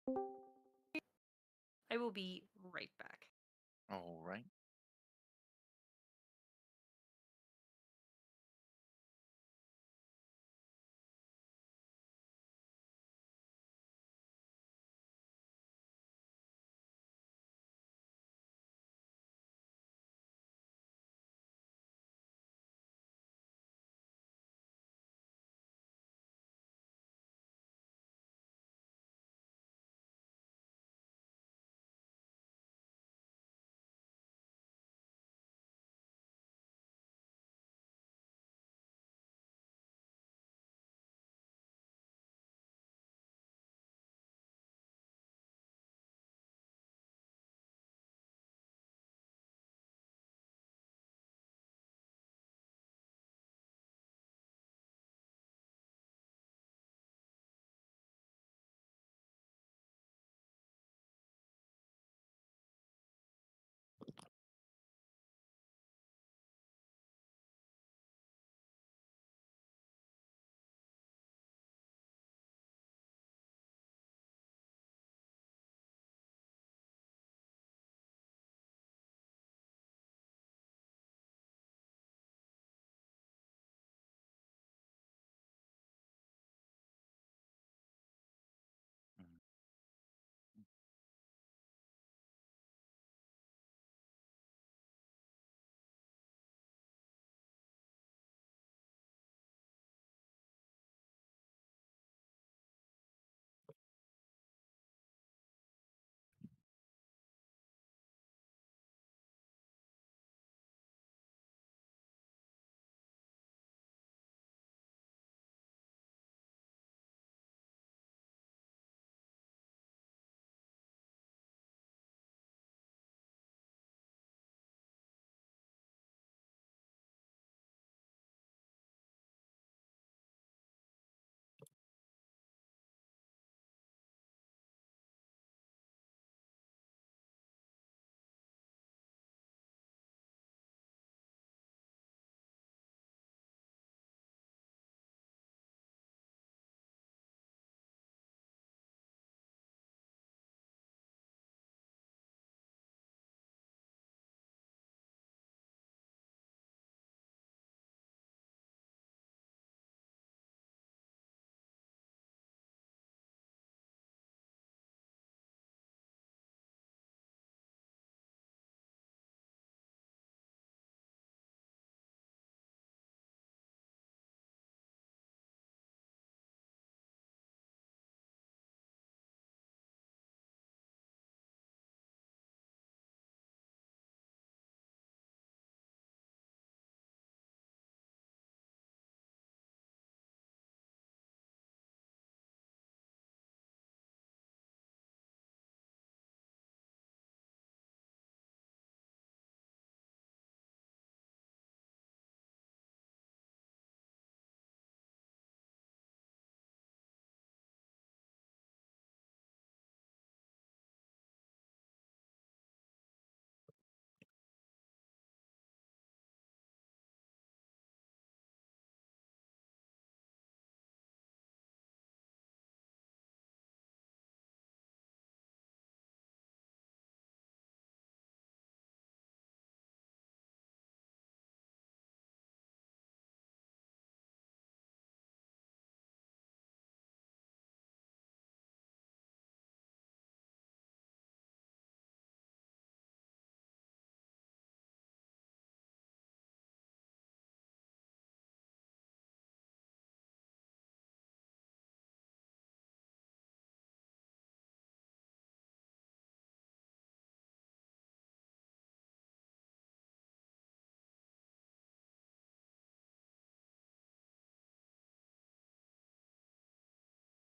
I will be right back. All right. Mhm.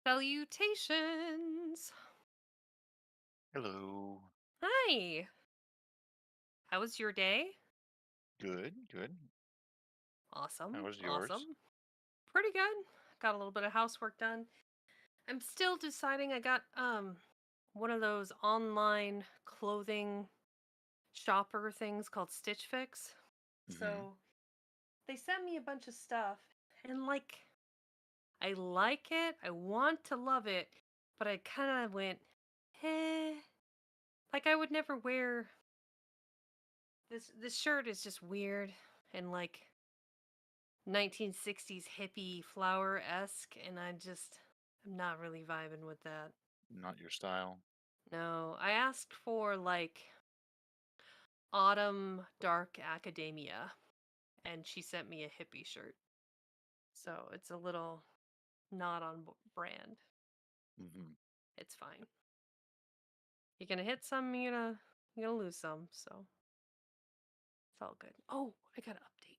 Salutations. Hello. Hi. How was your day? Good, good. How Awesome. was yours? Awesome. Pretty good. Got a little bit of housework done. I'm still deciding. I got one of those online clothing shopper things called Stitch Fix. Hmm. So, they sent me a bunch of stuff and I like it. I want to love it, but I kind of went Eh, like I would never wear this shirt is just weird and like 1960s hippie flower-esque and I'm not really vibing with that. Not your style. No, I asked for like autumn dark academia and she sent me a hippie shirt. So it's a little not on brand. Hmm. It's fine. You're gonna hit some, you're gonna lose some, so it's all good. Oh, I gotta update.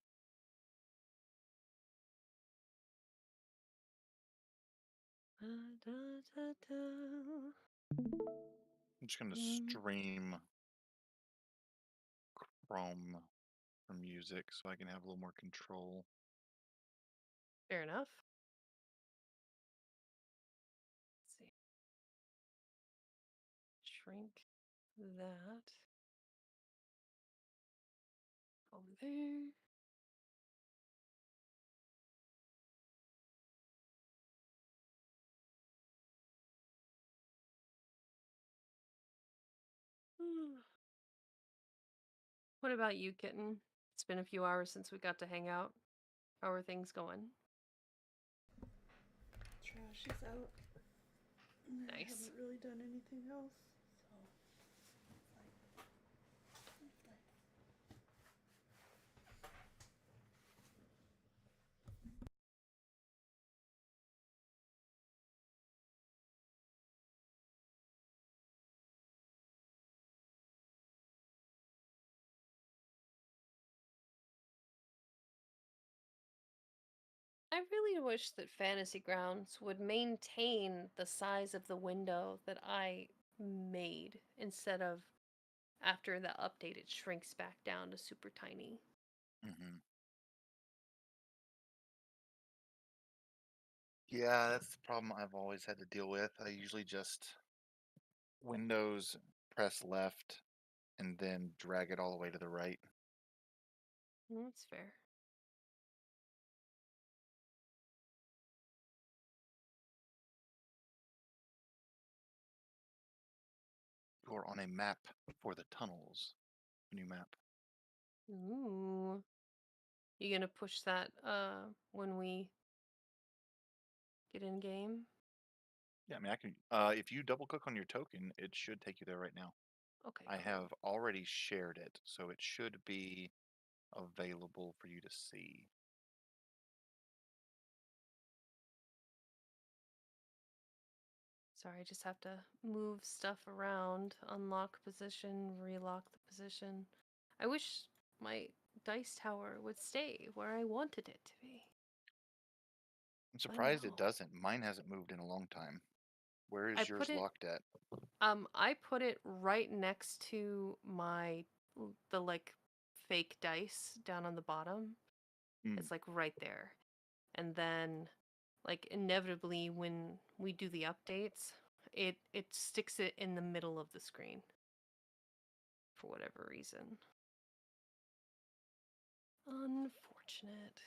Da, da, da, da. I'm just gonna Mm, stream Chrome for music so I can have a little more control. fair enough. Let's see. Shrink that over there. What about you, kitten? It's been a few hours since we got to hang out. How are things going? Trash is out, and I Nice. haven't really done anything else. So, like, I really wish that Fantasy Grounds would maintain the size of the window that I made instead of after the update it shrinks back down to super tiny. Hmm. Yeah, that's the problem I've always had to deal with. I usually just Windows, press left, and then drag it all the way to the right. That's fair. Or on a map for the tunnels. New map. Ooh. You gonna push that when we get in game? Yeah, I mean, I can. If you double click on your token, it should take you there right now. Okay, I cool. have already shared it, so it should be available for you to see. Sorry, I just have to move stuff around, unlock position, relock the position. I wish my dice tower would stay where I wanted it to be. I'm But surprised it no. doesn't. Mine hasn't moved in a long time. Where I is put yours it locked at? I put it right next to my the like fake dice down on the bottom. Hmm. It's like right there. And then like inevitably when we do the updates, it sticks it in the middle of the screen for whatever reason. Unfortunate.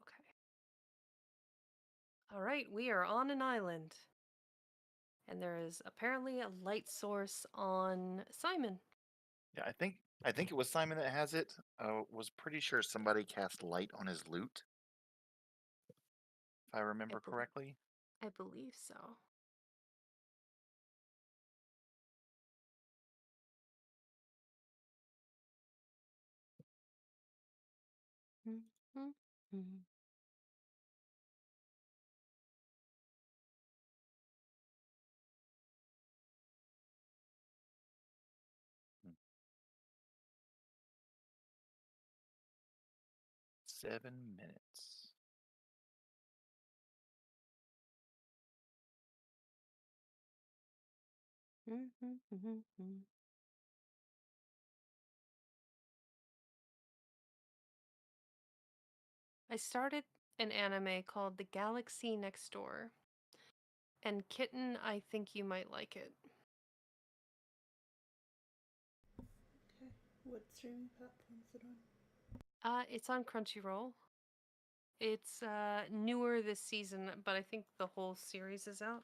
Okay. All right, we are on an island. And there is apparently a light source on Simon. Yeah, I think it was Simon that has it. Was pretty sure somebody cast light on his loot, if I I remember believe correctly. I believe so. Mm-hmm. 7 minutes. I started an anime called The Galaxy Next Door. And Kitten, I think you might like it. okay, what streaming platform is it on? It's on Crunchyroll. It's newer this season, but I think the whole series is out.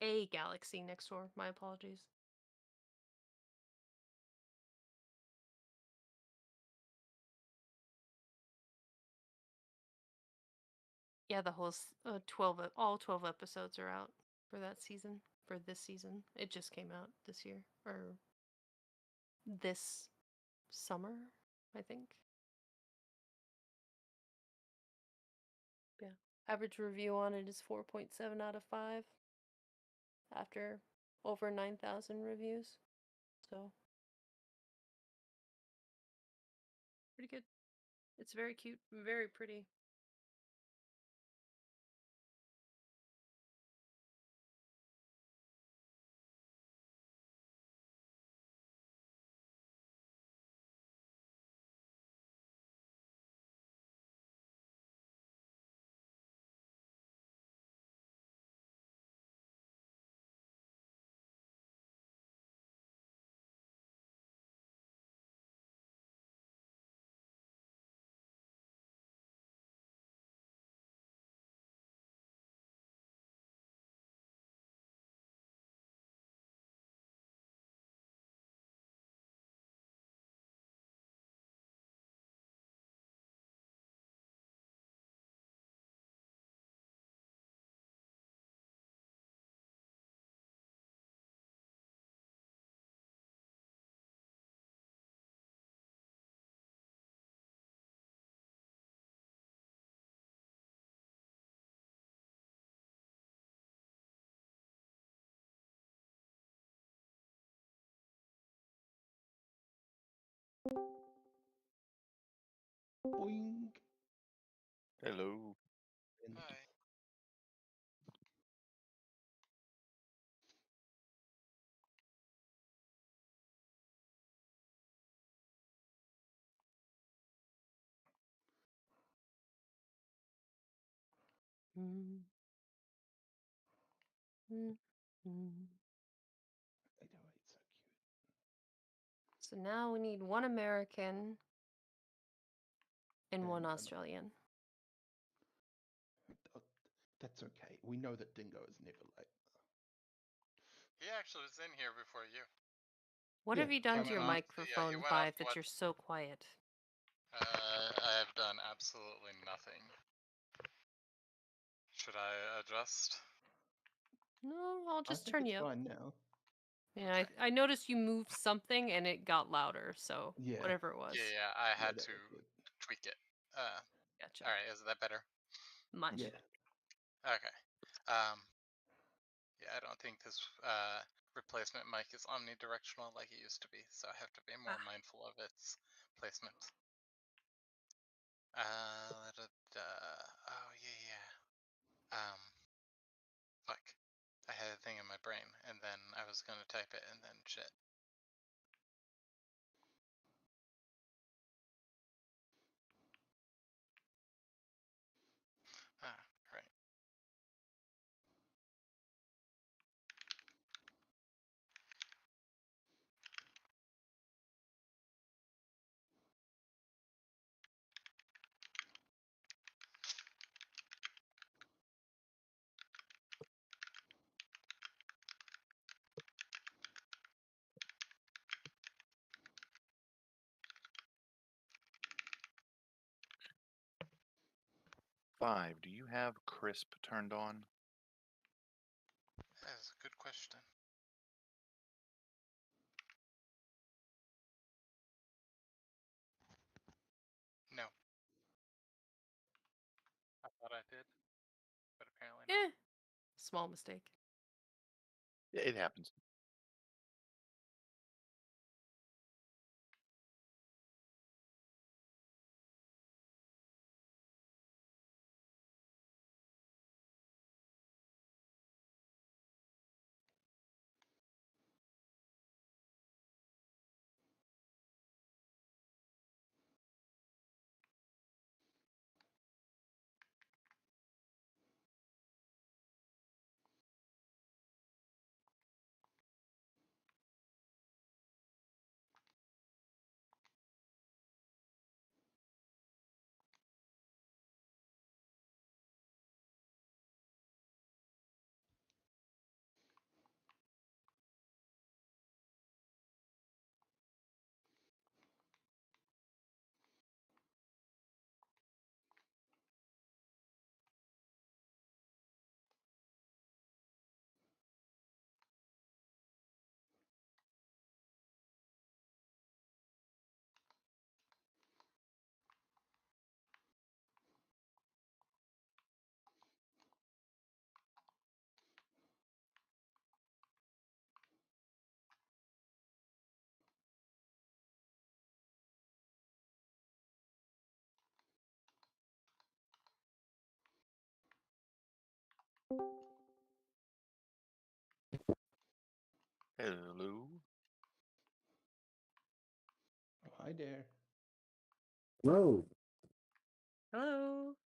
a galaxy next door. My apologies. Yeah, the whole 12 episodes are out for that season. For this season, it just came out this year or this summer, I think. Yeah. Average review on it is 4.7 out of 5 after over 9,000 reviews. So, pretty good. It's very cute, very pretty. Boing. Hello. And Hi. Mm. Mm. Mm. I know it's so cute. So now we need one American and one And Australian. uh, that's okay. We know that Dingo is never late. He actually was in here before you. What Yeah, have you done to went your off. Yeah, he microphone, went off. Five, that What? you're so quiet? I have done absolutely nothing. Should I adjust? No, I'll I just think turn it's you up. fine now. Yeah, Okay. I noticed you moved something and it got louder, so Yeah. whatever it was. Yeah, I Yeah, had that to was good. tweak it. Gotcha. All right. Is that better? Much. Yeah. Okay. Yeah, I don't think this replacement mic is omnidirectional like it used to be, so I have to be more Ah. mindful of its placement. Oh yeah. Fuck. I had a thing in my brain, and then I was gonna type it, and then shit. Ah, right. Five. Do you have crisp turned on? That is a good question. No. I thought I did, but apparently not. Eh, small mistake. It happens. Hello. Oh, hi there. Hello. Hello.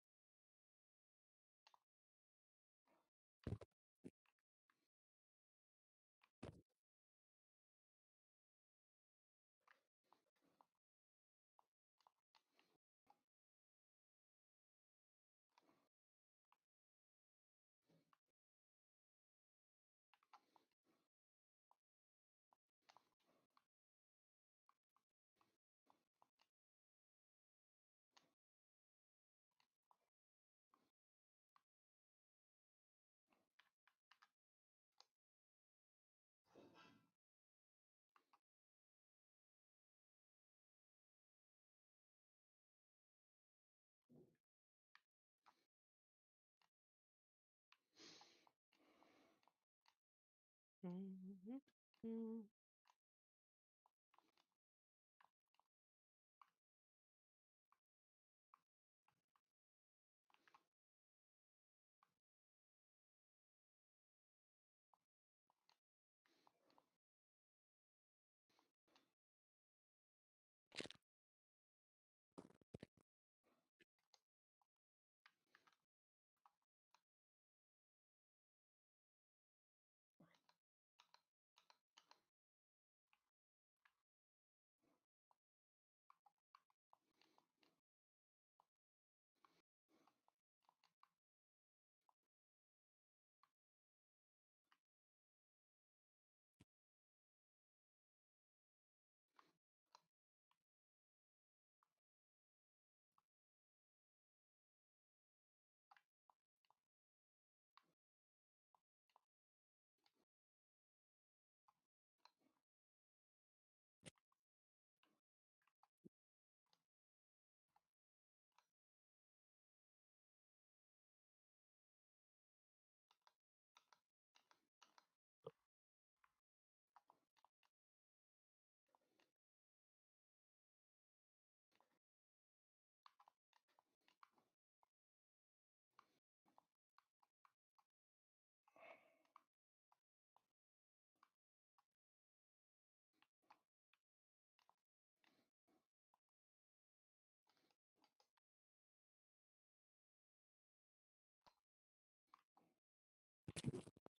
Mhm.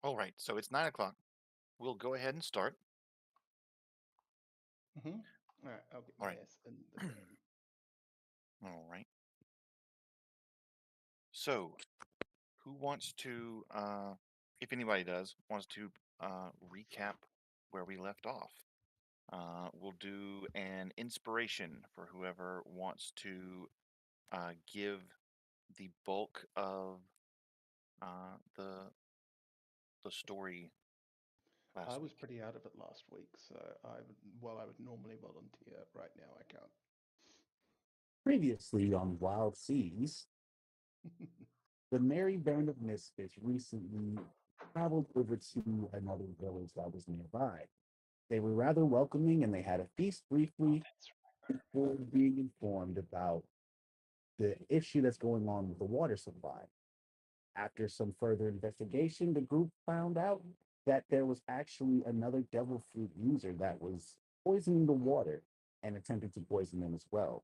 All right, so it's 9 o'clock. We'll go ahead and start. Mm-hmm. All right, I'll get All my right. ass in the game. All right. So, who wants to, if anybody does, wants to recap where we left off? We'll do an inspiration for whoever wants to give the bulk of the story I last was week. pretty out of it last week, so I would normally volunteer. Right now, I can't. Previously on Wild Seas, the merry band of misfits recently traveled over to another village that was nearby. They were rather welcoming and they had a feast briefly before being informed about the issue that's going on with the water supply. After some further investigation, the group found out that there was actually another devil fruit user that was poisoning the water and attempting to poison them as well.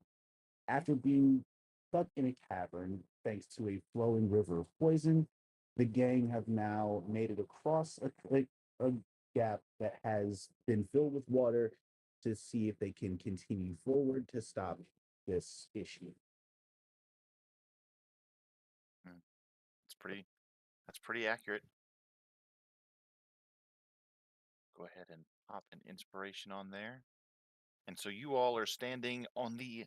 After being stuck in a cavern thanks to a flowing river of poison, the gang have now made it across a gap that has been filled with water to see if they can continue forward to stop this issue. Mm, that's pretty accurate. Go ahead and pop an inspiration on there. And so you all are standing on the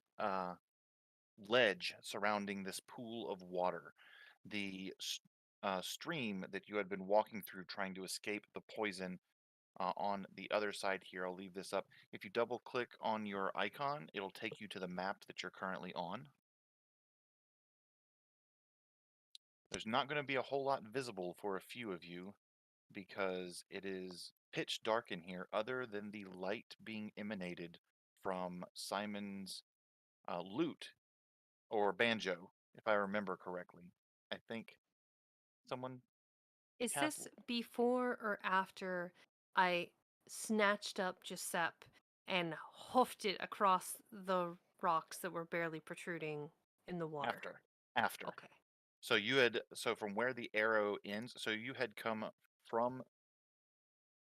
ledge surrounding this pool of water. The stream that you had been walking through trying to escape the poison on the other side here. I'll leave this up. If you double click on your icon, it'll take you to the map that you're currently on. There's not going to be a whole lot visible for a few of you because it is pitch dark in here other than the light being emanated from Simon's lute or banjo, if I remember correctly. I think someone Is this Castle. before or after I snatched up Giuseppe and hoofed it across the rocks that were barely protruding in the water? After. Okay. So from where the arrow ends, so you had come from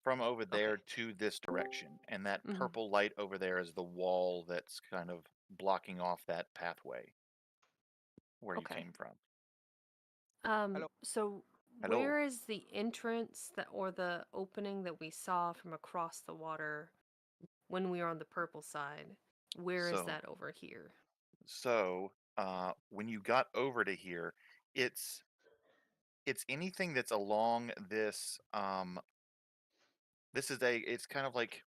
over there Okay. to this direction, and that Mhm. purple light over there is the wall that's kind of blocking off that pathway where you Okay. came from. So Hello. where is the entrance that or the opening that we saw from across the water when we were on the purple side? Where is So that over here? when you got over to here, it's anything that's along this it's kind of like,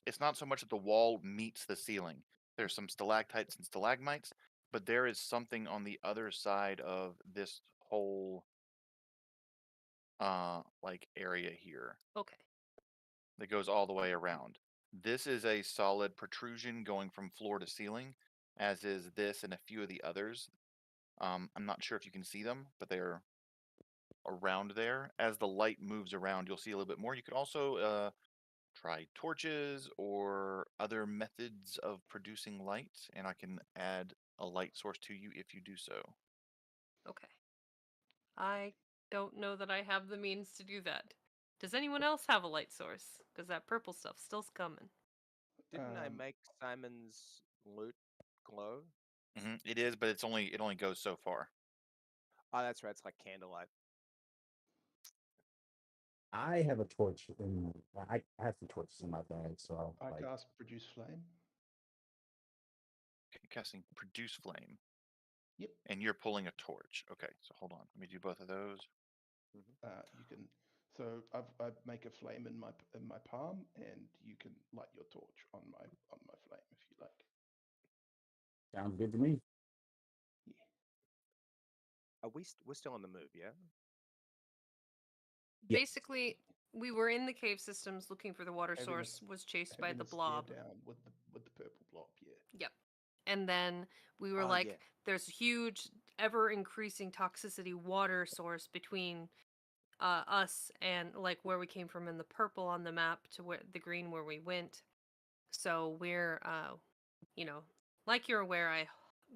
it's not so much that the wall meets the ceiling. There's some stalactites and stalagmites, but there is something on the other side of this whole like area here Okay. that goes all the way around. This is a solid protrusion going from floor to ceiling, as is this and a few of the others. I'm not sure if you can see them, but they're around there. As the light moves around, you'll see a little bit more. You could also try torches or other methods of producing light, and I can add a light source to you if you do so. Okay. I don't know that I have the means to do that. Does anyone else have a light source? Because that purple stuff's still coming. Didn't I Um, make Simon's loot glow? It is, but it only goes so far. Oh, that's right. It's like candlelight. I have a torch in. I have some torches in my bag, so I like cast produce flame. Casting produce flame, Yep. and you're pulling a torch. Okay, so hold on. Let me do both of those. You can. So I make a flame in my palm, and you can light your torch on my flame if you like. sounds good to me. Yeah. Are we're still on the move, yeah? Yes. Basically, we were in the cave systems looking for the water Having a source, was chased by having the a stare blob. down with the purple blob. Yeah. Yep. And then we were Oh, like, yeah. there's huge, ever increasing toxicity water source between us and like where we came from in the purple on the map to where the green where we went. So we're, you know, like you're aware, I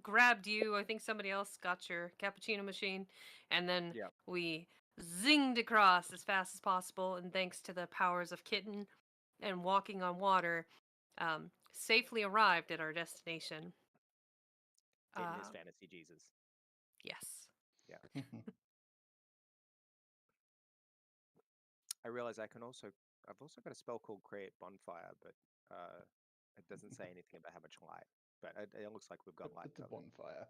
grabbed you. I think somebody else got your cappuccino machine, and then Yeah. we zinged across as fast as possible. And thanks to the powers of Kitten and walking on water, safely arrived at our destination. Kitten is Uh, fantasy Jesus. yes. Yeah. I realize I've also got a spell called Create Bonfire, but it doesn't say anything about how much light. But it looks like we've got light It's a covered. bonfire.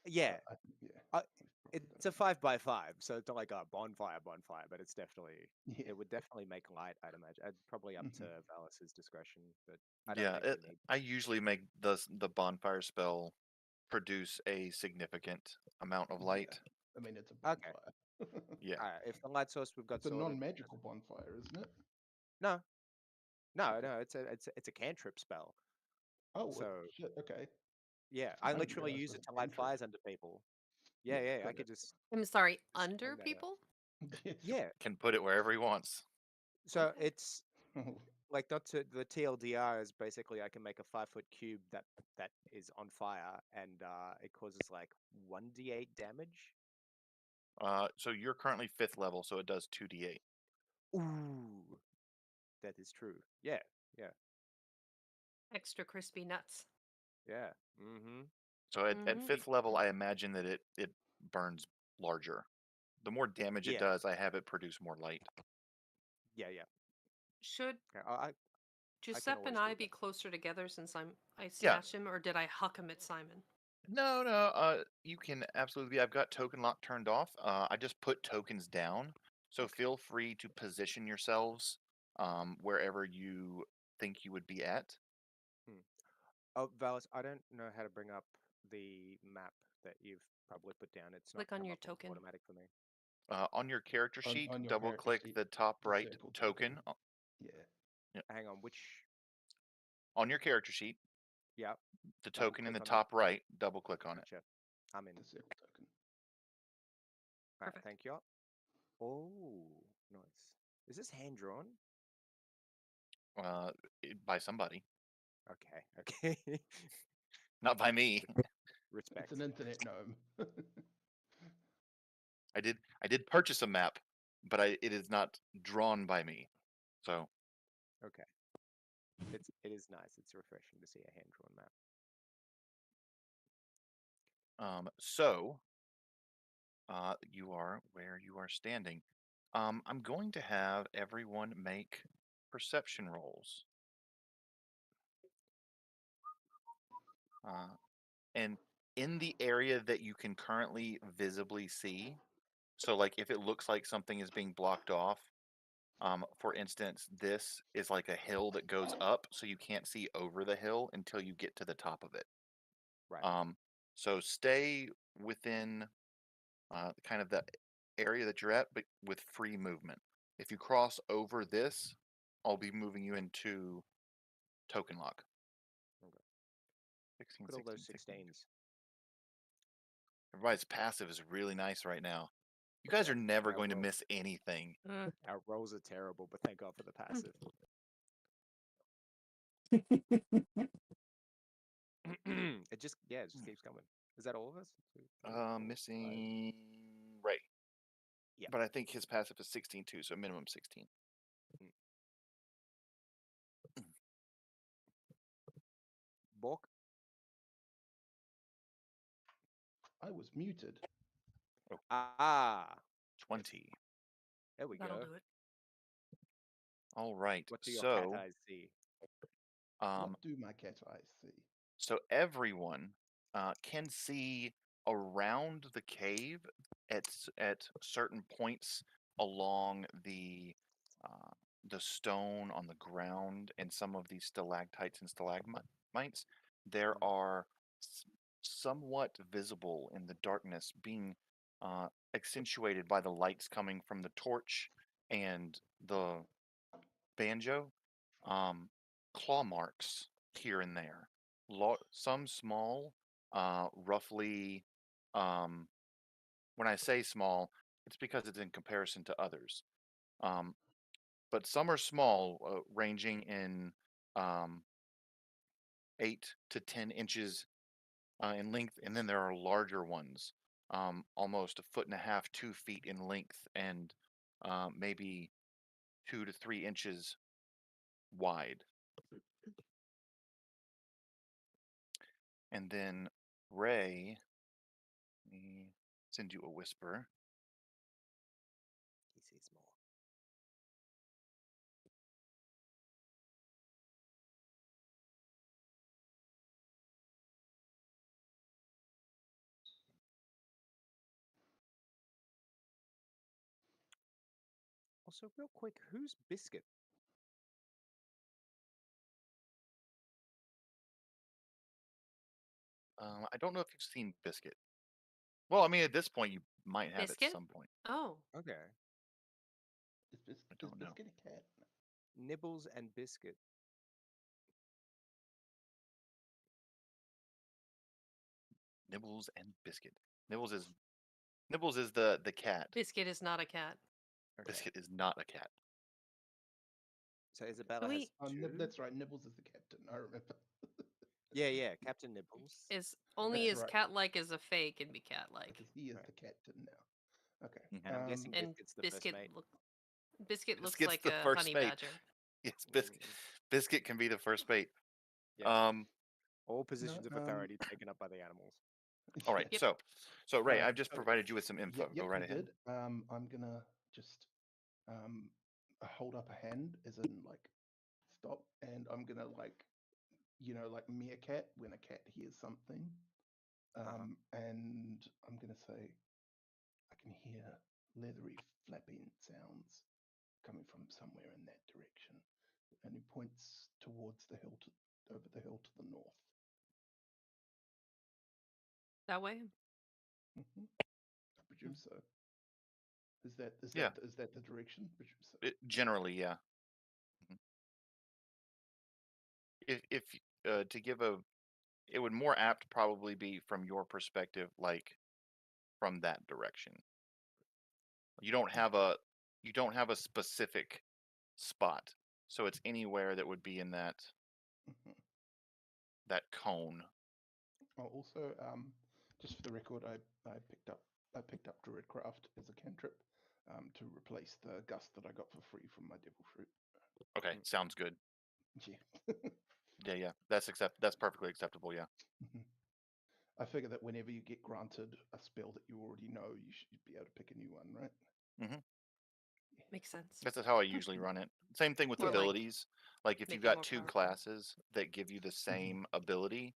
Yeah. Yeah. Uh, Probably it's a 5x5, so it's not like a bonfire, but it's definitely Yeah. it would definitely make light, I'd imagine. Probably up to Mhm. Valis's discretion, but I don't Yeah, think we need. I usually make the bonfire spell produce a significant amount of Yeah. light. I mean, it's a Okay. bonfire. Yeah. If the light source we've got It's a sorted. non-magical bonfire, isn't it? No, no, Okay. no. It's a cantrip spell. Oh, So shit. Okay. yeah, I I didn't literally realize it use was it a to light cantrip. fires under people. Yeah, Yeah, I got could it. just I'm sorry, swing under that out. people? Yes. Yeah. Can put it wherever he wants. So Okay. it's like not to the TLDR is basically I can make a 5-foot cube that is on fire and it causes like 1d8 damage. So you're currently 5th level, so it does 2d8. Ooh, that is true. Yeah, yeah, Extra crispy nuts. yeah. Mm-hmm. So at Mm-hmm. 5th level, I imagine that it burns larger. The more damage it Yeah, does, I have it produce more light. yeah. Should Okay, I can Giuseppe and always do I be that. closer together since I Yeah. snatched him, or did I huck him at Simon? No, you can absolutely. I've got token lock turned off. I just put tokens down, so Okay. feel free to position yourselves wherever you think you would be at. Hmm. Oh, Valis, I don't know how to bring up the map that you've probably put down. It's not Click on come your up token. automatic for me. On your character sheet, on your double character click sheet, the top the right circle token. Yeah. Yeah, Hang on, which? on your character sheet, Yeah, the double token in click the on that. top right, double click on it. Gotcha. I'm in. The circle token. All right, Perfect. thank you. Oh, nice. Is this hand drawn? By somebody, Okay, okay. not by me. Respect. It's an internet gnome. I did purchase a map, but it is not drawn by me. So Okay. It is nice. It's refreshing to see a hand drawn map. so you are where you are standing. I'm going to have everyone make perception rolls. And in the area that you can currently visibly see, so like if it looks like something is being blocked off, for instance, this is like a hill that goes up, so you can't see over the hill until you get to the top of it. Right. So stay within kind of the area that you're at, but with free movement. If you cross over this, I'll be moving you into token lock. Okay. 16, Look at all 16, those 16. 16s. Everybody's passive is really nice right now. You guys Yeah, are never our going to roll- miss anything. Our rolls are terrible, but thank God for the passive. It just keeps coming. Is that all of us? 2, 3, 4, 5. Missing Ray. Yeah. But I think his passive is 16 too, so minimum 16. Bork. I was muted. Ah, 20. there we That'll go. do it. All right. What do your cat So, eyes see? What do my cat eyes see? so everyone can see around the cave at certain points along uh, the stone on the ground and some of these stalactites and stalagmites. There are somewhat visible in the darkness, being accentuated by the lights coming from the torch and the banjo. Um, Claw marks here and there. Some small, roughly. Um, when I say small, it's because it's in comparison to others. Um, but some are small, ranging in um, 8 to 10 inches in length, and then there are larger ones, almost a foot and a half, 2 feet in length, and maybe 2 to 3 inches wide. And then Ray, let me send you a whisper. He sees more. Also, real quick, who's Biscuit? I don't know if you've seen Biscuit. Well, I mean, at this point, you might have at Biscuit? some point. Oh, Okay. I Is don't know. Biscuit a cat? Nibbles and Biscuit. Nibbles and Biscuit. Nibbles is the cat. Biscuit is not a cat. Okay. Biscuit is not a cat. So Isabella has We- two. That's right. Nibbles is the captain. I remember. Yeah, Captain Nibbles. Is only That's as right. cat-like as a fey can be cat-like. Because he is Right. the captain now. Okay. And I'm guessing And Biscuit's the first Biscuit mate. Biscuit looks Biscuit's like the a first honey mate. badger. Yes, Mm, Biscuit can be the first mate. Yeah. All positions of No, authority taken up by the animals. All right. Yep. So Ray, Alright, I've just so- provided you with some info. Yep, Go right you ahead. did. I'm gonna just hold up a hand, as in like stop, and I'm gonna like like meerkat when a cat hears something. And I'm gonna say, I can hear leathery flapping sounds coming from somewhere in that direction. And he points towards the hill over the hill to the north. That way? I presume so. Is that Yeah. the direction? Presume so. Generally, yeah. Mhm. If to give it would more apt probably be from your perspective, like from that direction. You don't have a specific spot, so it's anywhere that would be in Mhm. that cone. Oh, also, just for the record, I picked up Druidcraft as a cantrip to replace the gust that I got for free from my Devil Fruit. Okay, Mm. sounds good. Yeah. Yeah. That's perfectly acceptable. Yeah. Mhm. I figure that whenever you get granted a spell that you already know, you should be able to pick a new one, right? hmm Makes sense. That's how I usually run it. Same thing with Or like abilities. Like if you've make it got more two powerful. classes that give you the same ability,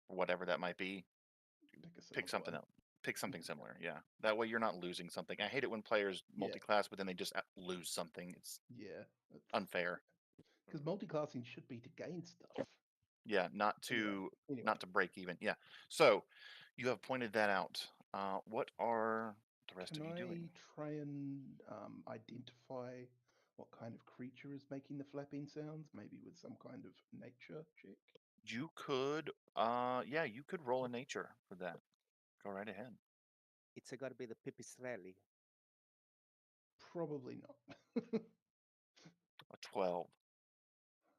whatever that might be, Pick a pick similar something one. else. Pick something similar. Yeah. That way you're not losing something. I hate it when players Yeah, multi-class, but then they just lose something. It's yeah. unfair. Because multiclassing should be to gain stuff. Yeah, not Anyway, to break even. Yeah. So you have pointed that out. What are the rest can of you doing? I try and identify what kind of creature is making the flapping sounds? Maybe with some kind of nature check? You could yeah, you could roll a nature for that. Go right ahead. It's got to be the pipistrelli. Probably not. A 12.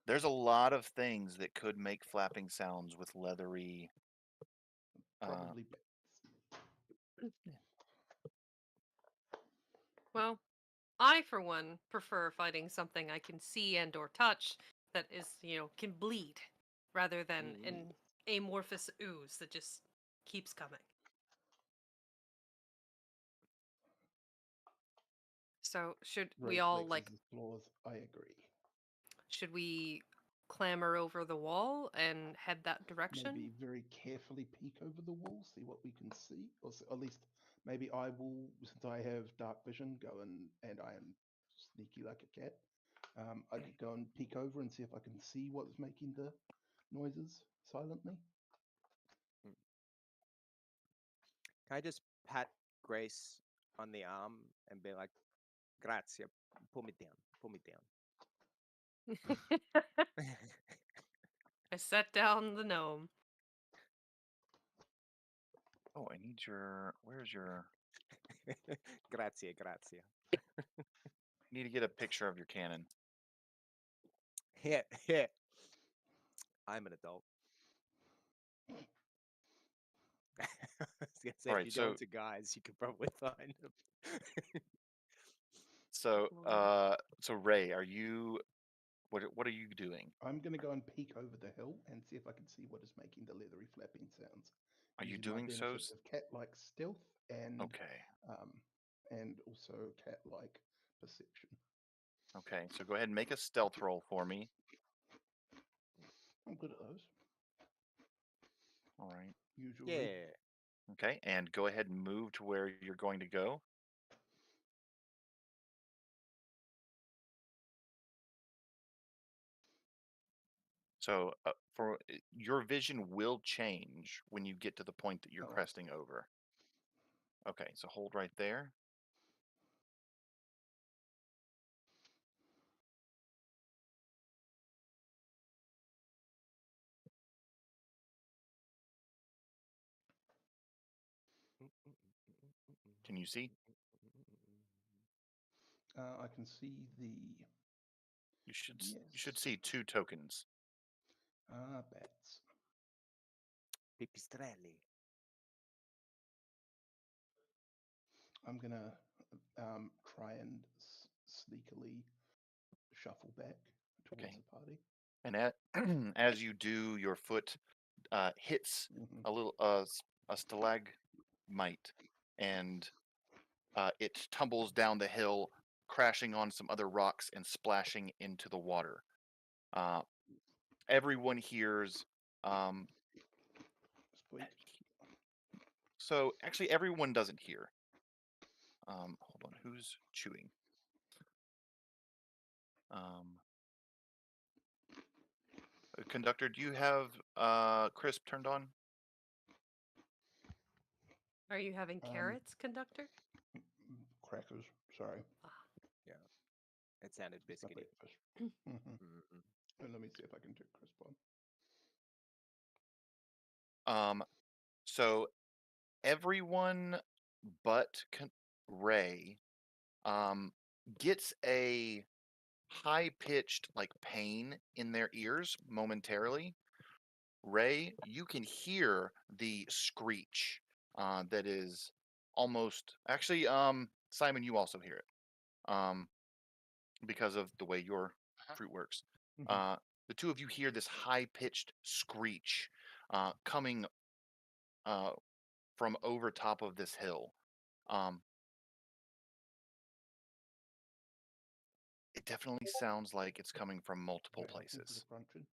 There's a lot of things that could make flapping sounds with leathery Probably bats. Well, I for one prefer fighting something I can see and or touch that is, can bleed rather than Mm. an amorphous ooze that just keeps coming. So, should we all Reflexes like is flaws. I agree. should we clamber over the wall and head that direction? Maybe very carefully peek over the wall, see what we can see, or at least maybe I will, since I have dark vision, go and I am sneaky like a cat. I could go and peek over and see if I can see what's making the noises silently. Mm. Can I just pat Grace on the arm and be like, "Grazie, pull me down, pull me down." I set down the gnome. Oh, I need where's your Grazie, grazie. need to get a picture of your cannon. Yeah, yeah. I'm an adult. I was gonna say, All if right, you go so into guys, you could probably find them. so Lord. so Ray, what are you doing? I'm going to go and peek over the hill and see if I can see what is making the leathery flapping sounds, Are you using my doing so? benefits of cat-like stealth Okay. um, and also cat-like perception. Okay. So go ahead and make a stealth roll for me. I'm good at those, All right. usually. Yeah. Okay, and go ahead and move to where you're going to go. So your vision will change when you get to the point that you're Oh, I see. cresting over. Okay, so hold right there. Can you see? I can see the You should yes. see two tokens. Ah, bats. Pipistrelli. I'm gonna try and sneakily shuffle back towards Okay. the party. And as you do, your foot hits Hmm. a little a stalagmite, and it tumbles down the hill, crashing on some other rocks and splashing into the water. Uh, everyone hears. Um, Sweet. so actually, everyone doesn't hear. Hold on, who's chewing? Um, Conductor, do you have crisp turned on? Are you having Um, carrots, conductor? Crackers. Sorry, Ah. Yeah, it sounded it's my biscuity. breakfast. Hmm. Mm-mm. And let me see if I can turn crisp on. So everyone but Ray gets a high-pitched like pain in their ears momentarily. Ray, you can hear the screech that is almost actually Simon, you also hear it. Because of the way your Uh-huh. fruit works. Mhm. The two of you hear this high-pitched screech coming uh, from over top of this hill. Um, it definitely sounds like it's coming from multiple Okay, listen to the places. crunching.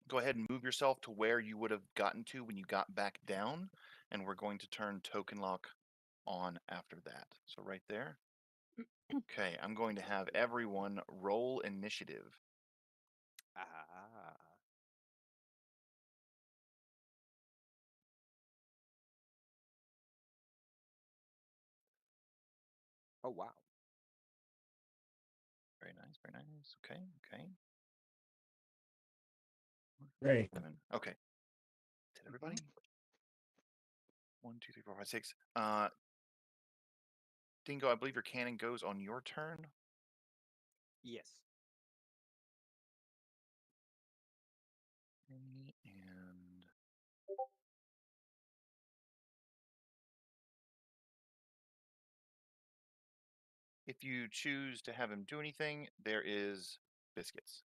Go ahead and move yourself to where you would have gotten to when you got back down, and we're going to turn token lock on after that. So right there. Okay, I'm going to have everyone roll initiative. Ah. Oh wow. Very nice, very nice. Okay, okay. Great. 7. Okay. Did everybody? Mhm. 1, 2, 3, 4, 5, 6. Dingo, I believe your cannon goes on your turn. Yes. And if you choose to have him do anything, there is biscuits.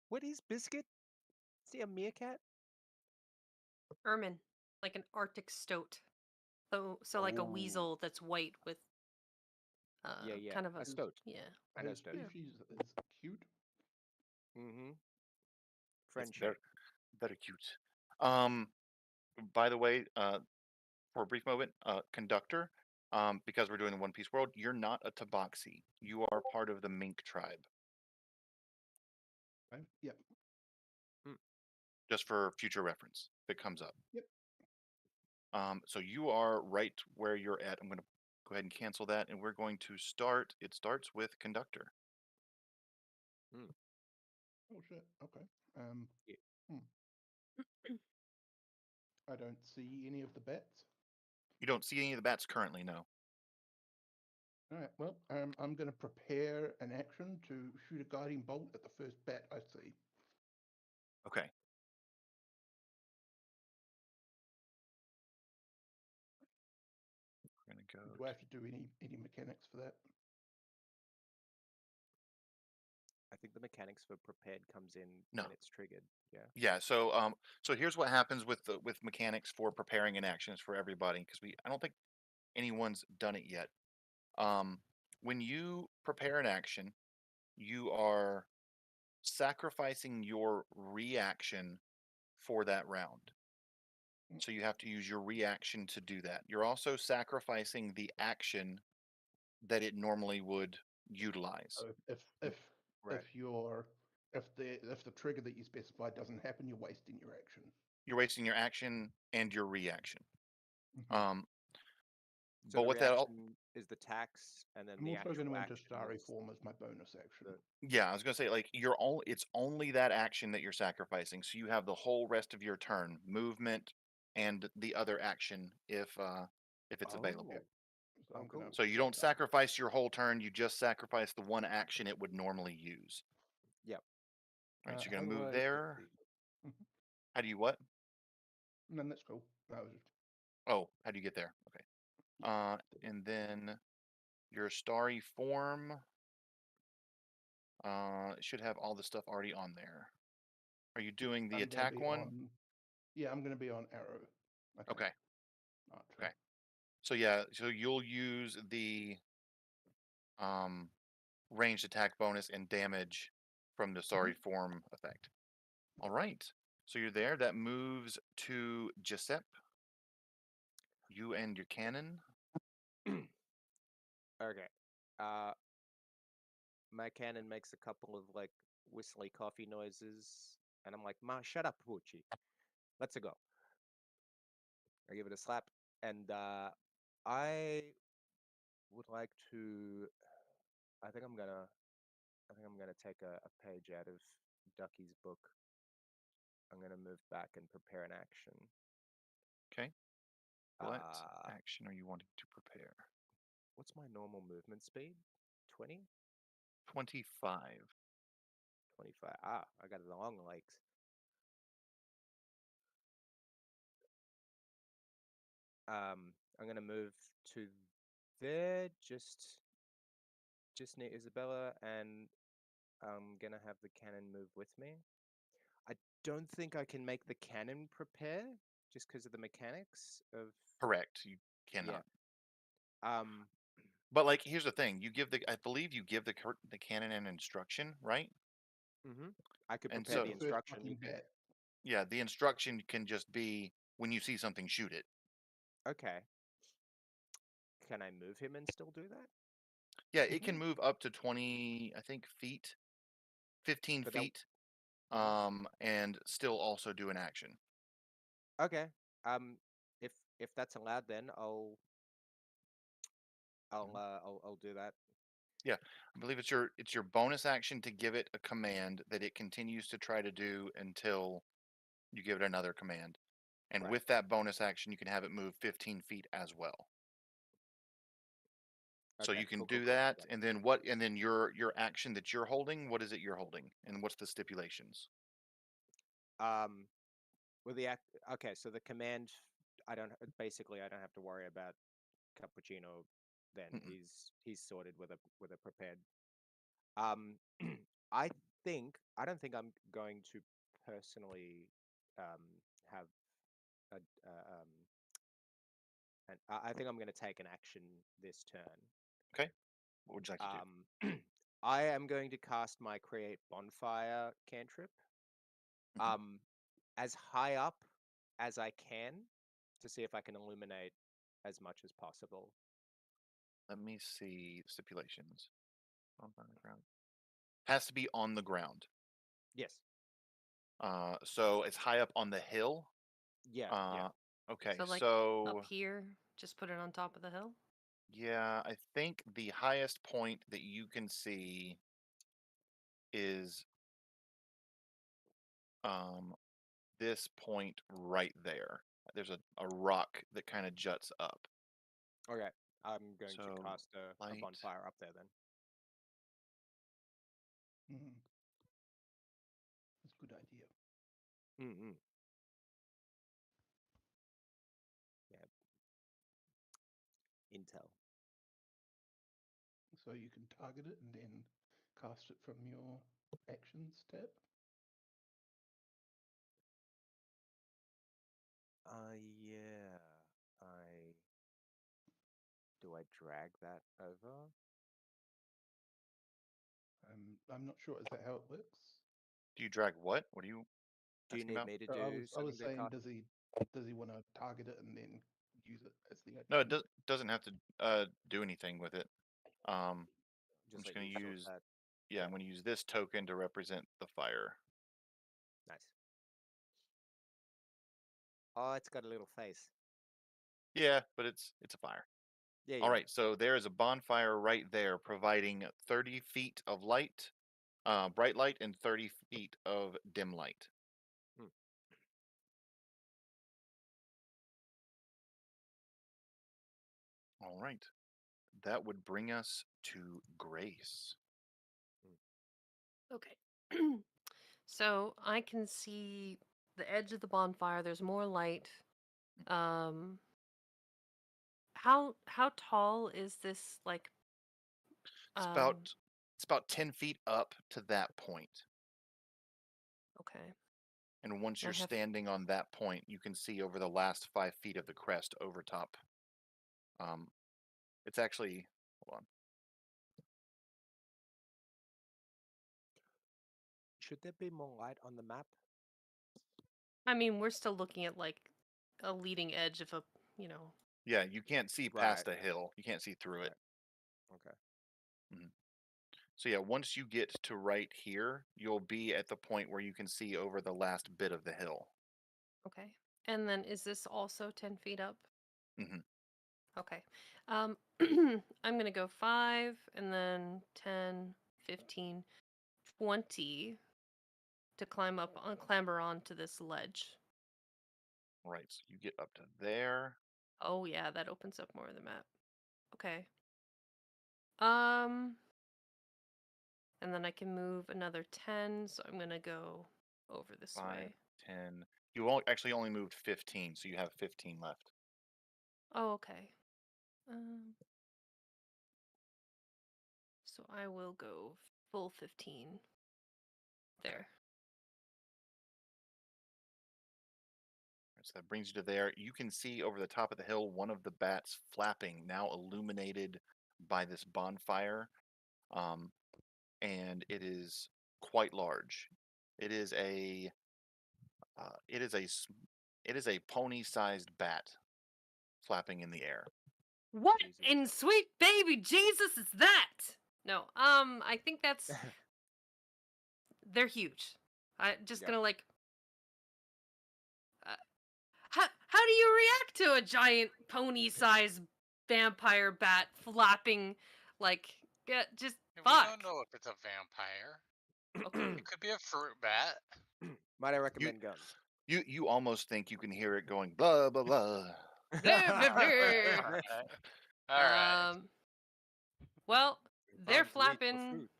What is Biscuit? Is he a meerkat? Ermine, like an Arctic stoat. So like a Oh, weasel that's white with Yeah. kind of A a stoat. yeah. I know Her stoat. Yeah. species is cute. Mm-hmm. it's Friendship. very, very cute. Um, by the way, for a brief moment, conductor, because we're doing the One Piece world, you're not a tabaxi. You are part of the mink tribe. Okay. Yep. Just for future reference, if it comes up. Yep. So you are right where you're at. I'm going to go ahead and cancel that, and we're going to start. It starts with conductor. Oh shit. Okay. Um. Yeah. Hmm. I don't see any of the bats. You don't see any of the bats currently, no. All right. Well, I'm going to prepare an action to shoot a guiding bolt at the first bat I see. Okay. We're going to go. Do I have to do any mechanics for that? I think the mechanics for prepared comes in No. when it's triggered. Yeah. Yeah. So here's what happens with mechanics for preparing an actions for everybody, because I don't think anyone's done it yet. When you prepare an action, you are sacrificing your reaction for that round. Mm. So you have to use your reaction to do that. You're also sacrificing the action that it normally would utilize. So Right. if the trigger that you specified doesn't happen, you're wasting your action. You're wasting your action and your reaction. Mhm. Um, So but the what that al- reaction is the tax, and then I'm the also going actual to enter action starry is form as my bonus action. the. Yeah, I was gonna say like it's only that action that you're sacrificing. So you have the whole rest of your turn, movement, and the other action if it's available. Oh. So Oh, I'm going cool. to. So you don't sacrifice your whole turn, you just sacrifice the one action it would normally use. Yep. All right, so you're How gonna do move I? there. Mhm. How do you what? No, that's cool. That was just, Oh, how do you get there? Okay. And then your starry form it should have all the stuff already on there. Are you doing the I'm going to attack be one? on. Yeah, I'm going to be on arrow. I think. Okay. Archer. Okay. So yeah, so you'll use the um ranged attack bonus and damage from the sorry form effect. All right. So you're there. That moves to Giuseppe. You and your cannon. Okay. Uh, my cannon makes a couple of like whistly coffee noises, and I'm like, "Ma, shut up, Poochie. Let's go." I give it a slap, and I would like to. I think I'm gonna. I think I'm gonna take a page out of Ducky's book I'm gonna move back and prepare an action. Okay. What Uh, action are you wanting to prepare? what's my normal movement speed? 20? 25. 25. Ah, I got long legs. I'm gonna move to there, just near Isabella, and I'm gonna have the cannon move with me. I don't think I can make the cannon prepare just because of the mechanics of Correct. You yeah. cannot. Um, But like, here's the thing: I believe you give the cannon an instruction, right? I could And prepare so, the The first instruction. You fucking can bet. yeah, the instruction can just be when you see something, shoot it. okay. Can I move him and still do that? Yeah, it can Mhm. move up to 20, I think, feet, 15 But that feet, mhm. and still also do an action. Okay. Um, if if that's allowed, then Mhm. I'll do that. Yeah, I believe it's your bonus action to give it a command that it continues to try to do until you give it another command. And Right. with that bonus action, you can have it move 15 feet as well. So Okay. you can Cool. Cool. do Cool. that, Yeah. and then what? And then your action that you're holding. What is it you're holding, and what's the stipulations? Um, with the act. Okay. So the command, I don't basically I don't have to worry about Cappuccino. Then Mm-mm. he's sorted with a prepared. Um, I I don't think I'm going to personally um have a and I think I'm going to take an action this turn. Okay. What would you like to do? I am going to cast my create bonfire cantrip Mhm. um, as high up as I can to see if I can illuminate as much as possible. Let me see stipulations. On the ground. Has to be on the ground. Yes. So it's high up on the hill. Yeah. Yeah. Okay. So like up So here, just put it on top of the hill. yeah, I think the highest point that you can see is um this point right there. There's a rock that kind of juts up. Okay. I'm going to So cast a light. bonfire up there then. Mhm. That's a good idea. Mm-mm. Yeah. Intel. So you can target it and then cast it from your actions tab. Yeah. I do I drag that over? I'm not sure. Is that how it works? Do you drag what? What are you Do you asking need about? me to So I do was I was something to saying, cast? does he want to target it and then use it as the No, it action? doesn't have to do anything with it. I'm Just just let going you to sort use, that. yeah, I'm Yeah. going to use this token to represent the fire. Nice. Oh, it's got a little face. Yeah, but it's a fire. Yeah. All Yeah. right, so there is a bonfire right there, providing 30 feet of light, bright light, and 30 feet of dim light. Hmm. All right, that would bring us to Grace. Okay. So I can see the edge of the bonfire. There's more light. Um, how tall is this? Like, It's um, about it's about 10 feet up to that point. okay. And once And I you're have. standing on that point, you can see over the last 5 feet of the crest over top. Um, it's actually, hold on. Should there be more light on the map? I mean, we're still looking at like a leading edge of a, you know. Yeah, you can't see Right. past a hill. You can't see through it. Right. Okay. Mhm. So yeah, once you get to right here, you'll be at the point where you can see over the last bit of the hill. Okay. And then is this also 10 feet up? Hmm. Okay. I'm going to go 5 and then 10, 15, 20 to clamber onto this ledge. Right, so you get up to there. Oh yeah, that opens up more of the map. Okay. And then I can move another 10, so I'm gonna go over this 5, way. 10. You actually only moved 15, so you have 15 left. Oh, okay. So I will go full 15. There. So that brings you to there. You can see over the top of the hill one of the bats flapping, now illuminated by this bonfire, and it is quite large. It is a pony-sized bat flapping in the air. What Jesus. in sweet baby Jesus is that? No, I think that's they're huge. I just Yeah. gonna like. How do you react to a giant pony-sized vampire bat flapping like just We fuck? don't know if it's a vampire. Okay. It could be a fruit bat. Might I You recommend guns? you almost think you can hear it going blah blah blah. Blah, blah, blah. All right. Well, they're Found to eat for flapping. fruit.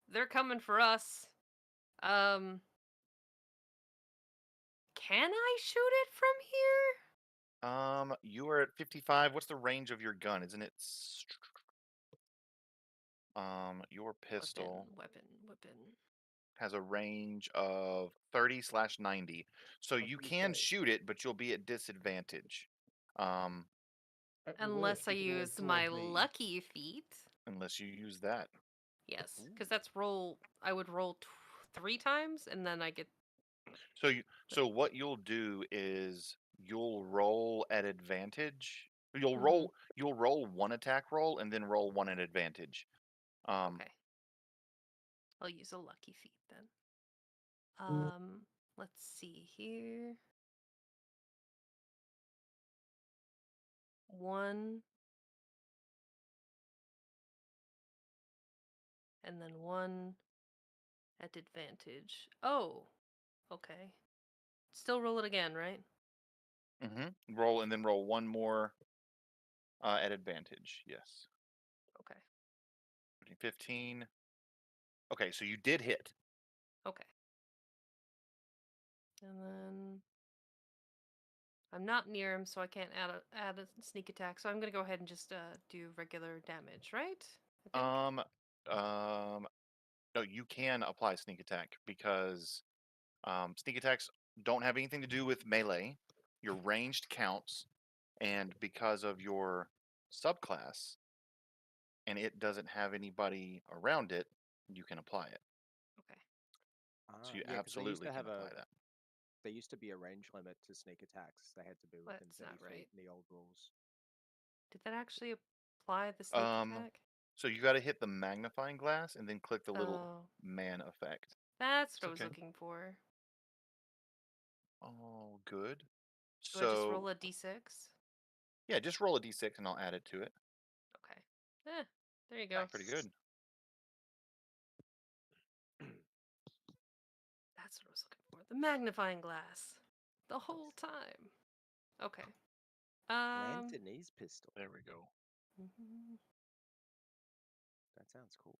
They're coming for us. Can I shoot it from here? You are at 55. What's the range of your gun? Isn't it your pistol Weapon. has a range of 30/90. So I was you gonna can say, shoot it, but you'll be at disadvantage. at Unless worst, I you can always use draw my me. lucky feat. Unless you use that. Yes, because that's roll. I would roll 3 times, and then I get. So what you'll do is you'll roll at advantage. You'll Mhm. roll one attack roll and then roll one at advantage. Okay. I'll use a lucky feat then. Let's see here. 1. And then 1 at advantage. Oh, okay. Still roll it again, right? Roll and then roll one more at advantage. Yes. Okay. 15. Okay, so you did hit. Okay. And then I'm not near him, so I can't add a sneak attack. So I'm gonna go ahead and just do regular damage, right? I think. No, you can apply sneak attack because sneak attacks don't have anything to do with melee. Your ranged counts, and because of your subclass, and it doesn't have anybody around it, you can apply it. Okay. So you Yeah, because they used absolutely to can have apply that. there used to be a range limit to sneak attacks. They had to be within That's 30 not feet right. in the old rules. Did that actually apply the sneak attack? So you got to hit the magnifying glass and then click the little Oh, man effect. that's It's what I was okay. looking for. Oh, good. Do I just roll So a d6? yeah, just roll a d6 and I'll add it to it. Okay. There you go. Pretty good. That's what I was looking for. The magnifying glass. The whole time. Okay. Lantonese pistol. There we go. Mhm. That sounds cool.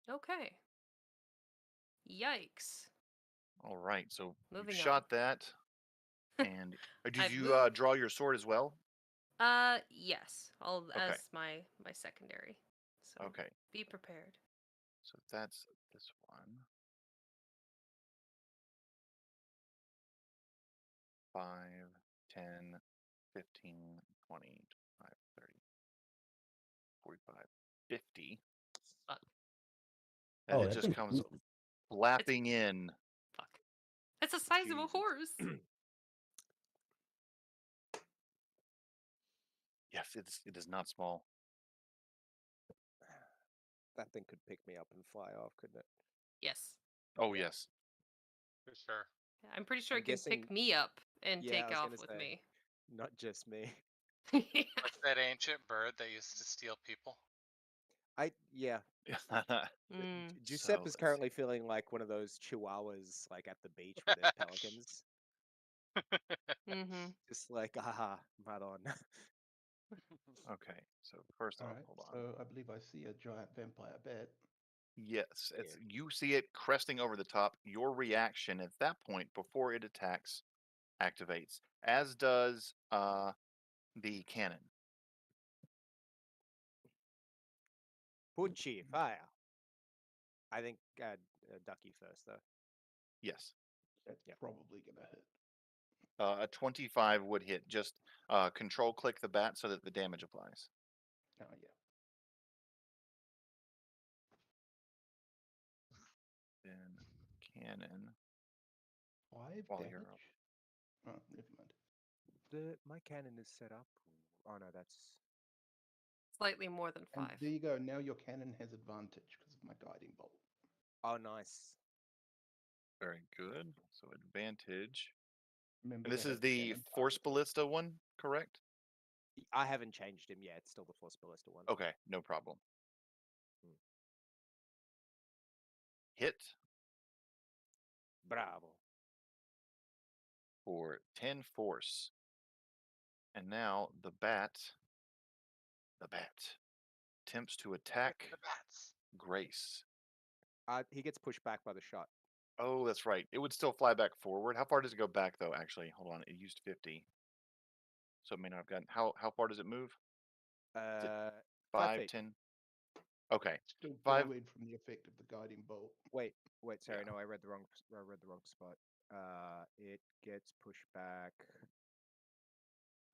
Okay. Yikes. All right, so you Moving shot that, and did I've you moved. draw your sword as well? Yes. All Okay. as my secondary. So Okay, be prepared. so that's this one. 5, 10, 15, 20, 25, 30, 45, 50. Fuck. And Oh, it that just thing. comes flapping in. Fuck. It's the size of a Jesus. horse. Yes, it is not small. That thing could pick me up and fly off, couldn't it? Yes. Oh Yeah. yes. For sure. Yeah, I'm pretty sure I'm it can guessing. pick me up and Yeah, I take was off gonna with say, me. not just me. Yeah. Like that ancient bird that used to steal people. Yeah. Mm. Giuseppe is let's see. currently feeling like one of those chihuahuas, like at the beach where there's pelicans. Mm-hmm. Just like, aha, right on. Okay, so first All off, right. hold on. So I believe I see a giant vampire bat. Yes, it's Yeah. you see it cresting over the top. Your reaction at that point before it attacks activates, as does the cannon. Pucci, fire. I think Ducky first, though. Yes. That's Yep. probably gonna hit. A 25 would hit. Just control click the bat so that the damage applies. Oh yeah. Then cannon 5 while damage. you're up. Oh, never mind. My cannon is set up. Oh no, that's Slightly more than And 5. there you go. Now your cannon has advantage because of my guiding bolt. oh nice. Very good. So advantage. Remember And to this is have the the cannon force target. ballista one, correct? I haven't changed him yet. It's still the Force Ballista one. Okay, no problem. Hmm. Hit Bravo. for 10 force. And now the bat attempts to attack The bats. Grace. He gets pushed back by the shot. Oh, that's right. It would still fly back forward. How far does it go back though? Actually, hold on. It used 50, so it may not have gotten. How far does it move? Is it 5 5, feet. 10? Okay, Still 5. billowing from the effect of the guiding bolt. Wait, sorry, Yeah. no, I read the wrong spot. It gets pushed back. I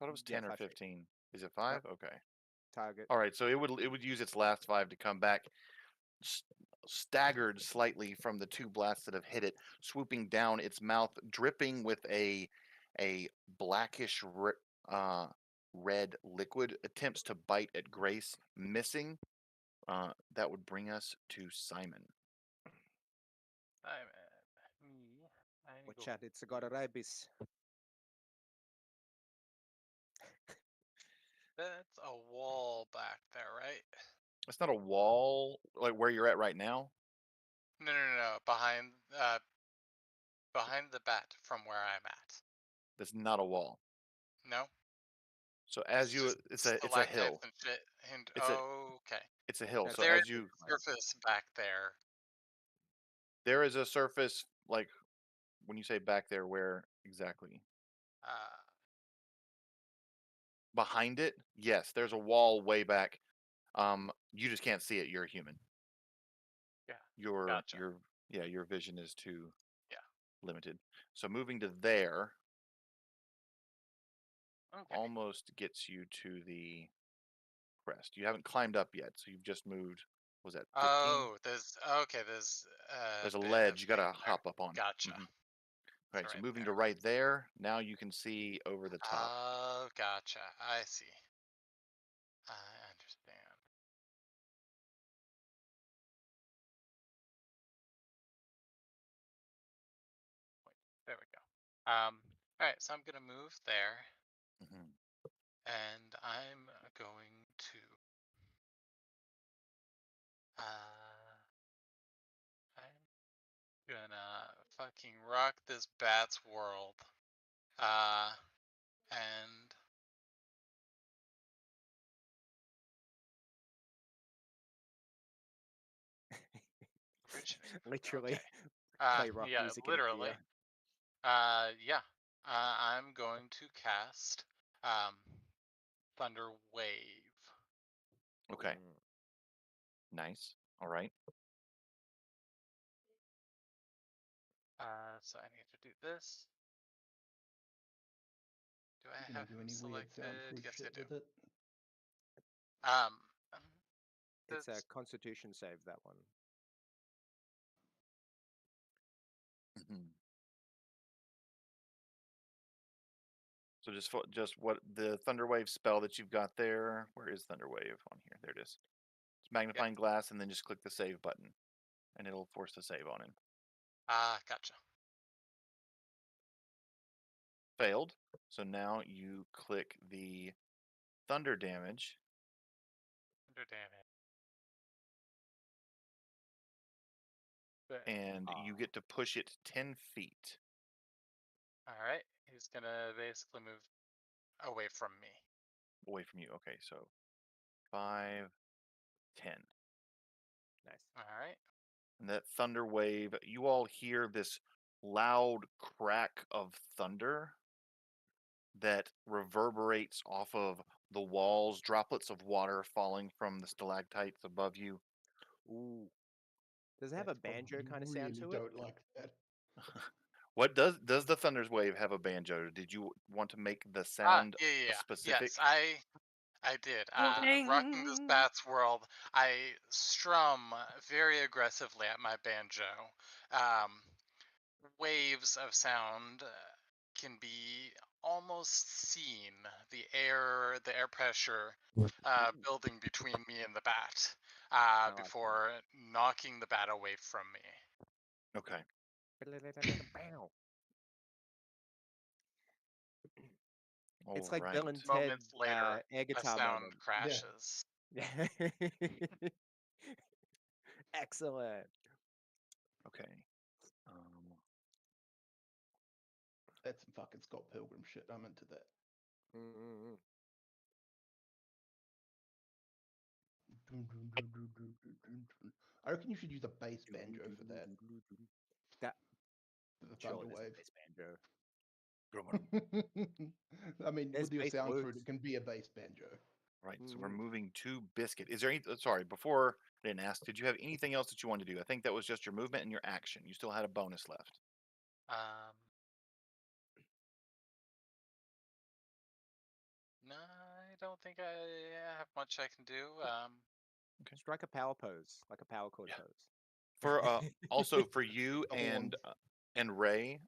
thought it was Yeah, 10 or 5 feet. 15. Is it 5? Okay. Target. All right. So it would use its last 5 to come back, staggered slightly from the 2 blasts that have hit it, swooping down, its mouth dripping with a blackish red liquid, attempts to bite at Grace, missing. That would bring us to Simon. Me. I Watch go. out, it's got a rabies. That's a wall back there, right? It's not a wall like where you're at right now. No. Behind the bat from where I'm at. That's not a wall. No, So it's as you, just it's a stalactites hill. and shit. And It's a okay, it's a hill. That's So there is as you, a surface back there. there is a surface like when you say back there, where exactly? Uh, Behind it, yes, there's a wall way back. You just can't see it. You're a human. yeah, Your gotcha. your yeah, your vision is too Yeah. limited. So moving to there Okay. almost gets you to the crest. You haven't climbed up yet, so you've just moved. Was that 15? Oh, there's There's a bit ledge. of You thing gotta there. hop up on. Gotcha. Okay, So so right moving to there. right there. Now you can see over the top. Oh, gotcha. I see. I understand. Wait, there we go. All right, so I'm gonna move there, Mhm. and I'm going to I'm gonna fucking rock this bat's world. And originator. Literally, Okay. play rock Yeah, music in literally. fear. Yeah. I'm going to cast Thunder Wave. Okay, Mm. nice. All right. So I need to do this. Do I You have gonna do him any weird selected? soundproof Yes, I shit do. with it? Um, It's a that's Constitution save, that one. Mhm. So just what the Thunderwave spell that you've got there. Where is Thunderwave on here? There it is. It's yep. magnifying glass, and then just click the save button, and it'll force the save on him. Gotcha. Failed. So now you click the thunder damage. Thunder damage. and you get to push it 10 feet. All right. He's gonna basically move away from me. Away from you. Okay, so 5, 10. Nice. All right. And that thunder wave, you all hear this loud crack of thunder that reverberates off of the walls, droplets of water falling from the stalactites above you. Ooh. Does it have a That's probably banjo kind of sound really to it? don't like that. What does the thunder's wave have a banjo? Did you want to make the Ah, sound yeah. specific? Yes, I did. Rocking this Boing. bat's world, I strum very aggressively at my banjo. Um, waves of sound can be almost seen. The air pressure building between me and the bat I like before knocking the bat away from me. Okay. that. Bow. All It's like right. Bill and Ted Moments later, air a guitar sound moment. Yeah. crashes. Excellent. Okay. That's some fucking Scott Pilgrim shit. I'm into that. Mm-mm-mm. I reckon you should use a bass banjo for that. That For the surely thunder there's a wave. bass banjo. I mean, There's with your bass sound fruit, flutes. it can be a bass banjo. Right. So we're Mm. moving to Biscuit. Is there any? Sorry, before I didn't ask. Did you have anything else that you wanted to do? I think that was just your movement and your action. You still had a bonus left. Um, no, I don't think I have much I can do. Okay. Strike a power pose, like a power chord Yeah. pose. For also for you The horns. and Ray,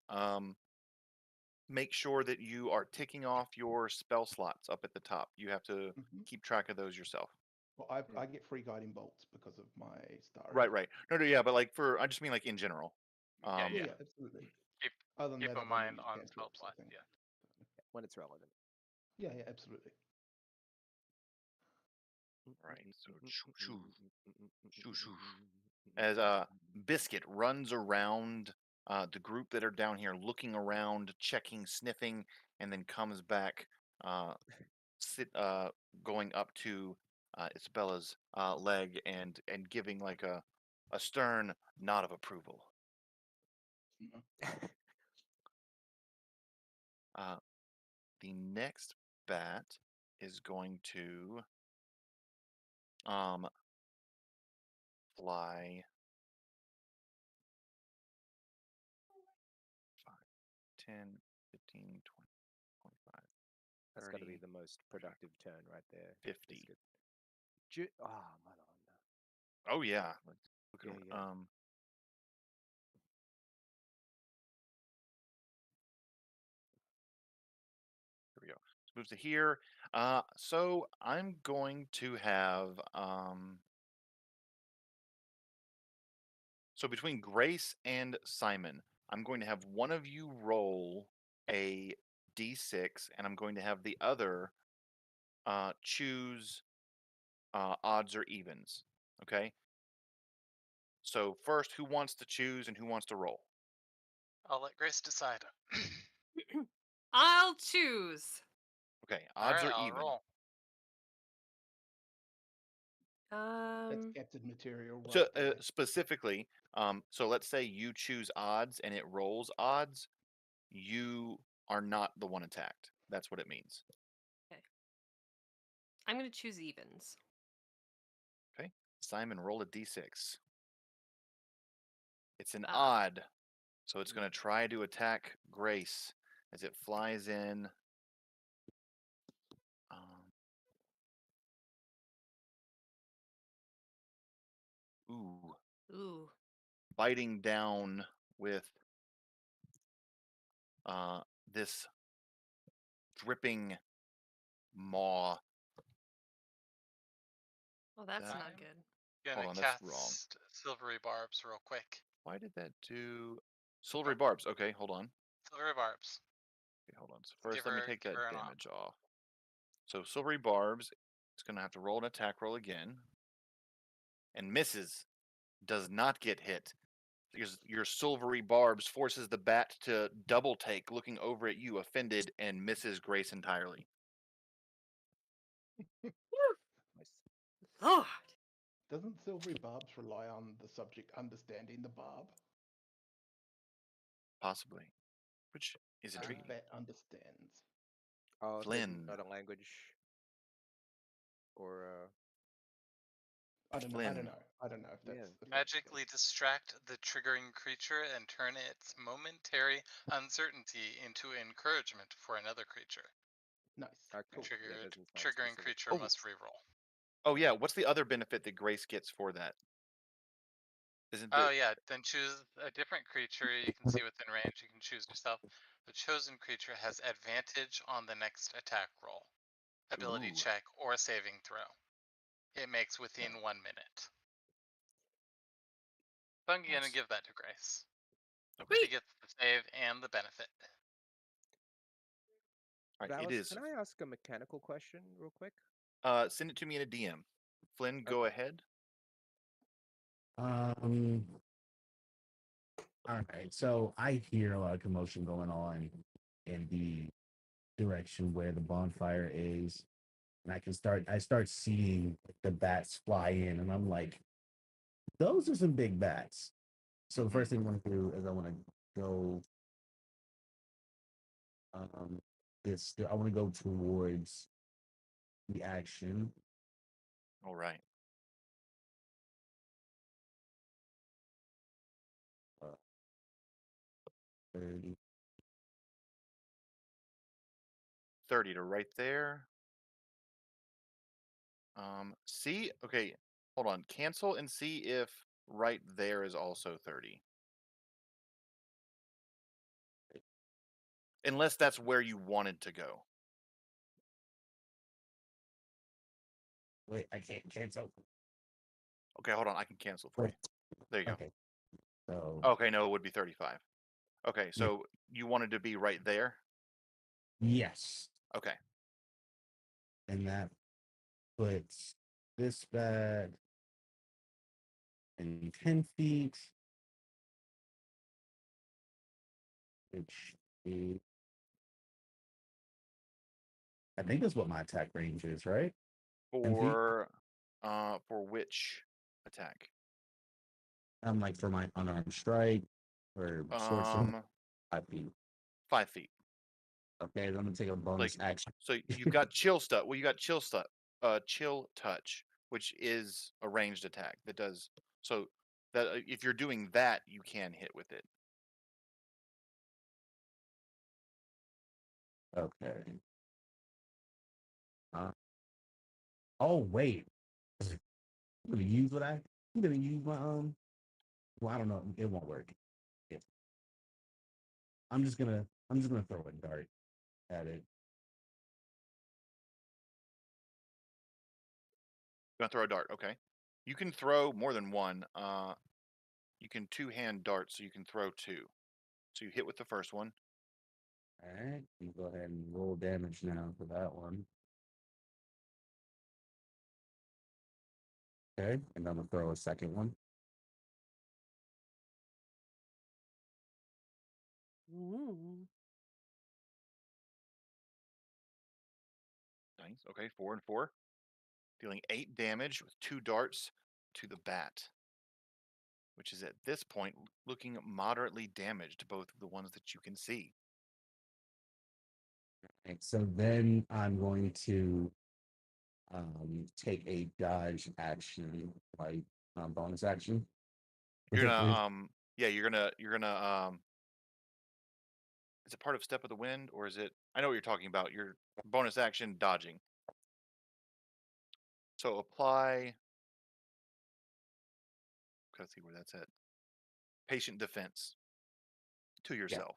make sure that you are ticking off your spell slots up at the top. You have to Mhm. keep track of those yourself. Well, I get free guiding bolts because of my starry. Right, right. No, no, yeah, but like I just mean like in general. Yeah, Yeah, yeah. yeah, absolutely. Keep Other than keep that, a I've only mind used on spell cantrips, I slots. think. Yeah. When it's relevant. Yeah, yeah, absolutely. Right. So shoo, shoo, shoo. As Biscuit runs around the group that are down here, looking around, checking, sniffing, and then comes back, uh, going up to Isabella's leg and giving like a stern nod of approval. Mhm. The next bat is going to fly 5, 10, 15, 20, 25, That's got to be 30, the most 45, productive turn right there. 50. Biscuit. Oh, Madonna. Oh yeah. Look Yeah, at yeah. here we go. Let's move to here. So I'm going to have so between Grace and Simon, I'm going to have one of you roll a d6, and I'm going to have the other choose odds or evens. Okay. So first, who wants to choose and who wants to roll? I'll let Grace decide. I'll choose. Okay, All odds right, or I'll even. roll. That's Um, captain material right So there. specifically, so let's say you choose odds and it rolls odds, you are not the one attacked. That's what it means. okay. I'm gonna choose evens. Okay, Simon, roll a d6. It's an Ah, odd, so it's going to try to attack Grace as it flies in. Um, ooh, ooh. biting down with this dripping maw. Oh, that's That not I'm good. hold gonna on, that's wrong. cast silvery barbs real quick. Why did that do Oh, silvery barbs? Okay, hold on. silvery barbs. Okay, hold on. So Give first, let me her take give that her an op. damage off. So silvery barbs, it's gonna have to roll an attack roll again, and misses. Does not get hit. your silvery barbs forces the bat to double take, looking over at you, offended, and misses Grace entirely. Nice. Lord. Doesn't silvery barbs rely on the subject understanding the barb? Possibly. Which is The intriguing. bat understands. Oh, there's Flynn. not a language or I don't know. I Flynn. don't know. I don't know if Yeah. that's the Magically distract the triggering creature and turn its momentary uncertainty into encouragement for another creature. nice. Okay. Cool. Yeah, Triggered doesn't sound triggering specific. creature Oh. must reroll. Oh yeah, what's the other benefit that Grace gets for that? Isn't Oh the yeah, then choose a different creature you can see within range. You can choose yourself. The chosen creature has advantage on the next attack roll, ability Ooh. check, or saving throw. It makes within Okay. 1 minute. So I'm gonna Nice. give that to Grace. Okay. She gets the save and the benefit. All right, it Valis, is. can I ask a mechanical question real quick? Send it to me in a DM. Flynn, go Okay. ahead. All right. So I hear a lot of commotion going on in the direction where the bonfire is. And I start seeing the bats fly in, and I'm like, those are some big bats. So the Mhm. first thing I want to do is I want to go I want to go towards the action. All right. Uh, 30. 30 to right there. See, okay, hold on. Cancel and see if right there is also 30. Unless that's where you wanted to go. Wait, I can't cancel. Okay, hold on. I can cancel for you. There you go. Okay. So Okay, no, it would be 35. Okay, so you wanted to be right there? yes. Okay. And that puts this bat in 10 feet, which is, I think that's what my attack range is, right? 10 feet? For which attack? Like for my unarmed strike or short sword, 5 feet. 5 feet. Okay, then I'm gonna take a bonus Like, action. so you've got chill stuff. Well, you got chill stuff. Chill touch, which is a ranged attack that does so that if you're doing that, you can hit with it. Okay. Oh wait. I'm gonna use what I. I'm gonna use my Well, I don't know. It won't work. Yeah. I'm just gonna. I'm just gonna throw a dart at it. You want to throw a dart? Okay. You can throw more than one. You can two-hand dart, so you can throw two. So you hit with the first one. All right. You go ahead and roll damage now for that one. Okay, and I'm gonna throw a second one. Ooh. Nice. Okay, 4 and 4. Dealing 8 damage with 2 darts to the bat, which is at this point looking moderately damaged, both of the ones that you can see. Right, so then I'm going to take a dodge action, like bonus action. You're With a, gonna yeah, you're gonna is it part of Step of the Wind, or is it, I know what you're talking about, your bonus action dodging. So apply, let's see where that's at. Patient defense to yeah, yourself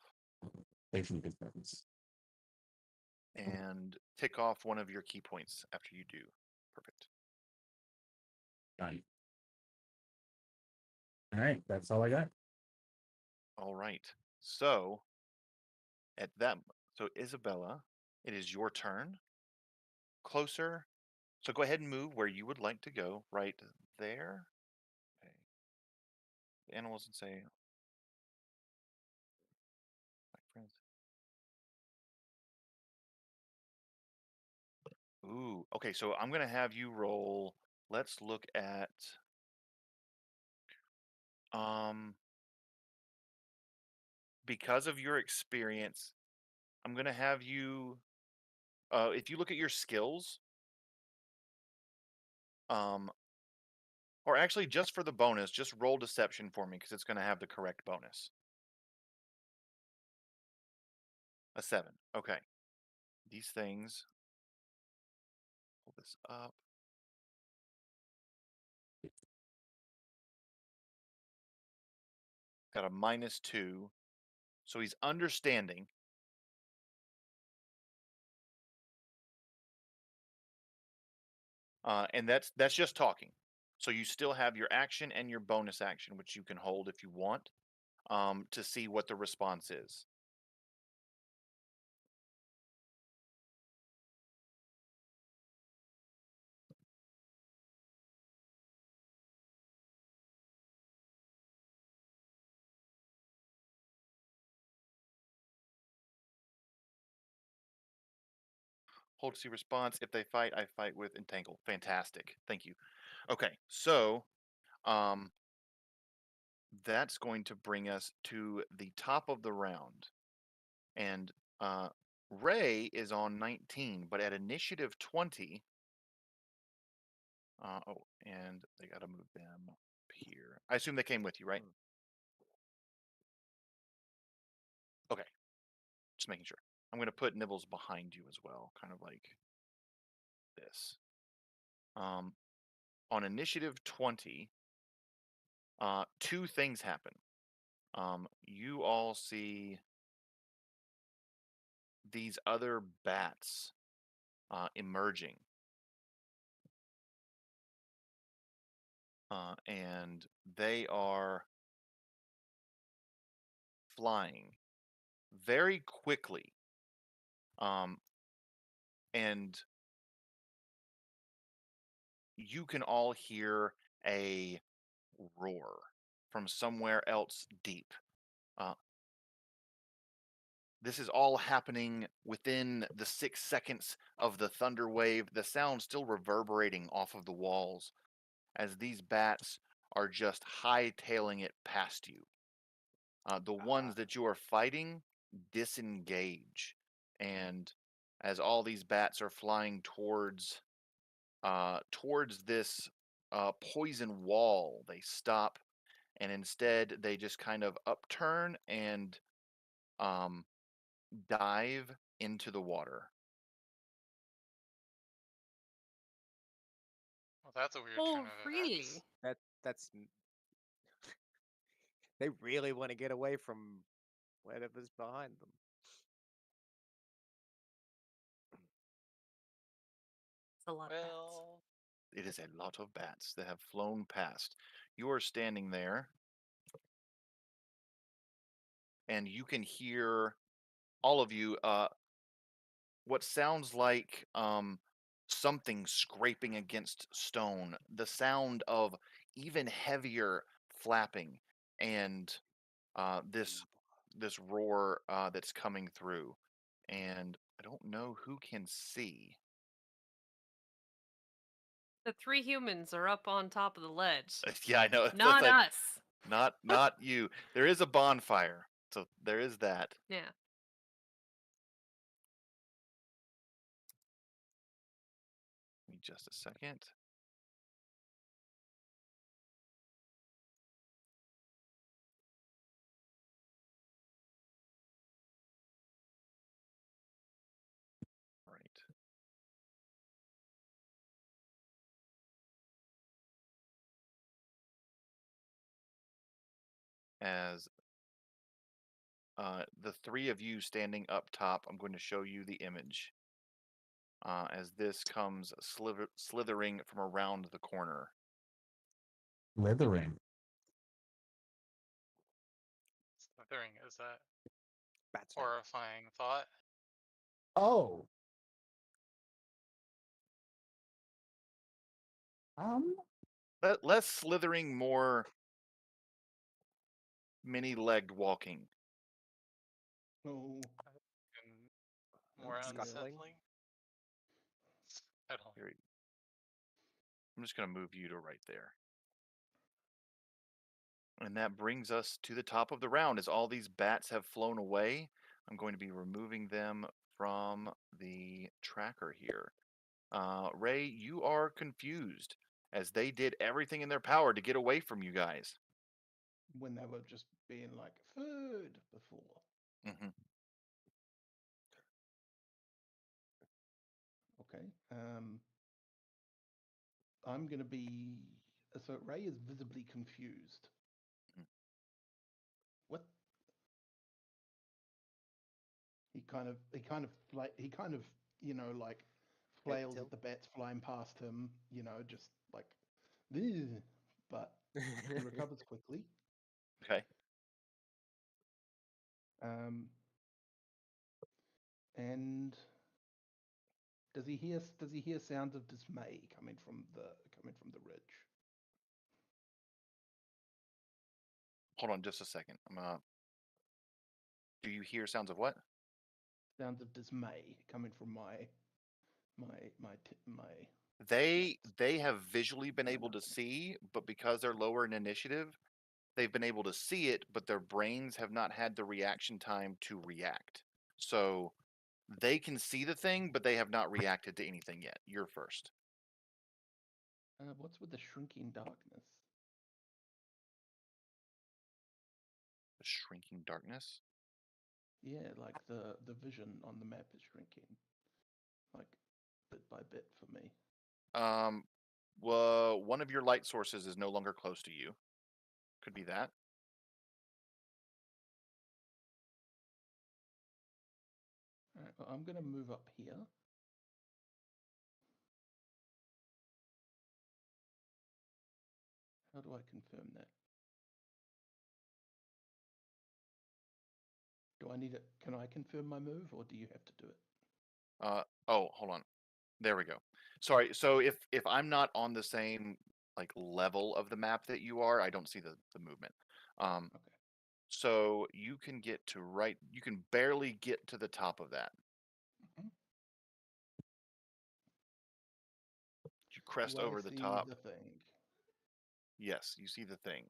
patient defense. and tick off one of your key points after you do. Perfect. Done. All right, that's all I got. All right. So at that, so Isabella, it is your turn. Closer. So go ahead and move where you would like to go, right there. Okay. The animals and say, Ooh, okay, so I'm gonna have you roll. Let's look at um because of your experience, I'm gonna have you if you look at your skills, um or actually just for the bonus, just roll deception for me because it's gonna have the correct bonus. A 7. Okay. These things, pull this up. Got a -2. So he's understanding. And that's just talking. So you still have your action and your bonus action, which you can hold if you want, to see what the response is. Hold to see response. If they fight, I fight with entangle. Fantastic. Thank you. Okay, so um, that's going to bring us to the top of the round. And Ray is on 19, but at initiative 20. Oh, and they got to move them up here. I assume they came with you, right? Okay, just making sure. I'm going to put Nibbles behind you as well, kind of like this. On initiative 20, two things happen. You all see these other bats emerging. And they are flying very quickly. And you can all hear a roar from somewhere else deep. Uh, this is all happening within the 6 seconds of the thunder wave, the sound still reverberating off of the walls as these bats are just hightailing it past you. The ones that you are fighting disengage, and as all these bats are flying towards this poison wall, they stop, and instead they just kind of upturn and um, dive into the water. Well, that's a weird turn Oh, of events. really? That's they really want to get away from whatever's behind them. It's a lot of bats. Well, It is a lot of bats that have flown past. You are standing there, and you can hear, all of you, what sounds like something scraping against stone, the sound of even heavier flapping, and this roar that's coming through. And I don't know who can see. The 3 humans are up on top of the ledge. Yeah, I know. Not us. Not you. There is a bonfire, so there is that. Yeah. Give me just a second. Right. As the 3 of you standing up top, I'm going to show you the image. As this comes slithering from around the corner. Slithering. slithering is that Bats now. horrifying thought. Oh. Um. Less slithering, more many-legged walking. Oh, And more Scuttling. unsettling. I don't. Here, I'm just going to move you to right there. And that brings us to the top of the round. As all these bats have flown away, I'm going to be removing them from the tracker here. Ray, you are confused as they did everything in their power to get away from you guys. When they were just being like food before. Mm-hmm. Okay. I'm gonna be. So Ray is visibly confused. Mhm. What? He kind of, like Head flails tilt. at the bats flying past him. Just like, "Ugh," but he recovers quickly. Okay. And does he hear sounds of dismay coming from the ridge? Hold on just a second. Do you hear sounds of what? Sounds of dismay coming from my. They have visually been able to see, but because they're lower in initiative, they've been able to see it, but their brains have not had the reaction time to react. So they can see the thing, but they have not reacted to anything yet. You're first. What's with the shrinking darkness? The shrinking darkness. Yeah, like the vision on the map is shrinking, like bit by bit for me. Well, one of your light sources is no longer close to you. Could be that. All right, well, I'm gonna move up here. How do I confirm that? Do I need it? Can I confirm my move, or do you have to do it? Oh, hold on. There we go. Sorry. So if I'm not on the same like level of the map that you are, I don't see the movement. Okay. So you can get to right. You can barely get to the top of that. Mhm. You crest Do I over the see top. the thing? Yes, you see the thing.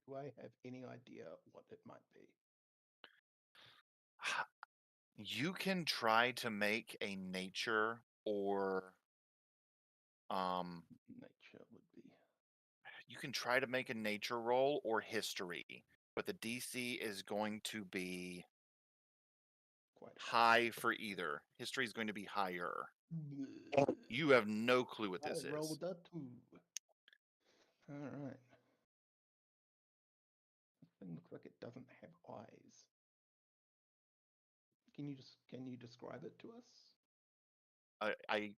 Do I have any idea what it might be? You can try to make a nature or Nature would be you can try to make a nature roll or history, but the DC is going to be quite high for either. History is going to be higher. high. You have no clue what I this is. rolled a 2. All right. This thing looks like it doesn't have eyes. Can you describe it to us? I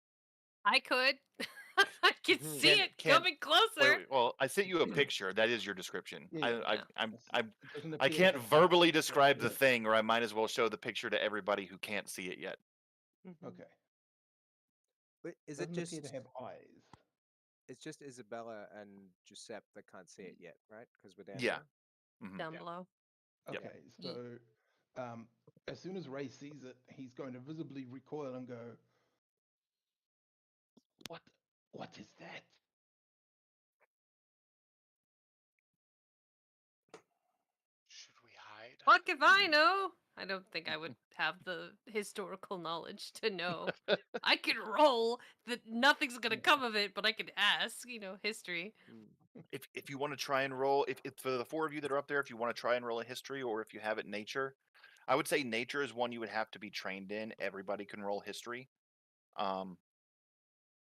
I could. I can see can it can coming closer. wait. Well, I sent you a picture. That is your description. Yeah, yeah, Yeah. It doesn't I appear to can't have verbally eyes. describe the thing, or I might as well show the picture to everybody who can't see it yet. Mhm. Okay. Wait, is it Doesn't appear to just? have eyes. It's just Isabella and Giuseppe that can't see it yet, right? Because we're down Yeah. here. Mhm. Down Yeah. below. Yep. Okay, so as soon as Ray sees it, he's going to visibly recoil and go, "What? What is that?" Should we hide? Fuck if I know. I don't think I would have the historical knowledge to know. I can roll that nothing's gonna come of it, but I can ask, history. Mm. If you want to try and roll, if for the four of you that are up there, if you want to try and roll a history, or if you have it nature, I would say nature is one you would have to be trained in. Everybody can roll history.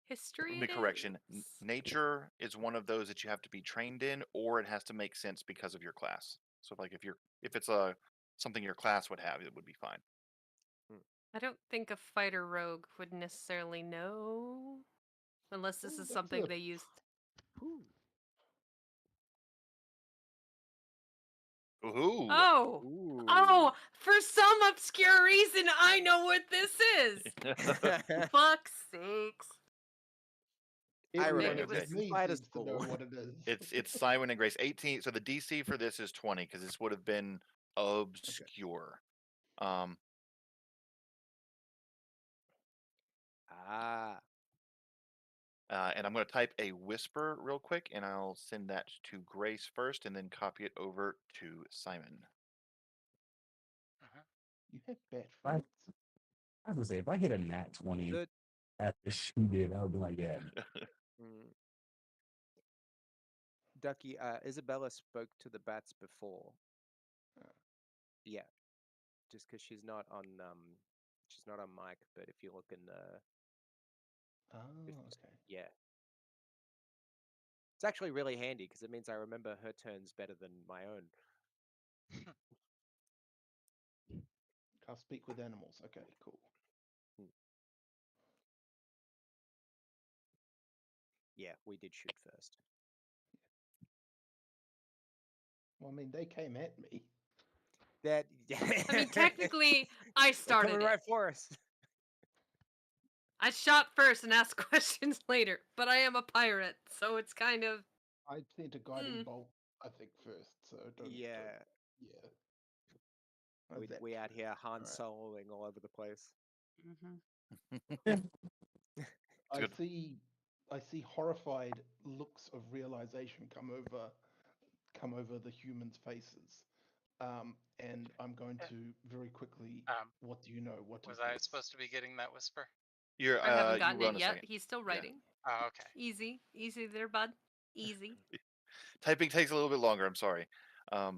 History The it correction, is. nature is one of those that you have to be trained in, or it has to make sense because of your class. So like if it's a something your class would have, it would be fine. I don't think a fighter rogue would necessarily know. Unless this Oh, is that's something a they used. Whew. Ooh. Oh! Ooh. Oh! For some obscure reason, I know what this is! Fuck's sakes. Everyone it Irate. was except It's me spider seems to know school. what it is. It's Simon and Grace 18. So the DC for this is 20 because this would have been obscure. Ah. And I'm going to type a whisper real quick, and I'll send that to Grace first, and then copy it over to Simon. Mhm. You have bat I, friends? I was gonna say if I hit a nat 20 The at the she did, I would be like, yeah. mm, Ducky, Isabella spoke to the bats before. Uh, Yeah, just because she's not on mic. But if you look in the, okay. yeah, it's actually really handy because it means I remember her turns better than my own. Can't speak with animals. Okay, cool. Yeah, we did shoot first. Well, I mean, they came at me. That. I mean, technically, I They're started coming it. right for us. I shot first and asked questions later, but I am a pirate, so it's kind of I sent a guiding bolt, I think, first. So Yeah, yeah. Oh, that's we out here Han Alright. Soloing all over the place. I good. see horrified looks of realization come over the humans' faces. And I'm going to very quickly. What do you know? What is Was I this? supposed to be getting that whisper? You're I haven't you gotten were it on a yet. second. He's still Yeah. writing. Oh, okay. Easy, easy there, bud. Easy. Typing takes a little bit longer. I'm sorry. I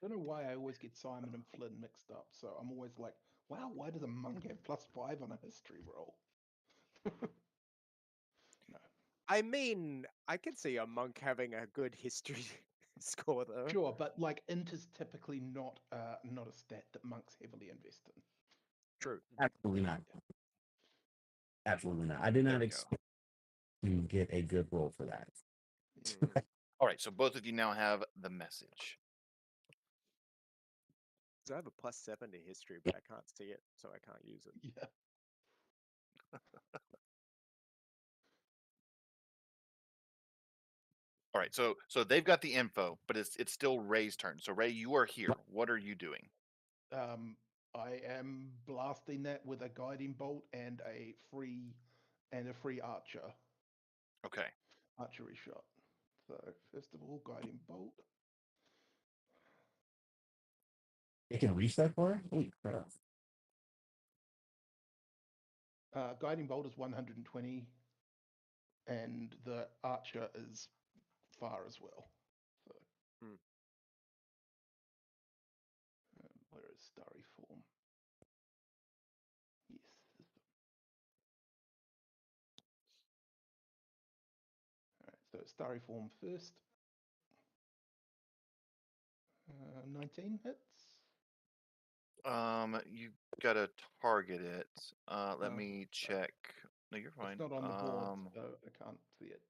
don't know why I always get Simon and Flynn mixed up. So I'm always like, wow, why does a monk have +5 on a history roll? No. I mean, I could see a monk having a good history score though. Sure, but like int is typically not a stat that monks heavily invest in. True. Absolutely not. Absolutely not. I did There not we go. expect to get a good roll for that. All right, so both of you now have the message. So I have a +7 to history, but I can't see it, so I can't use it. Yeah. All right, so they've got the info, but it's still Ray's turn. So Ray, you are here. What are you doing? I am blasting that with a guiding bolt and a free archer. Okay. Archery shot. So first of all, guiding bolt. It can reach that far? Holy crap. Guiding bolt is 120, and the archer is far as well. So, where is starry form? Yes. All right. So starry form first. 19 hits. You gotta target it. Let Oh, me check. No, you're fine. It's not on the board, so I can't see it.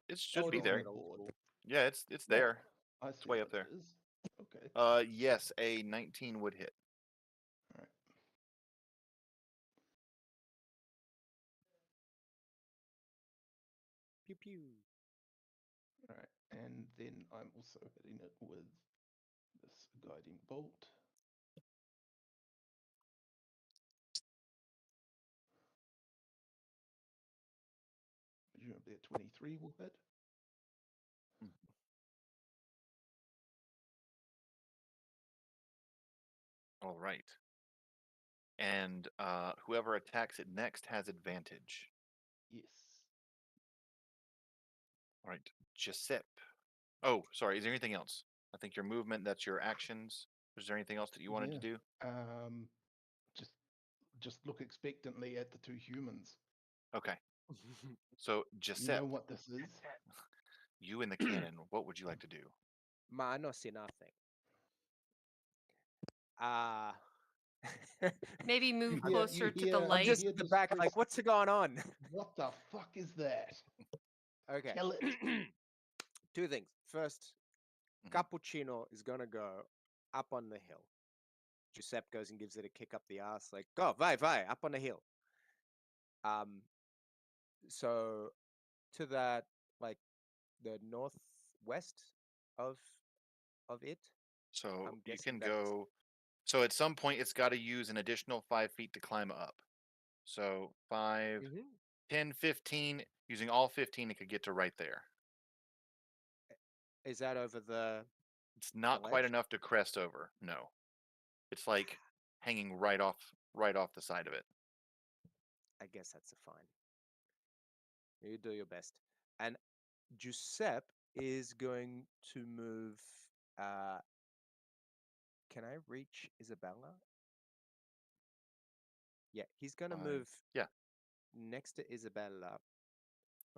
It should Oh, be it is on there. the board. Yeah, it's Oh, there. I It's see way what up there. it is. Okay. Yes, a 19 would hit. All right. Pew pew. All right. And then I'm also hitting it with this guiding bolt. Presumably a 23 will hit. All right. And whoever attacks it next has advantage. Yes. All right, Giuseppe. Oh, sorry. Is there anything else? I think your movement, that's your actions. Is there anything else that you wanted to do? Just look expectantly at the two humans. Okay. So, You Giuseppe, know what this is? you in the cannon, what would you like to do? Ma, I no see nothing. Maybe move You closer to the hear- I'm light. just hear at the this back, voice, like, what's going on? What the fuck is that? Okay. Kill it. Two things. First, Mhm. Cappuccino is gonna go up on the hill. Giuseppe goes and gives it a kick up the ass, like, go, vai, up on the hill. So to that, like the northwest of it, So I'm you guessing can that's go. So at some point, it's got to use an additional 5 feet to climb up. So 5, Mhm. 10, 15. Using all 15, it could get to right there. Is that over the It's not quite ledge? enough to crest over. No, it's like hanging right off the side of it. I guess that's a fine. You do your best. And Giuseppe is going to move. Uh, can I reach Isabella? Yeah, he's gonna 5. move Yeah. next to Isabella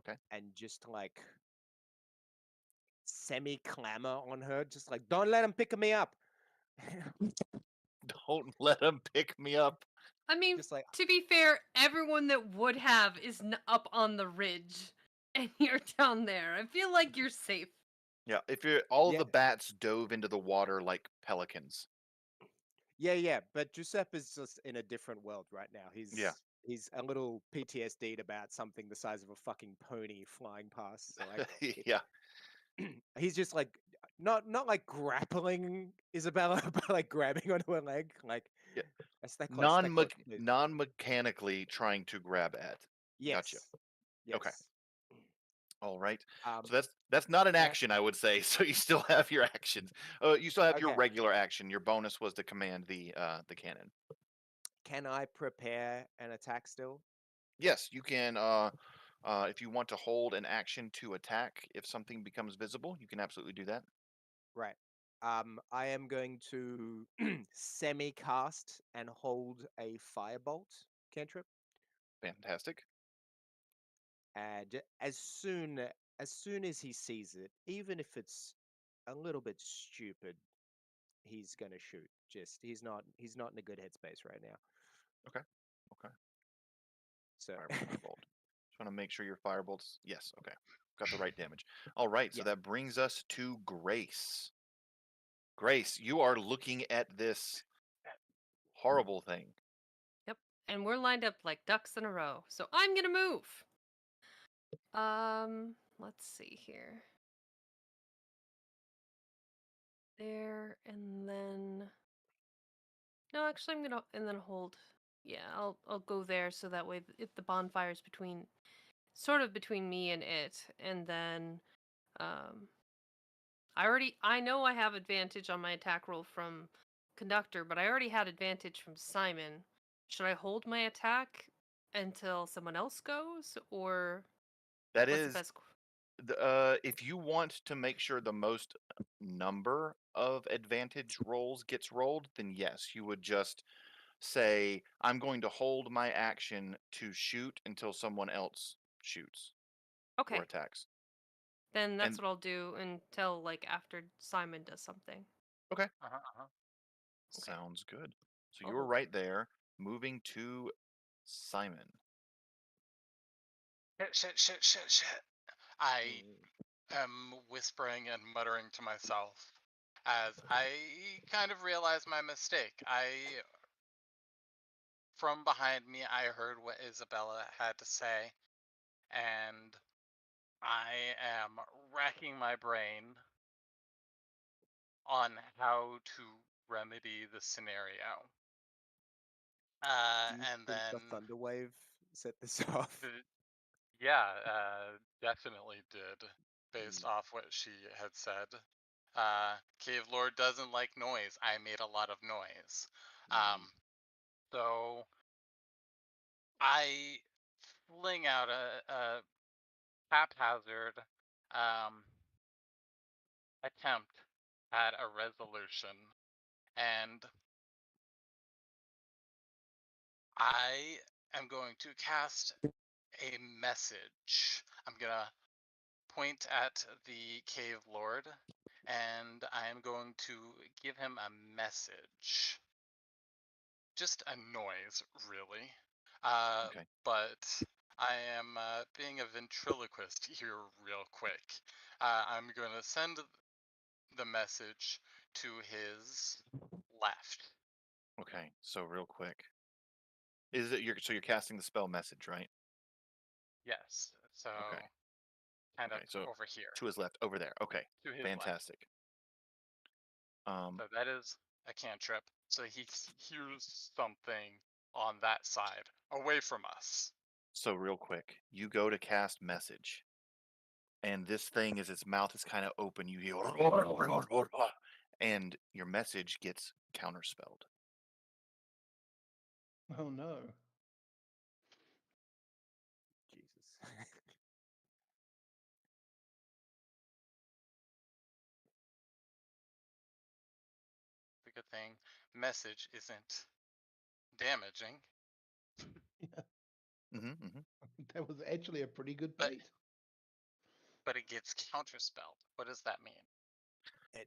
Okay. and just like semi clamor on her, just like, don't let him pick me up. Don't let him pick me up. I mean, Just like, to be fair, everyone that would have is up on the ridge, and you're down there. I feel like you're safe. Yeah. If you're all yeah, the bats dove into the water like pelicans. yeah. But Giuseppe is just in a different world right now. Yeah. He's a little PTSD'd about something the size of a fucking pony flying past. So like, Yeah. he's just like not like grappling Isabella, but like grabbing onto her leg. Like Yeah. that's that close, that close, please. Non-mechanically trying to grab at. Gotcha. Yes, Okay. yes. All right. Um, So that's not an can I? action, I would say. So you still have your actions. You still have your Okay, regular action. Your bonus was to command the cannon. can I prepare an attack still? Yes, you can. If you want to hold an action to attack, if something becomes visible, you can absolutely do that. Right. I am going to semi cast and hold a firebolt cantrip, Fantastic. and as soon as he sees it, even if it's a little bit stupid, he's gonna shoot. Just he's not in a good headspace right now. Okay. Okay. So Firebolt. Just want to make sure your firebolts. Yes. Okay. Got the right damage. All right. So yeah, that brings us to Grace. Grace, you are looking at this horrible thing. Yep. And we're lined up like ducks in a row. So I'm gonna move. Let's see here. There and then no, actually I'm gonna and then hold. Yeah, I'll go there so that way if the bonfire's between sort of between me and it, and then um I know I have advantage on my attack roll from conductor, but I already had advantage from Simon. Should I hold my attack until someone else goes, or That what's the is, best? if you want to make sure the most number of advantage rolls gets rolled, then yes, you would just say, I'm going to hold my action to shoot until someone else shoots or Okay, attacks. then that's And what I'll do until like after Simon does something. okay, Uh-huh. Okay. sounds good. So I'll you were hold. right there, moving to Simon. Shit. I mm, am whispering and muttering to myself as I kind of realize my mistake. From behind me, I heard what Isabella had to say, and I am racking my brain on how to remedy the scenario. do you And think the then, thunder wave set this off? the, yeah, definitely did, Mm, based off what she had said. Cave Lord doesn't like noise. I made a lot of noise. mm. So I fling out a haphazard um, attempt at a resolution, and I am going to cast a message. I'm gonna point at the cave lord, and I am going to give him a message. Just a noise, really. Okay. But I am being a ventriloquist here, real quick. I'm going to send the message to his left. Okay, so real quick, is it you're casting the spell message, right? Yes. So Okay. kind of Okay, so over here to his left, over there. Okay, to his left. fantastic. So that is a cantrip. So he hears something on that side, away from us. So real quick, you go to cast message, and this thing, as its mouth is kind of open, you hear, and your message gets counterspelled. Oh no. Jesus. The good thing, message isn't damaging, Yeah, Mm-hmm. that was actually a pretty good but bait. but it gets counterspelled. What does that mean?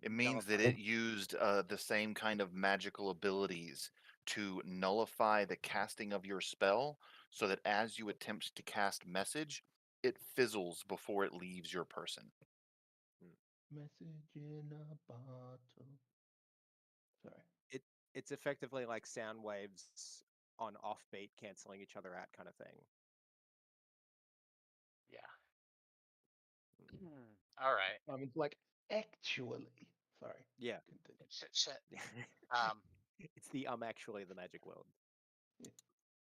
It means that it used the same kind of magical abilities to nullify the casting of your spell, so that as you attempt to cast message, it fizzles before it leaves your person. Message in a bottle. Sorry. It's effectively like sound waves on offbeat canceling each other out kind of thing. Yeah. All right. I mean, like, actually. Sorry. Yeah. Continue. Shit. Um. It's the actually the magic world.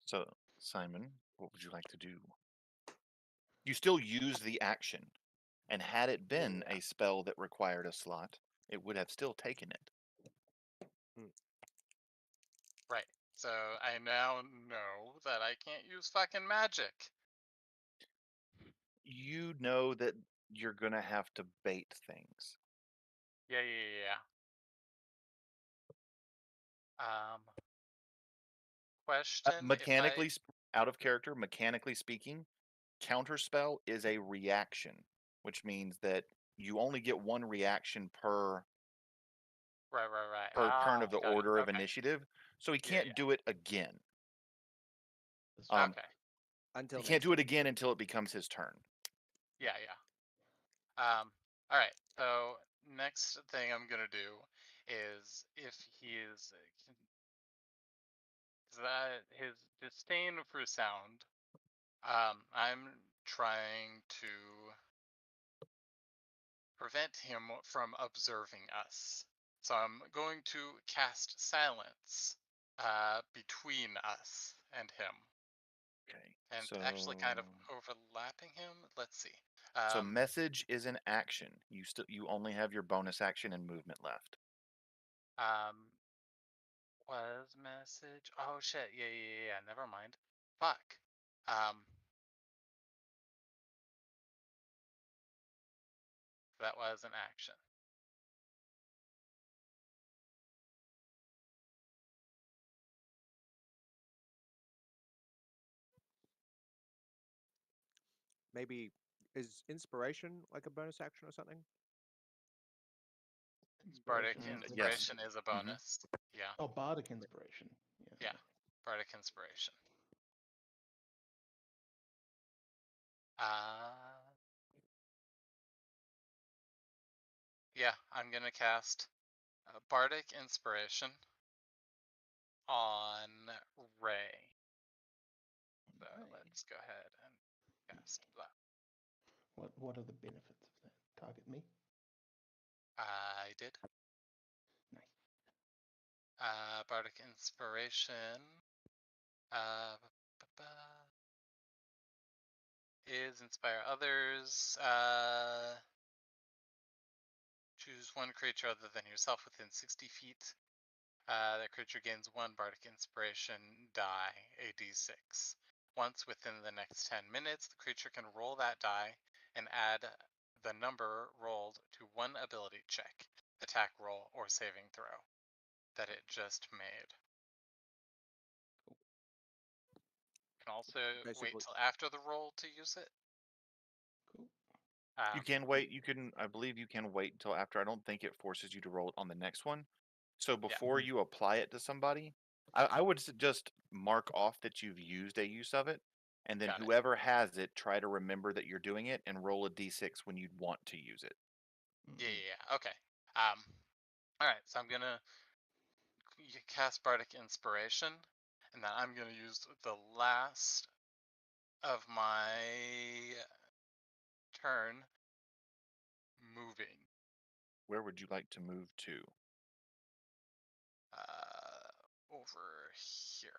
So, Simon, what would you like to do? You still use the action, and had it been Yeah. a spell that required a slot, it would have still taken it. Right. So I now know that I can't use fucking magic. You know that you're gonna have to bait things. Yeah. Question if I Mechanically, out of character, mechanically speaking, counterspell is a reaction, which means that you only get one reaction per right. turn Ah, of the got it. order of Okay. initiative, so he Yeah. can't do it again. Okay. Until He can't next do it turn. again until it becomes his turn. Yeah. All right. So next thing I'm gonna do is if he is that his disdain for sound. I'm trying to prevent him from observing us. So I'm going to cast silence between us and him, Okay, and so actually kind of overlapping him. Let's see. message is an action. You only have your bonus action and movement left. Um, was message? Oh shit! Yeah. Never mind. Fuck. That was an action. Maybe is inspiration like a bonus action or something? Bardic Inspiration is a Yes. inspiration is a Mm-hmm. bonus. Yeah. Oh, bardic inspiration. Yeah. Bardic inspiration. Yeah, I'm gonna cast Bardic Inspiration on Ray. So Right. let's go ahead and cast that. What are the benefits of that? Target me? I did. Nice. Bardic Inspiration uh, is inspire others. Choose one creature other than yourself within 60 feet. That creature gains one Bardic Inspiration die, a d6. Once within the next 10 minutes, the creature can roll that die and add the number rolled to one ability check, attack roll, or saving throw that it just made. You can also wait Basically, till after the roll to use it. Cool. You can wait. I believe you can wait until after. I don't think it forces you to roll it on the next one. So before you apply it to somebody, I would just mark off that you've used a use of it, and then Got it. whoever has it, try to remember that you're doing it and roll a d6 when you'd want to use it. Yeah. Okay. All right. So I'm gonna cast Bardic Inspiration, and then I'm going to use the last of my turn moving. Where would you like to move to? Over here.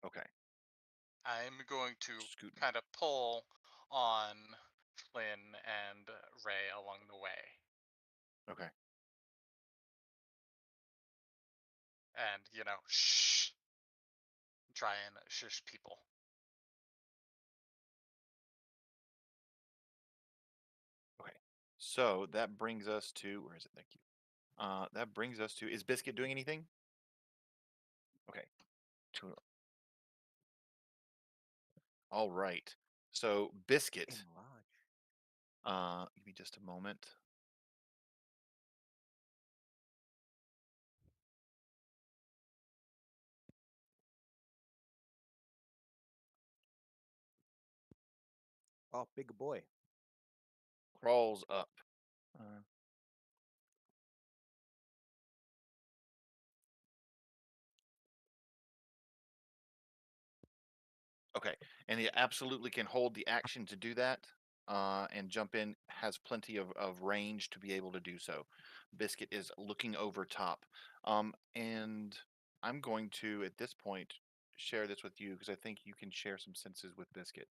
Okay. I'm going to Scooting. kind of pull on Flynn and Ray along the way. Okay. And, shh. Try and shush people. Okay. So that brings us to, where is it? Thank you. That brings us to, is Biscuit doing anything? Okay. All right. So Biscuit, Enlarge. give me just a moment. Oh, big boy. Crawls up. Okay, and he absolutely can hold the action to do that, and jump in, has plenty of range to be able to do so. Biscuit is looking over top. And I'm going to, at this point, share this with you because I think you can share some senses with Biscuit.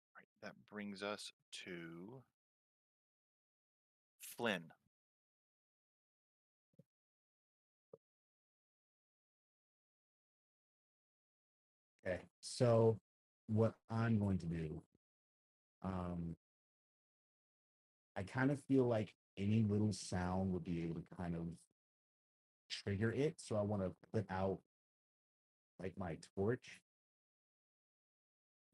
All right, that brings us to Flynn. Okay, so what I'm going to do, um, I kind of feel like any little sound would be able to kind of trigger it. So I want to put out like my torch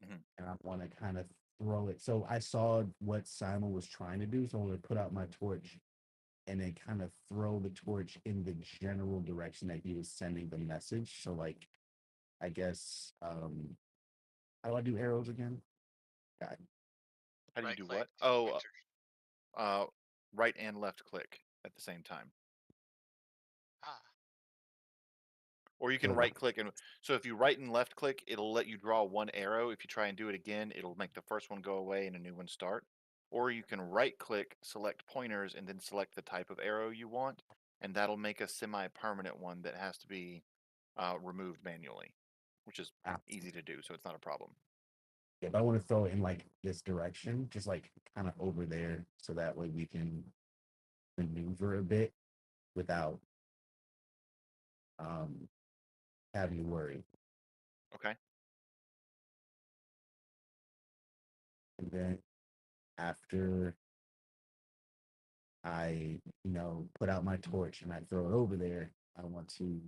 Mhm. and I want to kind of throw it. So I saw what Simon was trying to do. So I'm going to put out my torch and then kind of throw the torch in the general direction that he was sending the message. So like, I guess, how do I do arrows again? God. How do you Right do click, what? Oh, pointer. right and left click at the same time. Ah, Or you can So, right click, and so if you right and left click, it'll let you draw one arrow. If you try and do it again, it'll make the first one go away and a new one start. Or you can right click, select pointers, and then select the type of arrow you want, and that'll make a semi-permanent one that has to be removed manually, which is ah, easy to do, so it's not a problem. yeah, but I want to throw it in like this direction, just like kind of over there, so that way we can maneuver a bit without um having to worry. Okay. And then after I, put out my torch and I throw it over there, I want to.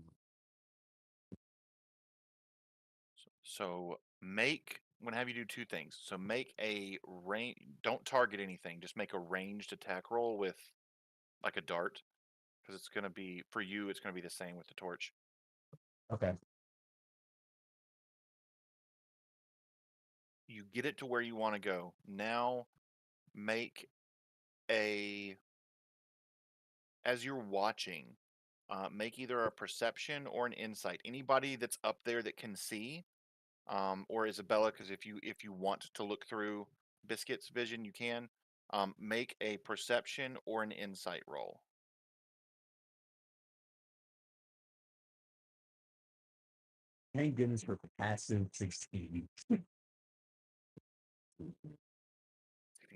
So make, I'm gonna have you do two things. So make a range. Don't target anything. Just make a ranged attack roll with like a dart, because it's gonna be for you. It's gonna be the same with the torch. Okay. You get it to where you want to go. Now make a, as you're watching, make either a perception or an insight. Anybody that's up there that can see, or Isabella, because if you want to look through Biscuit's vision, you can. Make a perception or an insight roll. Thank goodness for passive 16. 16,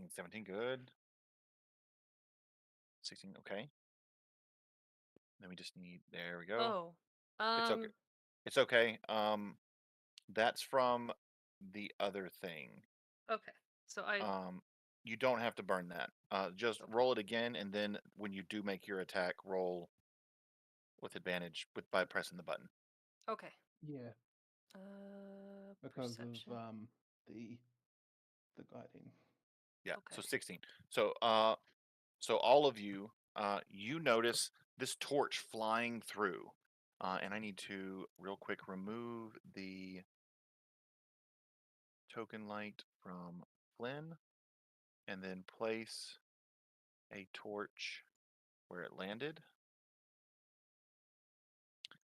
17, good. 16, okay. Then we just need, there we go. Oh, It's okay. It's okay. That's from the other thing. okay. So I You don't have to burn that. Just okay. roll it again, and then when you do make your attack, roll with advantage by pressing the button. Okay. Yeah, because Perception. of the guiding. Yeah. So Okay. 16. So so all of you, you notice this torch flying through. And I need to real quick remove the token light from Flynn and then place a torch where it landed.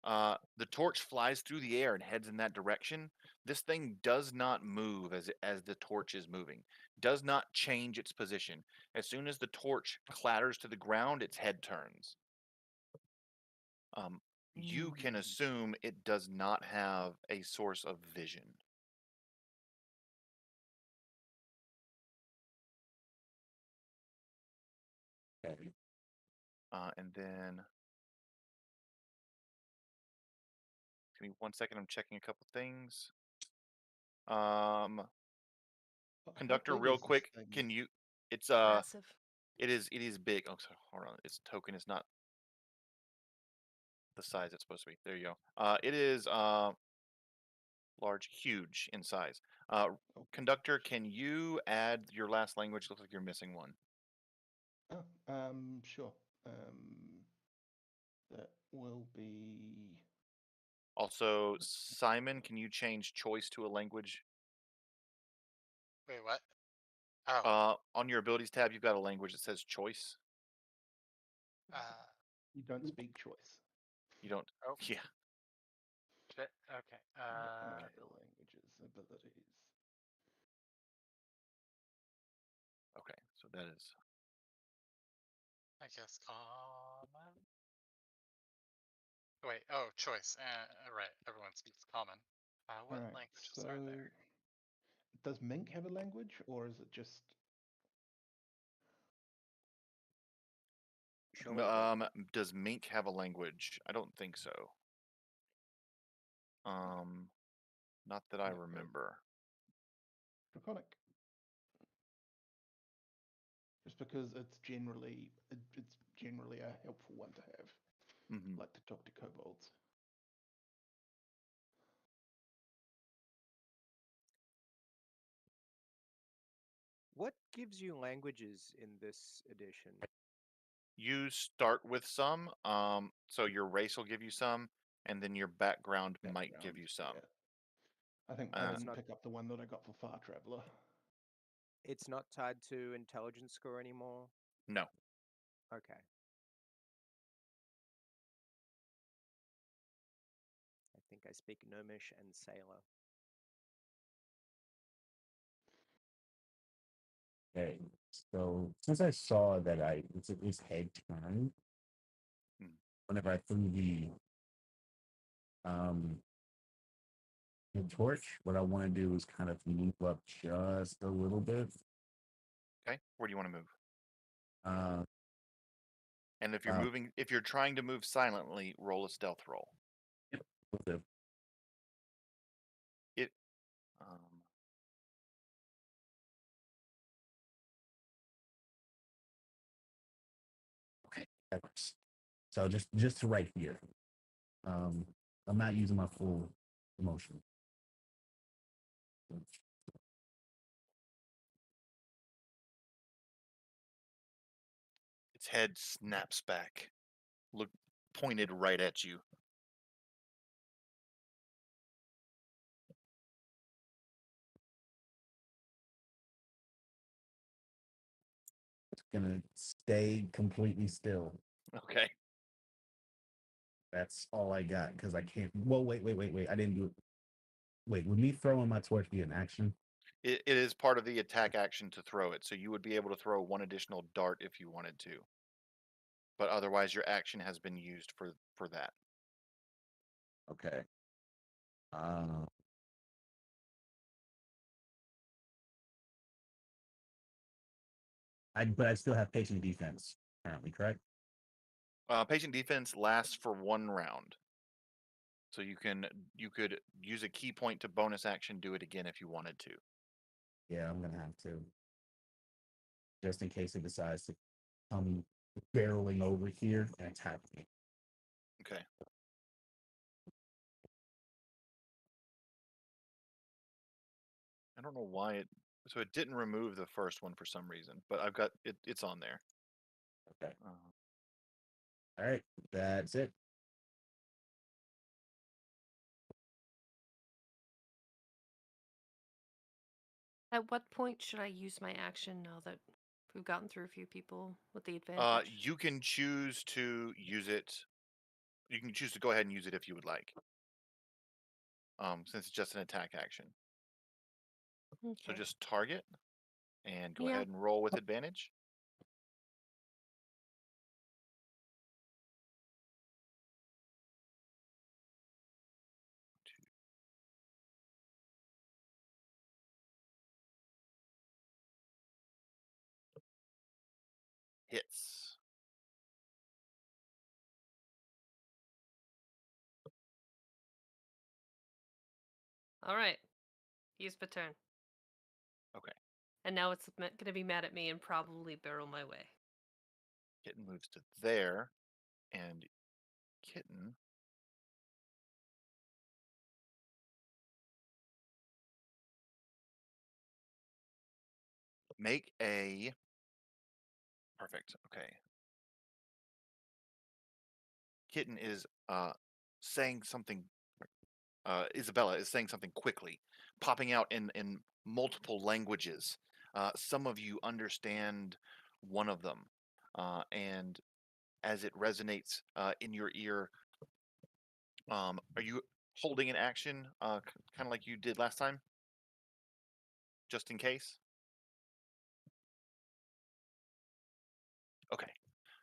The torch flies through the air and heads in that direction. This thing does not move as the torch is moving. Does not change its position. As soon as the torch clatters to the ground, its head turns. You can assume it does not have a source of vision. Okay. And then, give me 1 second. I'm checking a couple things. How Conductor, big real is this quick, thing? can you? It's Massive. it is big. Oh, sorry, hold on. Its token is not the size it's supposed to be. There you go. It is large, huge in size. Oh, Conductor, can you add your last language? Looks like you're missing one. sure. That will be. Also, Simon, can you change choice to a language? Wait, what? Oh, On your abilities tab, you've got a language that says choice. uh, You don't speak choice. You don't. oh, Yeah. shit. Okay. Other languages, abilities. Okay. So that is. I guess common. Wait. Oh, choice. Right. Everyone speaks common. What Alright, languages so are there? does Mink have a language, or is it just. Show it then. Does Mink have a language? I don't think so. Not that I No, remember. Draconic? Just because it's generally a helpful one to have. Hmm. Like to talk to kobolds. What gives you languages in this edition? You start with some. So your race will give you some, and then your background might give you some. Yeah. I think I Uh, It's didn't not. pick up the one that I got for Far Traveler. It's not tied to intelligence score anymore. no. Okay. I think I speak Gnomish and Sailor. Okay. So since I saw that it's head turn, Hmm. whenever I threw um the torch, what I want to do is kind of move up just a little bit. Okay. Where do you want to move? Uh, And if you're uh, moving, if you're trying to move silently, roll a stealth roll. with the It. Um, okay, that works. So just to right here. Um, I'm not using my full emotion. its head snaps back, look pointed right at you. It's gonna stay completely still. Okay. That's all I got because I can't. Well, wait. I didn't do it. Wait, would me throwing my torch be an action? It is part of the attack action to throw it, so you would be able to throw one additional dart if you wanted to. But otherwise, your action has been used for that. Okay. Uh, but I still have patient defense currently, correct? Patient defense lasts for 1 round, so you could use a key point to bonus action do it again if you wanted to. Yeah, I'm gonna have to, just in case it decides to come barreling over here and attack me. Okay. I don't know why it. So it didn't remove the first one for some reason, but I've got it. It's on there. Okay. Uh, All right. That's it. At what point should I use my action now that we've gotten through a few people with the advantage? You can choose to use it. You can choose to go ahead and use it if you would like. Since it's just an attack action. So Okay. just target and go Yeah. ahead and roll with advantage. Hits. All right. Use my turn. Okay. And now it's going to be mad at me and probably barrel my way. Kitten moves to there, and Kitten make a perfect. Okay. Kitten is saying something. Isabella is saying something quickly, popping out in multiple languages. Some of you understand one of them, and as it resonates in your ear, are you holding an action, kind of like you did last time, just in case? Okay.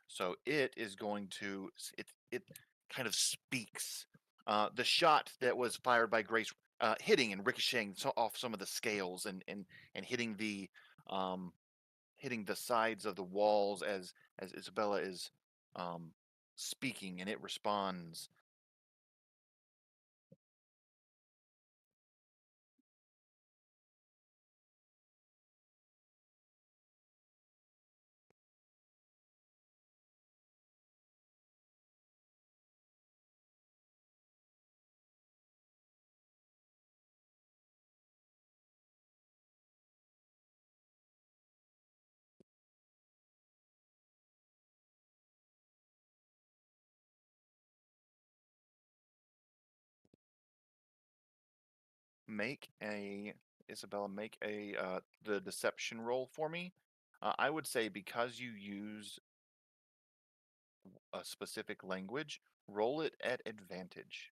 So it is going to it kind of speaks. The shot that was fired by Grace, hitting and ricocheting off some of the scales and um, hitting the sides of the walls as Isabella is um, speaking, and it responds. Make a Isabella, make a the deception roll for me. I would say because you use a specific language, roll it at advantage.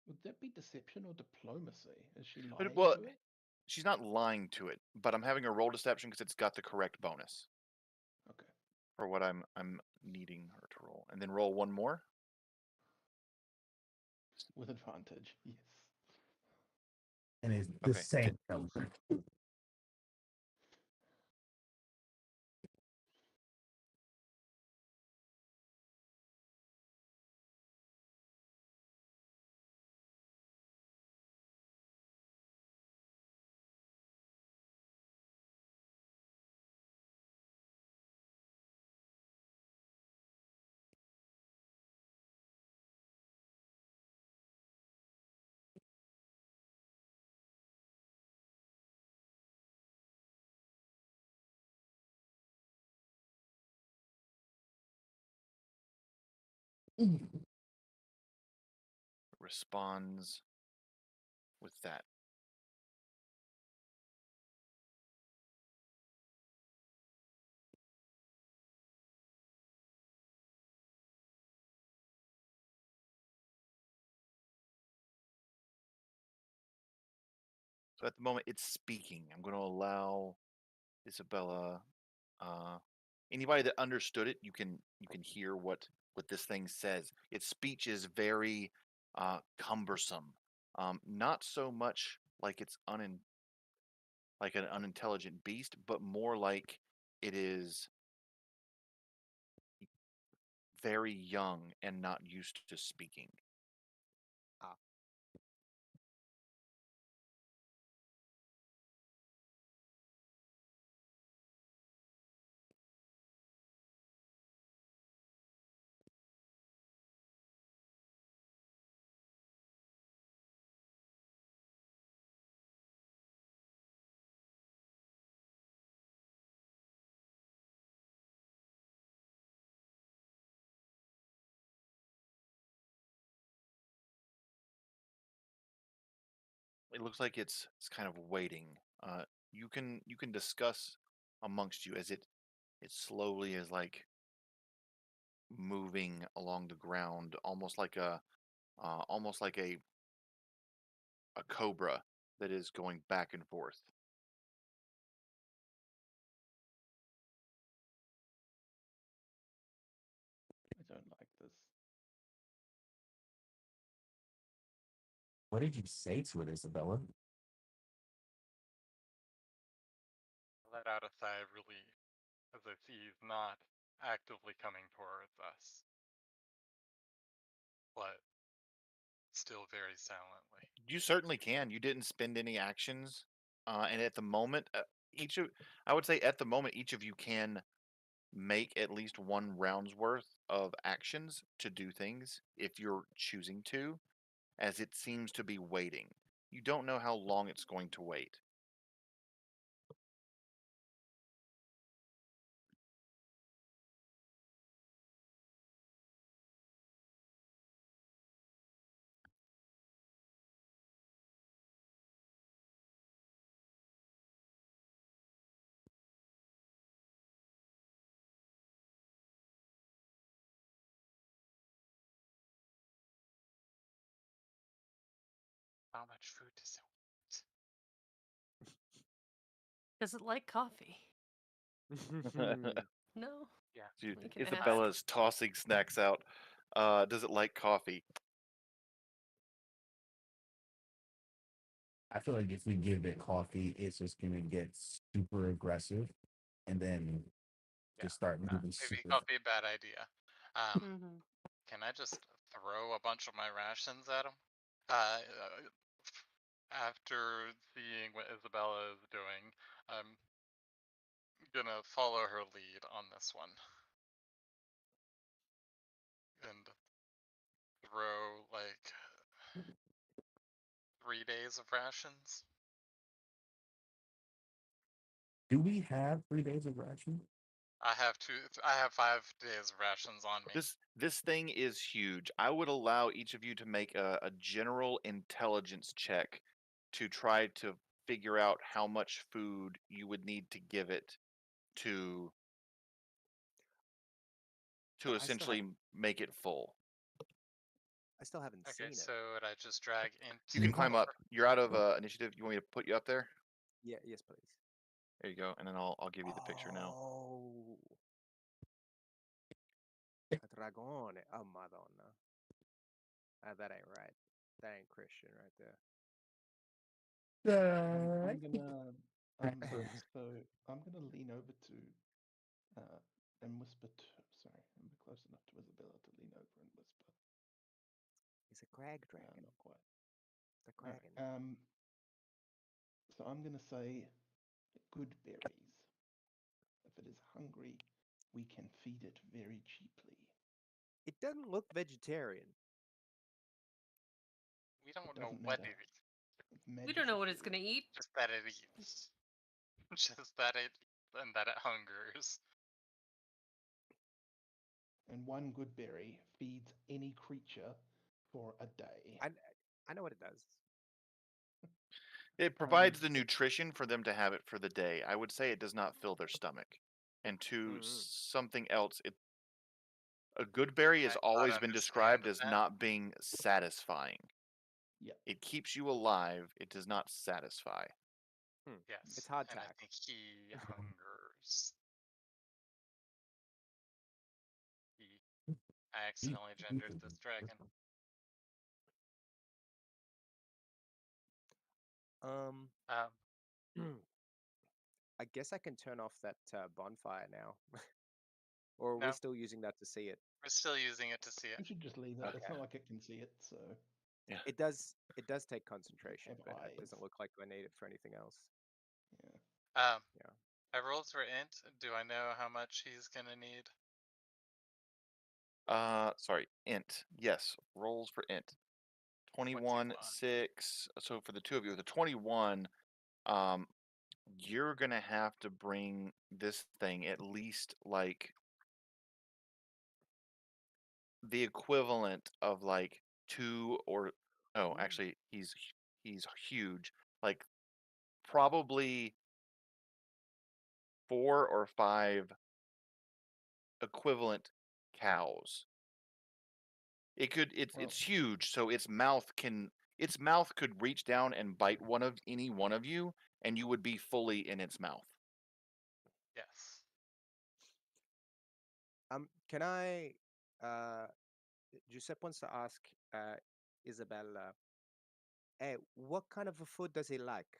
Would that be deception or diplomacy? Is she But lying well, to it? she's not lying to it, but I'm having her roll deception because it's got the correct bonus Okay. for what I'm needing her to roll, and then roll one more. With advantage, yes. And it's the Okay. same number. Responds with that. So at the moment, it's speaking. I'm going to allow Isabella. Uh, Anybody that understood it, you can hear what this thing says. Its speech is very cumbersome. Not so much like it's like an unintelligent beast, but more like it is very young and not used to speaking. Ah. It looks like it's kind of waiting. you can discuss amongst you as it slowly is like moving along the ground, almost like a cobra that is going back and forth. I don't like this. What did you say to it, Isabella? Let out a sigh of relief as I see he's not actively coming towards us, but still very silently. You certainly can. You didn't spend any actions, and at the moment, each of I would say at the moment each of you can make at least one round's worth of actions to do things if you're choosing to, as it seems to be waiting. You don't know how long it's going to wait. How much food does it want? Does it like coffee? No? Yeah, Dude, We can ask. Isabella's tossing snacks out. Does it like coffee? I feel like if we give it coffee, it's just gonna get super aggressive, and then yeah. just start moving Maybe super. coffee, a bad idea. Mm-hmm. Can I just throw a bunch of my rations at him? After seeing what Isabella is doing, I'm gonna follow her lead on this one and throw like 3 days of rations. Do we have 3 days of ration? I have 5 days of rations on me. This thing is huge. I would allow each of you to make a general intelligence check to try to figure out how much food you would need to give it to Well, essentially make it full. I still haven't Okay, seen it. so would I just drag into? You can climb up. You're out of initiative. You want me to put you up there? Yeah, yes, please. There you go, and then I'll give you the picture now. Oh, a dragone, oh Madonna. That ain't right. That ain't Christian right there. I'm gonna so I'm gonna lean over to and whisper to sorry, I'm close enough to Isabella to lean over and whisper. He's a crag dragon. Not quite. The No, kraken. so I'm gonna say good berries. If it is hungry, we can feed it very cheaply. It doesn't look vegetarian. We don't know Doesn't what matter. it is. We don't know what it's Magically. gonna eat. Just that it eats. Just that it and that it hungers. And one good berry feeds any creature for a day. I know what it does. It provides the nutrition for them to have it for the day. I would say it does not fill their stomach. And to something else, a good berry has I always not been understand described as that. not being satisfying. Yep. It keeps you alive. It does not satisfy. Yes, It's hard and I tack. think he hungers. I accidentally gendered this dragon. Um, I guess I can turn off that bonfire now. Or are we No. still using that to see it? We're still using it to see it. We should just leave it. It's Okay. not like it can see it, so Yeah. It does take concentration, have but it eyes. doesn't look like I need it for anything else. Yeah. Yeah. I rolled for int. Do I know how much he's gonna need? Sorry, int. Yes, rolls for int. 21, 6. So for the two of you, the 21, you're gonna have to bring this thing at least like the equivalent of like two or no, actually he's huge. Like probably 4 or 5 equivalent cows. It's huge, so its mouth could reach down and bite any one of you, and you would be fully in its mouth. Yes. Can I? Giuseppe wants to ask Isabella, hey, what kind of a food does he like?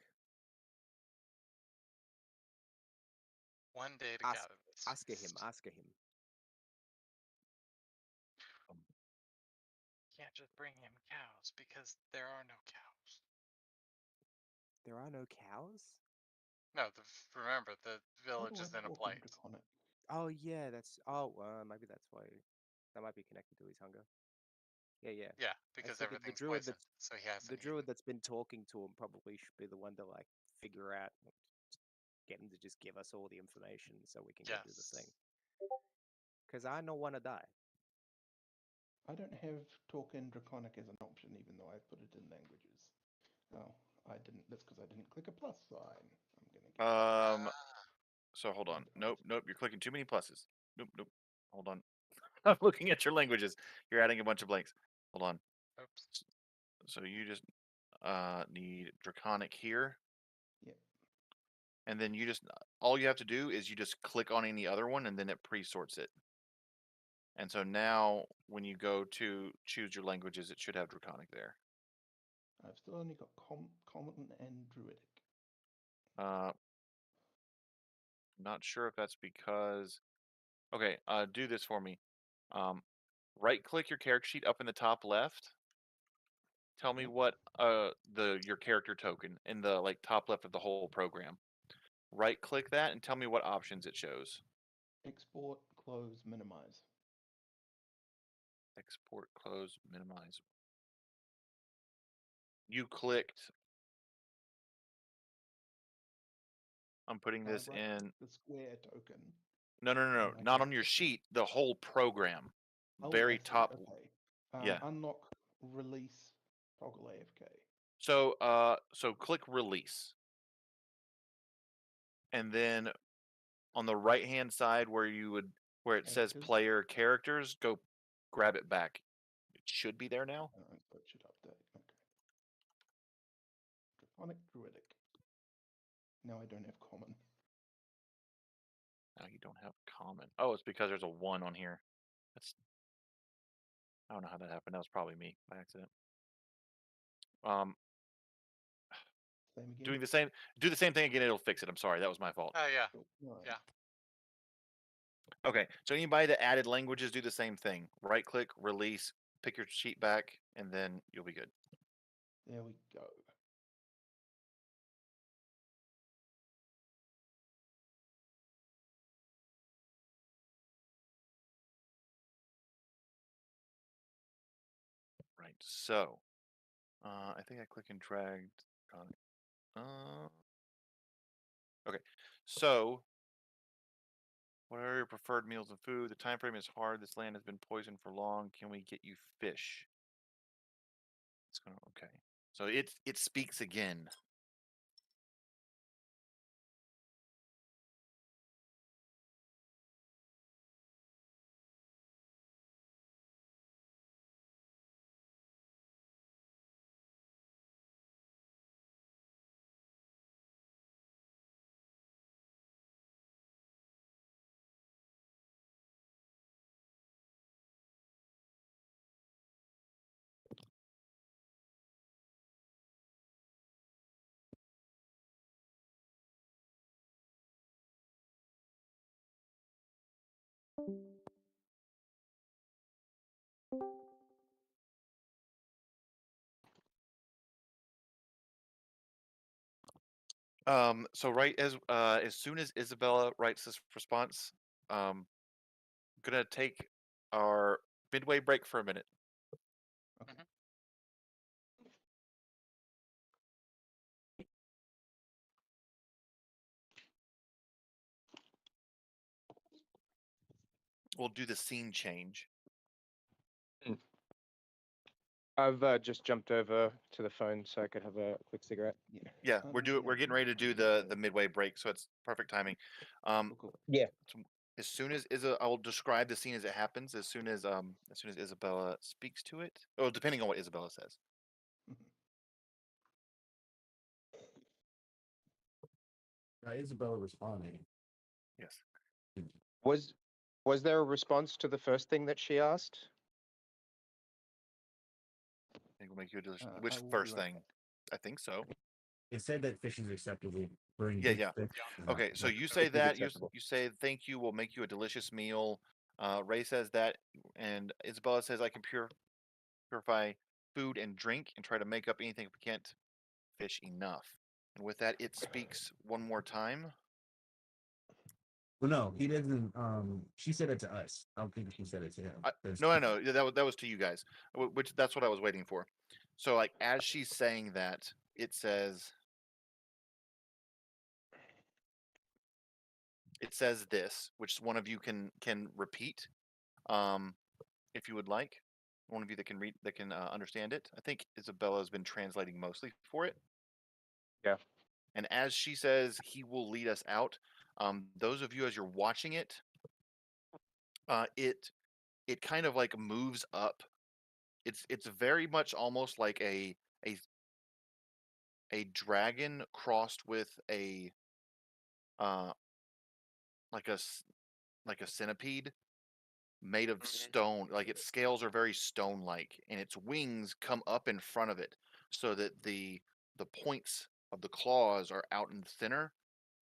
One day to Ask, gather this ask him. feast. Ask him. Can't just bring him cows because there are no cows. There are no cows. No, remember the How village do I is in a talk in blight. Draconic? Oh yeah, that's. Oh, maybe that's why. That might be connected to his hunger. Yeah. Yeah, I because said the everything's druid poisoned, that's so he hasn't the eaten. druid that's been talking to him probably should be the one to like figure out, get him to just give us all the information so we can go do the thing. Yes. Because I don't want to die. I don't have talk in Draconic as an option, even though I've put it in languages. Oh, I didn't. That's because I didn't click a plus sign. I'm gonna get. So hold on. Right. Nope. You're clicking too many pluses. Nope. Hold on. I'm looking at your languages. You're adding a bunch of blanks. Hold on. Oops. So you just need Draconic here, Yep. and then all you have to do is you just click on any other one, and then it pre-sorts it. And so now, when you go to choose your languages, it should have Draconic there. I've still only got common and druidic. Not sure if that's because. Okay, do this for me. Right-click your character sheet up in the top left. Tell me Yep. what your character token in the top left of the whole program. Right-click that and tell me what options it shows. Export, close, minimize. Export, close, minimize. You clicked. I'm putting this in. The square token. No. Not on your sheet. The whole program. Oh, Very I see. top. Okay. Yeah. Unlock, release, toggle AFK. So click release, and then on the right hand side where it says Characters. player characters, go grab it back. It should be there now. So it should update. Okay. Draconic, druidic. Now I don't have common. Now you don't have common. Oh, it's because there's a 1 on here. I don't know how that happened. That was probably me by accident. Same again. Do the same thing again. It'll fix it. I'm sorry. That was my fault. Oh yeah. Right. Yeah. Okay. So anybody that added languages, do the same thing. Right click, release, pick your sheet back, and then you'll be good. There we go. Right. So, I think I click and dragged. Okay. So, what are your preferred meals and food? The time frame is hard. This land has been poisoned for long. Can we get you fish? It's gonna okay. So it speaks again. So right as soon as Isabella writes this response, gonna take our midway break for a minute. Okay. Mhm. We'll do the scene change. I've just jumped over to the phone so I could have a quick cigarette. Yeah, Oh, we're no, yeah, getting ready to do go. the midway break, so it's perfect timing. Cool. Yeah. so as soon as I will describe the scene as it happens. As soon as Isabella speaks to it. Oh, depending on what Isabella says. Isabella responding. Yes. Was there a response to the first thing that she asked? I think we'll make you a delicious. I Which will be first right thing? back. I think so. It said that fishing is acceptable. Bring Yeah, big yeah. fish. Okay, so you say Fishing is that acceptable. you say thank you. We'll make you a delicious meal. Ray says that, and Isabella says I can purify food and drink and try to make up anything if we can't fish enough. And with that, it speaks one more time. Well, no, he doesn't. She said it to us. I don't think she said it to him. No. Yeah, that was to you guys, which that's what I was waiting for. So like as she's saying that, it says this, which one of you can repeat, if you would like. One of you that can read that can understand it. I think Isabella has been translating mostly for it. Yeah. And as she says, he will lead us out. Those of you as you're watching it, it kind of like moves up. It's very much almost like a a dragon crossed with a uh like like a centipede made of stone. Like its scales are very stone like, and its wings come up in front of it so that the points of the claws are out in the center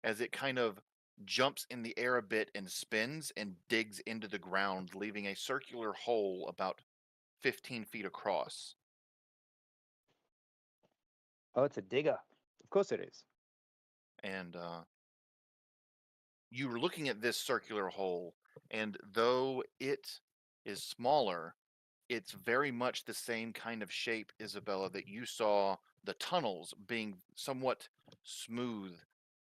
as it kind of jumps in the air a bit and spins and digs into the ground, leaving a circular hole about 15 feet across. Oh, it's a digger. Of course it is. And you were looking at this circular hole, and though it is smaller, it's very much the same kind of shape, Isabella, that you saw the tunnels being somewhat smooth,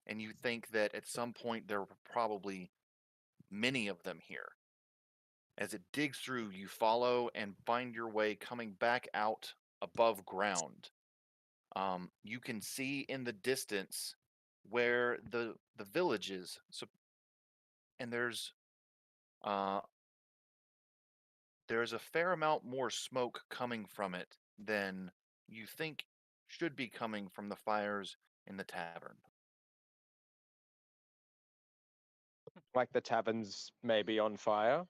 and you think that at some point there were probably many of them here. As it digs through, you follow and find your way coming back out above ground. You can see in the distance where the village is. So, and uh, there's a fair amount more smoke coming from it than you think should be coming from the fires in the tavern. Like the tavern's maybe on fire.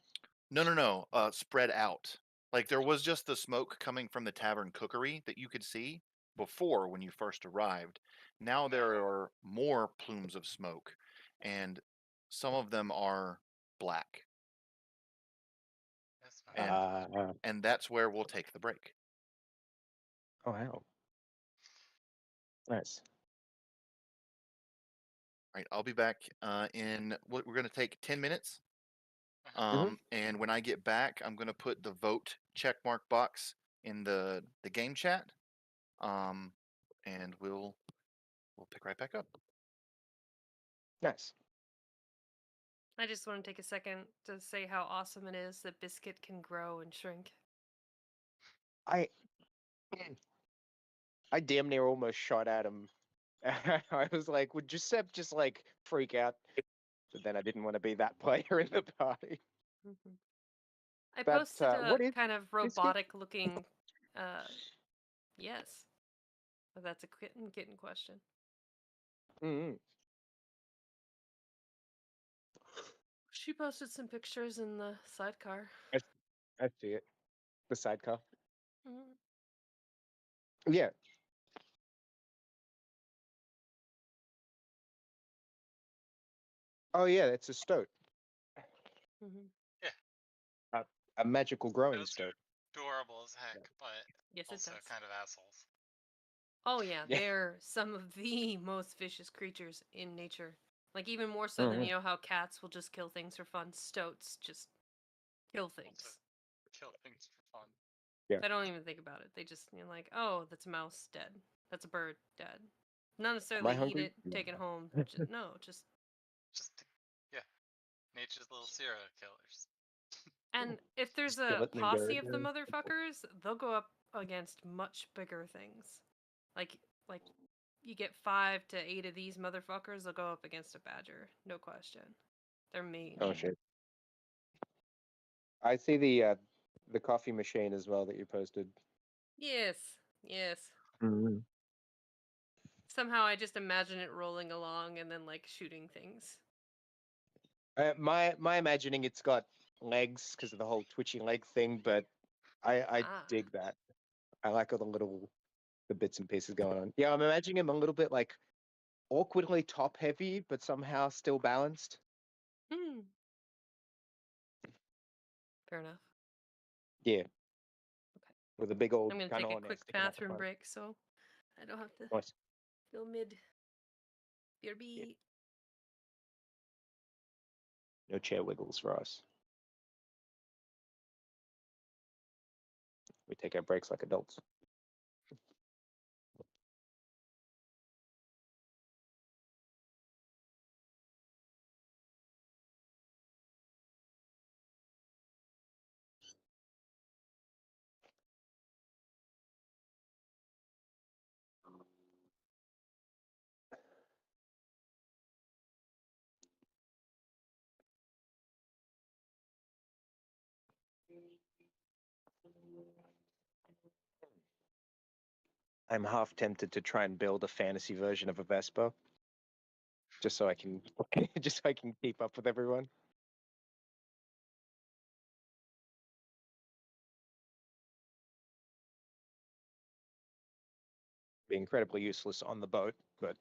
No. Spread out. Like there was just the smoke coming from the tavern cookery that you could see before when you first arrived. Now there are more plumes of smoke, and some of them are black. That's fine. And that's where we'll take the break. Oh wow. Nice. All right, I'll be back in what we're going to take 10 minutes. And when I get back, I'm going to put the vote check mark box in the game chat. And we'll pick right back up. Nice. I just want to take a second to say how awesome it is that Biscuit can grow and shrink. I damn near almost shot at him. I was like, would Giuseppe just like freak out? But then I didn't want to be that player in the party. I But, posted a what is kind of Biscuit? robotic-looking, yes. But that's a kitten question. Mm-hmm. She posted some pictures in the sidecar. I see it. The sidecar. Mm. Yeah. Oh yeah, it's a stoat. Mm-hmm. Yeah. A magical growing Those stoat. are adorable as heck, but Yes, it also does. kind of assholes. Oh yeah, Yeah. they're some of the most vicious creatures in nature. Like even more so than you know how cats will just kill things for fun. Stoats just kill things. Also, kill things for fun. Yeah. They don't even think about it. They just like, oh, that's a mouse dead. That's a bird dead. Not necessarily eat hungry? it, take it home. No, just Yeah, nature's little serial killers. and if there's Just kill a it and then bury posse it of the there. motherfuckers, they'll go up against much bigger things. Like you get 5 to 8 of these motherfuckers, they'll go up against a badger, no question. They're mean. Oh shit! I see the coffee machine as well that you posted. Yes, yes. Mm-hmm. Somehow I just imagine it rolling along and then like shooting things. My imagining it's got legs because of the whole twitchy leg thing, but I Ah. dig that. I like all the bits and pieces going on. Yeah, I'm imagining him a little bit like awkwardly top heavy, but somehow still balanced. Hmm. Fair enough. Yeah. Okay. With a big old I'm gonna gun take a on there quick sticking out the bathroom front. break so I don't have to Nice. go mid. Yeah. BRB. No chair wiggles for us. We take our breaks like adults. I'm half tempted to try and build a fantasy version of a Vespa, just so I can, just so I can keep up with everyone. Be incredibly useless on the boat, but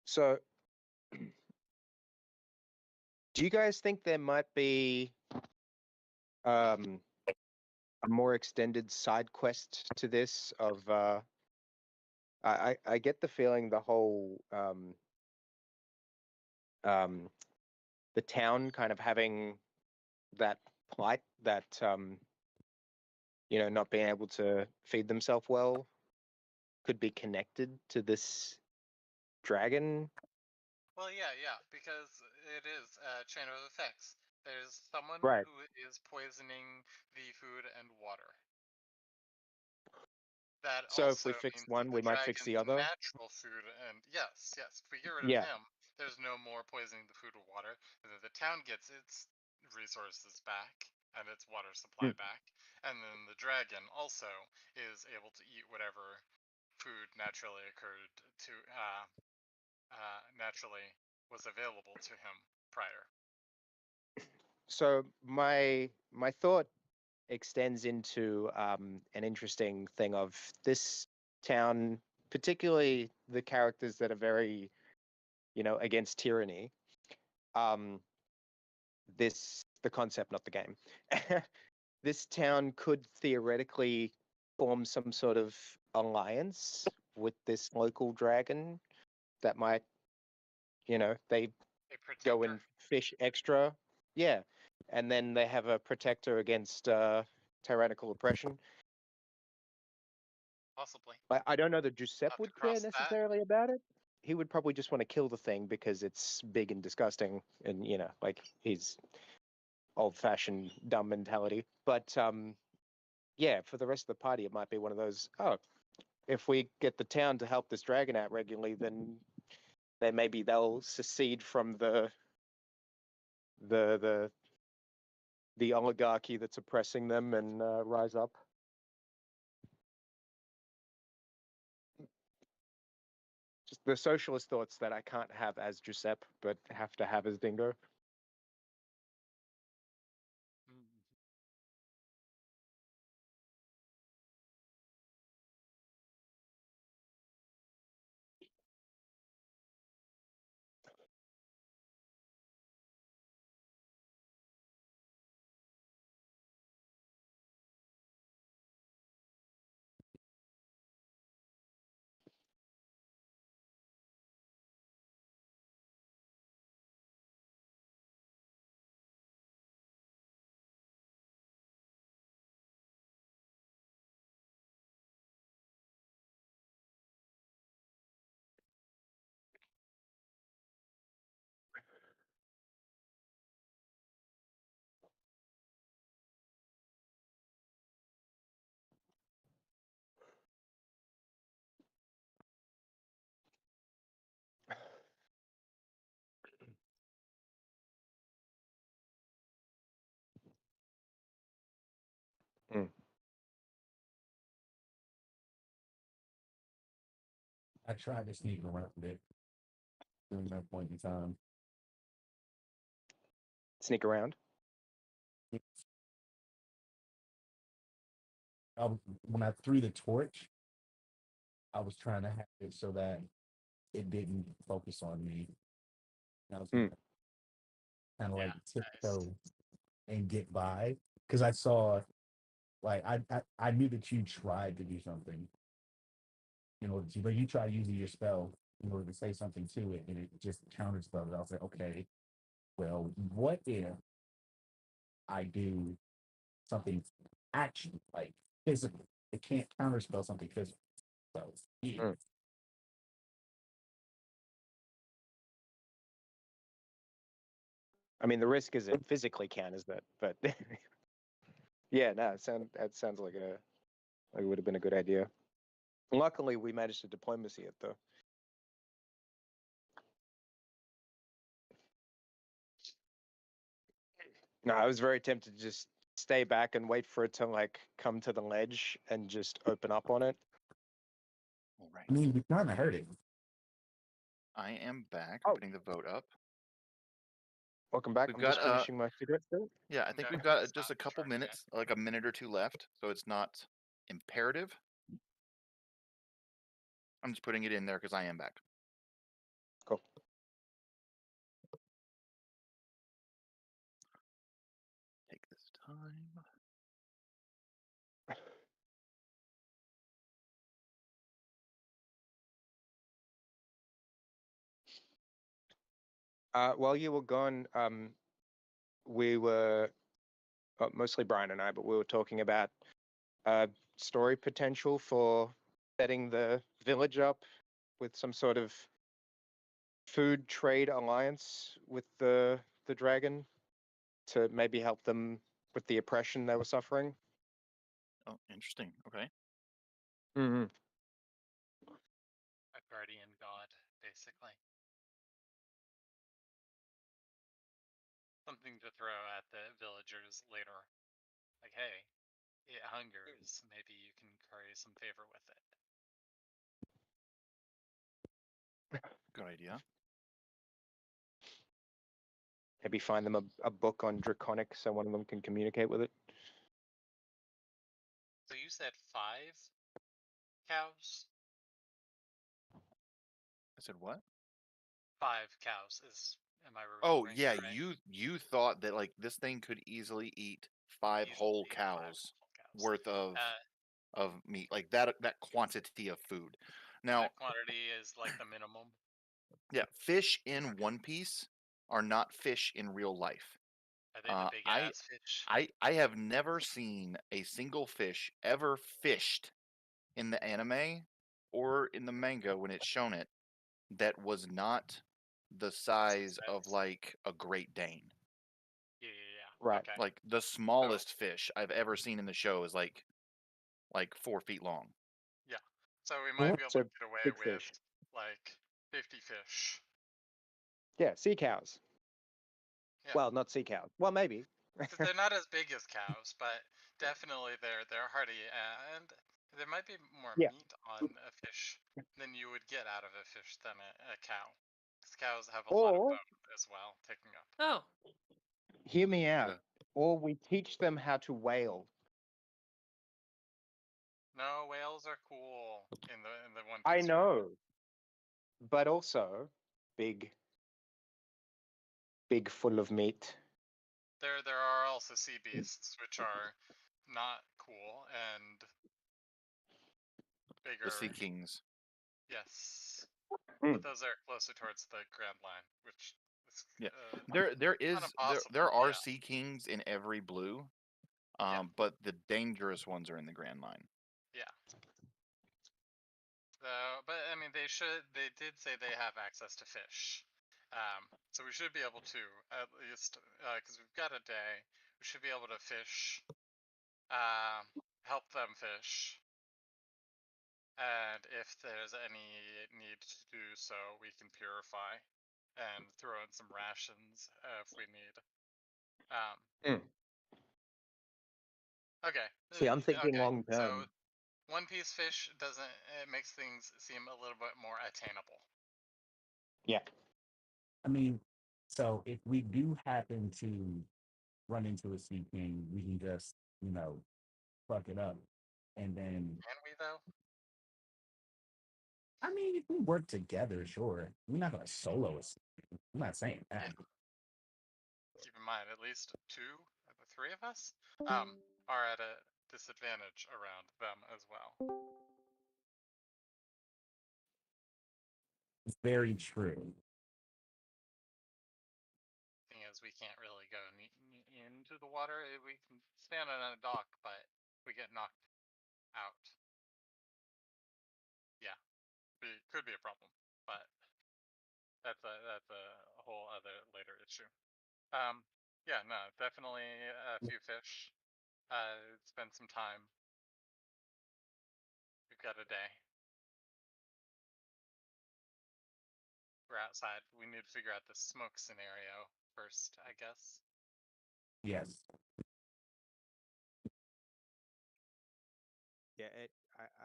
so. Do you guys think there might be um, a more extended side quest to this? Of I get the feeling the whole um, the town kind of having that plight that not being able to feed themselves well could be connected to this dragon. Well, yeah, because it is a chain of effects. There's someone Right. who is poisoning the food and water. That So if also we fix means that one, the we might fix the dragon's other. natural food, and yes, if we get rid of Yeah. him, there's no more poisoning the food or water. And then the town gets its resources back and its water supply Mm. back, and then the dragon also is able to eat whatever food naturally occurred to naturally was available to him prior. So my thought extends into an interesting thing of this town, particularly the characters that are very, against tyranny. Um, the concept, not the game. This town could theoretically form some sort of alliance with this local dragon that might, they A go protector, and fish extra. Yeah. And then they have a protector against tyrannical oppression. possibly. I don't know that Giuseppe Have to would care cross that. necessarily about it. He would probably just want to kill the thing because it's big and disgusting, and like he's old-fashioned dumb mentality. But yeah, for the rest of the party, it might be one of those. Oh, if we get the town to help this dragon out regularly, then maybe they'll secede from the the the oligarchy that's oppressing them and rise up. the socialist thoughts that I can't have as Giuseppe, but have to have as Dingo. I tried to sneak around it during that point in time. Sneak around. When I threw the torch, I was trying to have it so that it didn't focus on me. And I was kind of like tiptoe and get by because I saw, like, I knew that you tried to do something in order to, but you tried using your spell in order to say something to it, and it just counterspelled it. I was like, okay, well, what if I do something actually like physical? It can't counterspell something physical. So yeah. I mean, the risk is it physically can, is that? But yeah, no, that sounds like it would have been a good idea. Luckily, we managed to diplomacy it though. No, I was very tempted to just stay back and wait for it to like come to the ledge and just open up on it. All right. I mean, we kind of heard it. I am back. I'm putting the vote up. Welcome back. We've I'm got just finishing my cigarette still. Yeah, I think No, we've got it's just not a couple turning minutes, like a minute or two left, so it's not imperative. I'm just putting it in there because I am back. Cool. Take this time. While you were gone, we were mostly Brian and I, but we were talking about story potential for setting the village up with some sort of food trade alliance with the dragon to maybe help them with the oppression they were suffering. Oh, interesting. Okay. Mm-hmm. A guardian god, basically. Something to throw at the villagers later. Like, hey, it hungers. Maybe you can curry some favor with it. Good idea. Maybe find them a book on Draconic so one of them can communicate with it. So you said 5 cows? I said what? 5 cows is. Am I Oh remembering? yeah, right? you thought that like this thing could easily eat 5 Easily whole eat 5 cows whole cows. worth of meat, like that quantity of food. Now that quantity is like the minimum. Yeah, fish in One Piece are not fish in real life. Are they the big ass fish? I have never seen a single fish ever fished in the anime or in the manga when it's shown it that was not the size of like a Great Dane. Yeah. Right. Okay. Like the smallest fish I've ever seen in the show is like 4 feet long. Yeah. So we might be able to get away big with fish. like 50 fish. Yeah, sea cows. Yeah. Well, not sea cows. Well, maybe. They're not as big as cows, but definitely they're hearty, and there might be more Yeah. meat on a fish than you would get out of a fish than a cow. Because cows have a lot of Or bone as well, taking up. Oh, hear me out. Yeah. Or we teach them how to whale. No, whales are cool in the One I Piece. know, but also big, big, full of meat. There are also sea beasts, which are not cool and The Sea bigger. Kings. Yes, Mm. but those are closer towards the Grand Line, which is Yeah. not impossible. There are Yeah, Sea Kings in every blue, yeah, but the dangerous ones are in the Grand Line. yeah. But I mean, They did say they have access to fish, so we should be able to at least because we've got a day. We should be able to fish, help them fish, and if there's any need to do so, we can purify and throw in some rations if we need. Mm. Okay. See, I'm thinking Okay. long So term. One Piece fish doesn't. It makes things seem a little bit more attainable. Yeah. I mean, so if we do happen to run into a Sea King, we can just, fuck it up. And then, Can we though? I mean, if we work together, sure. We're not going to solo us. I'm not saying that. Yeah. Keep in mind, at least two of the three of us are at a disadvantage around them as well. It's very true. Thing is, we can't really go into the water. We can stand on a dock, but we get knocked out. Yeah, could be a problem, but that's a whole other later issue. Yeah, no, definitely a few fish. Spend some time. We've got a day. We're outside. We need to figure out the smoke scenario first, I guess. Yes. Yeah,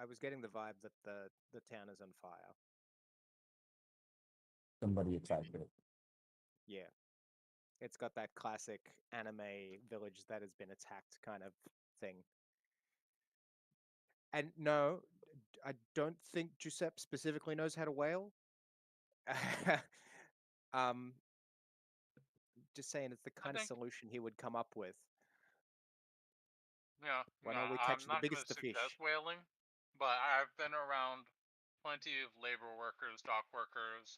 I was getting the vibe that the town is on fire. Somebody attacked it. Yeah. It's got that classic anime village that has been attacked kind of thing. And no, I don't think Giuseppe specifically knows how to whale. um, just saying it's the I kind of think, solution he would come up with. yeah, Why no, don't we I'm catch the not going biggest to of fish? suggest whaling, but I've been around plenty of labor workers, dock workers.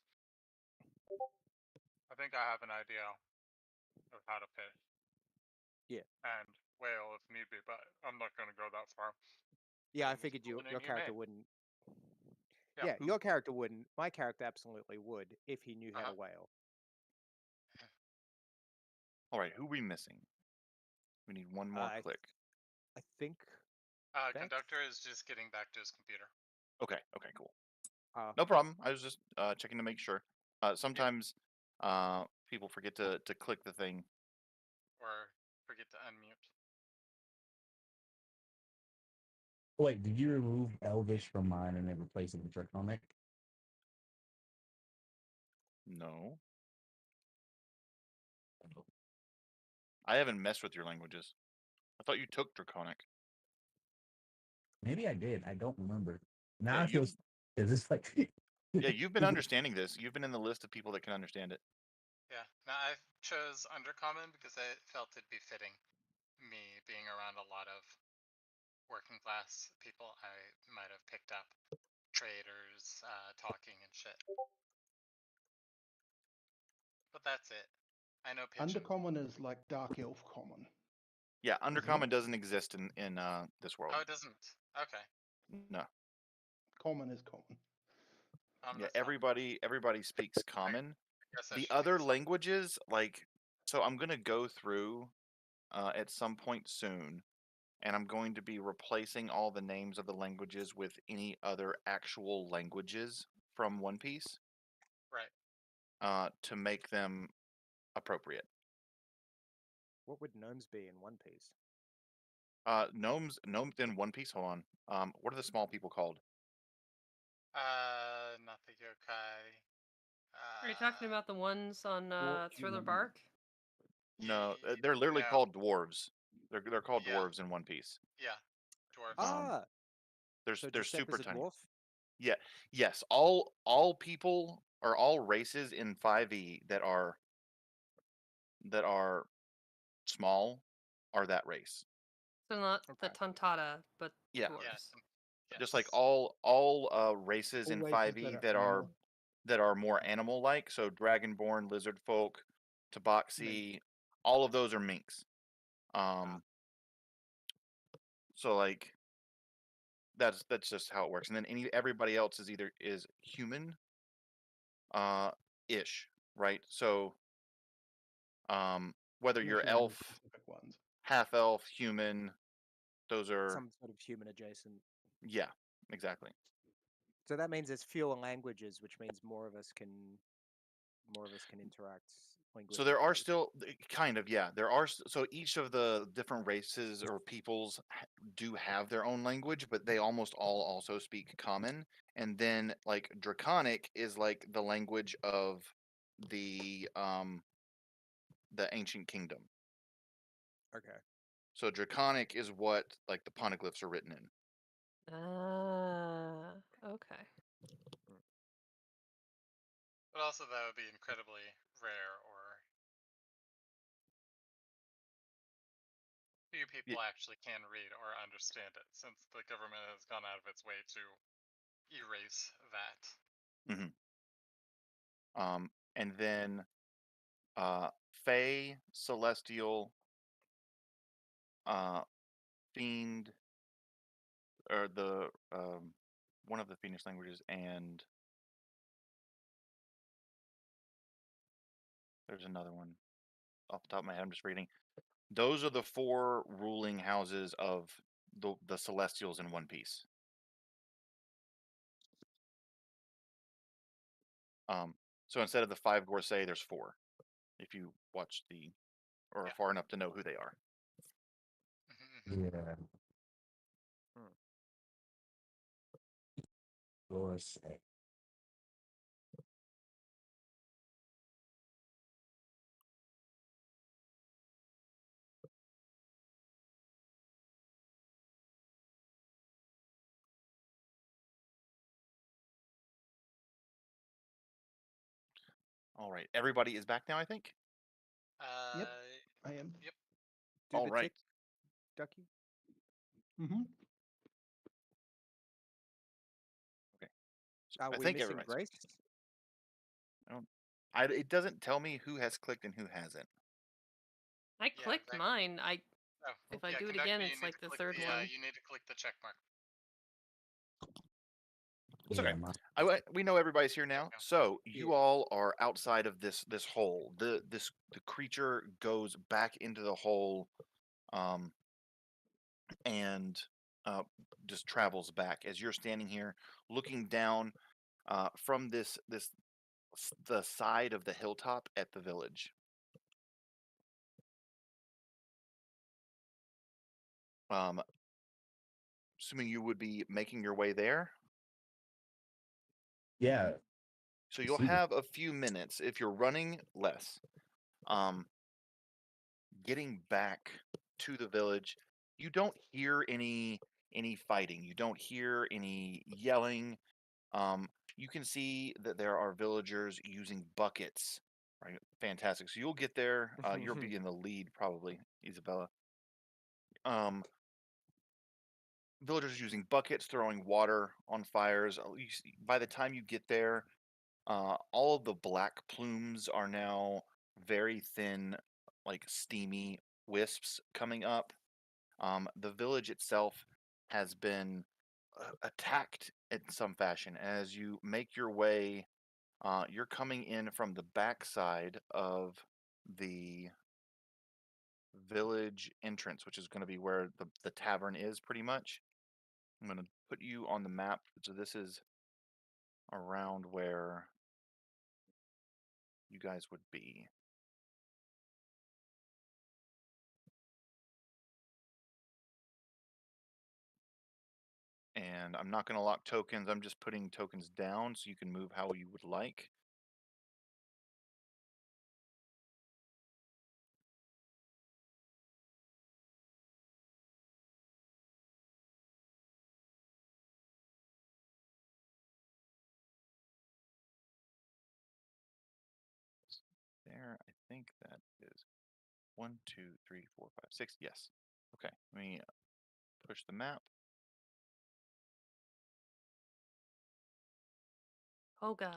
I think I have an idea of how to fish Yeah. and whale if need be, but I'm not going to go that far. Yeah, I I'm figured your character inhumane. wouldn't. Yeah. Yeah, your character wouldn't. My character absolutely would if he knew how to Uh-huh. whale. All right, who we missing? We need one more I click. I think Vex? Conductor is just getting back to his computer. Okay, cool. Uh, No problem. I was just checking to make sure. Sometimes people forget to click the thing. Or forget to unmute. Wait, did you remove Elvish from mine and then replace it with Draconic? No. I haven't messed with your languages. I thought you took Draconic. Maybe I did. I don't remember. Now Yeah, I feel is this like yeah, you've been understanding this. You've been in the list of people that can understand it. Yeah. Now I chose Undercommon because I felt it'd be fitting. Me being around a lot of working class people, I might have picked up traders talking and shit. But that's it. I know pigeon. Undercommon is like Dark Elf Common. Yeah, Isn't Undercommon it? doesn't exist in this world. Oh, it doesn't. Okay. No. Common is common. Yeah, That's fine. everybody speaks common. I guess I The should other take languages, so I'm gonna go through at some point soon, and I'm going to be replacing all the names of the languages with any other actual languages from One Piece right. to make them appropriate. what would gnomes be in One Piece? Gnomes in One Piece. Hold on. What are the small people called? Not the yokai. Are you talking about the ones on Thriller human. Bark? No, they're literally no. called dwarves. They're called Yeah. dwarves in One Piece. Yeah, dwarves. Ah, so They're Giuseppe's super a tiny. dwarf. Yeah, yes. All people or all races in 5e that are small are that race. So not the Okay. Tontata, but Yeah, Yeah. dwarves. just like Yes. all races All in races 5e that are that are more animal like. So dragonborn, lizard folk, tabaxi, mink. all of those are minks. So like that's just how it works. And then everybody else is human ish, right? So whether unless you're you're one of the elf, specific ones. half elf, human, those are Some sort of human adjacent. yeah, exactly. So that means there's fewer languages, which means more of us can interact So there are linguistically. still kind of, yeah, there are so each of the different races or peoples do have their own language, but they almost all also speak common. And then like draconic is like the language of the ancient kingdom. Okay. So draconic is what like the poneglyphs are written in. Ah, okay. But also that would be incredibly rare, or few people actually can read or understand it, since the government has gone out of its way to erase that. And then Fey, Celestial, Fiend, or the one of the Phoenix languages, and there's another one off the top of my head. I'm just reading. Those are the four ruling houses of the Celestials in One Piece. So instead of the five Gorsei, there's four. If you watch or are Yeah. far enough to know who they are. Yeah. Hmm. Course. All right, everybody is back now, I think. Yep, I am. Yep. Do All the right. tick, Ducky? Mm-hmm. Okay. So Are I we think missing everybody's. Grace? It doesn't tell me who has clicked and who hasn't. I Yeah, clicked mine. Oh, If I yeah, do it conduct again, me, it's like the third one. you need to click the check mark. It's Yeah, okay. We know everybody's here now. go. So you Yeah. all are outside of this hole. The creature goes back into the hole, and just travels back as you're standing here looking down from the side of the hilltop at the village. Assuming you would be making your way there. yeah. So you'll See this. have a few minutes if you're running less. Getting back to the village, you don't hear any fighting. You don't hear any yelling. You can see that there are villagers using buckets. Right, fantastic. So you'll get there. You'll be in the lead probably, Isabella. Villagers using buckets, throwing water on fires. By the time you get there, all of the black plumes are now very thin, like steamy wisps coming up. The village itself has been attacked in some fashion. As you make your way, you're coming in from the backside of the village entrance, which is going to be where the tavern is pretty much. I'm going to put you on the map. So this is around where you guys would be. And And I'm not going to lock tokens. I'm just putting tokens down so you can move how you would like. There, I think that is 1, 2, 3, 4, 5, 6. Yes. Okay, let me push the map. Oh God.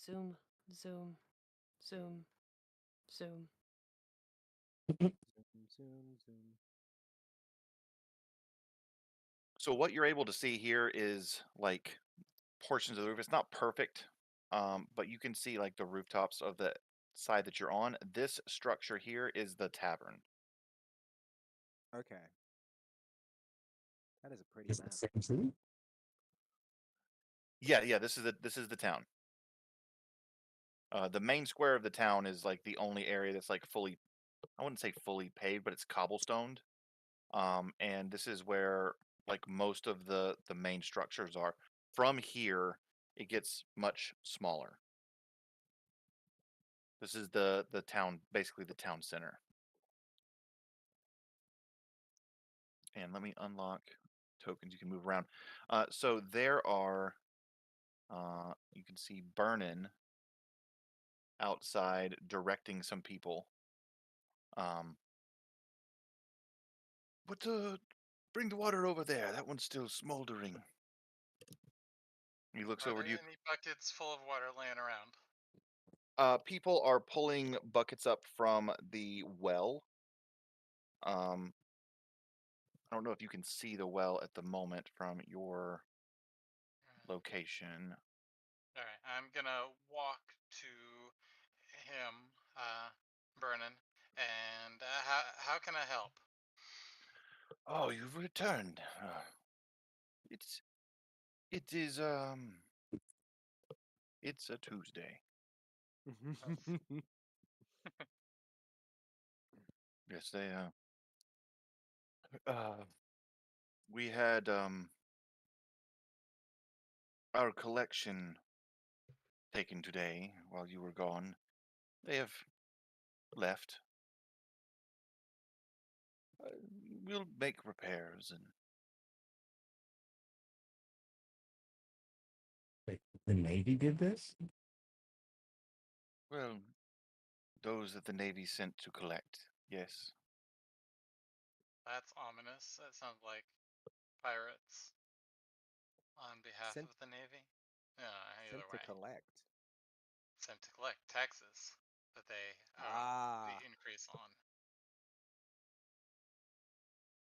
Zoom, zoom, zoom, zoom. Zoom, zoom, zoom. So what you're able to see here is like portions of the roof. It's not perfect, but you can see like the rooftops of the side that you're on. This structure here is the tavern. Okay. That is a pretty Is it map. the same city? Yeah. This is the town. The main square of the town is like the only area that's like fully, I wouldn't say fully paved, but it's cobblestoned. And this is where like most of the main structures are. From here, it gets much smaller. This is the town, basically the town center. And let me unlock tokens. You can move around. So there are, you can see Burnin outside directing some people. But bring the water over there. That one's still smoldering. He looks Are over to there you. any buckets full of water laying around? People are pulling buckets up from the well. I don't know if you can see the well at the moment from your location. All right, I'm gonna walk to him, Vernon, and how can I help? Oh, you've returned. It's it is it's a Tuesday. Of Yes, they uh we had our collection taken today while you were gone. They have left. Uh, we'll make repairs and Wait, the Navy did this? well, those that the Navy sent to collect. Yes. That's ominous. That sounds like pirates on behalf Sent of the Navy. Yeah, either sent to way, collect. sent to collect taxes that they owe the Ah. increase on,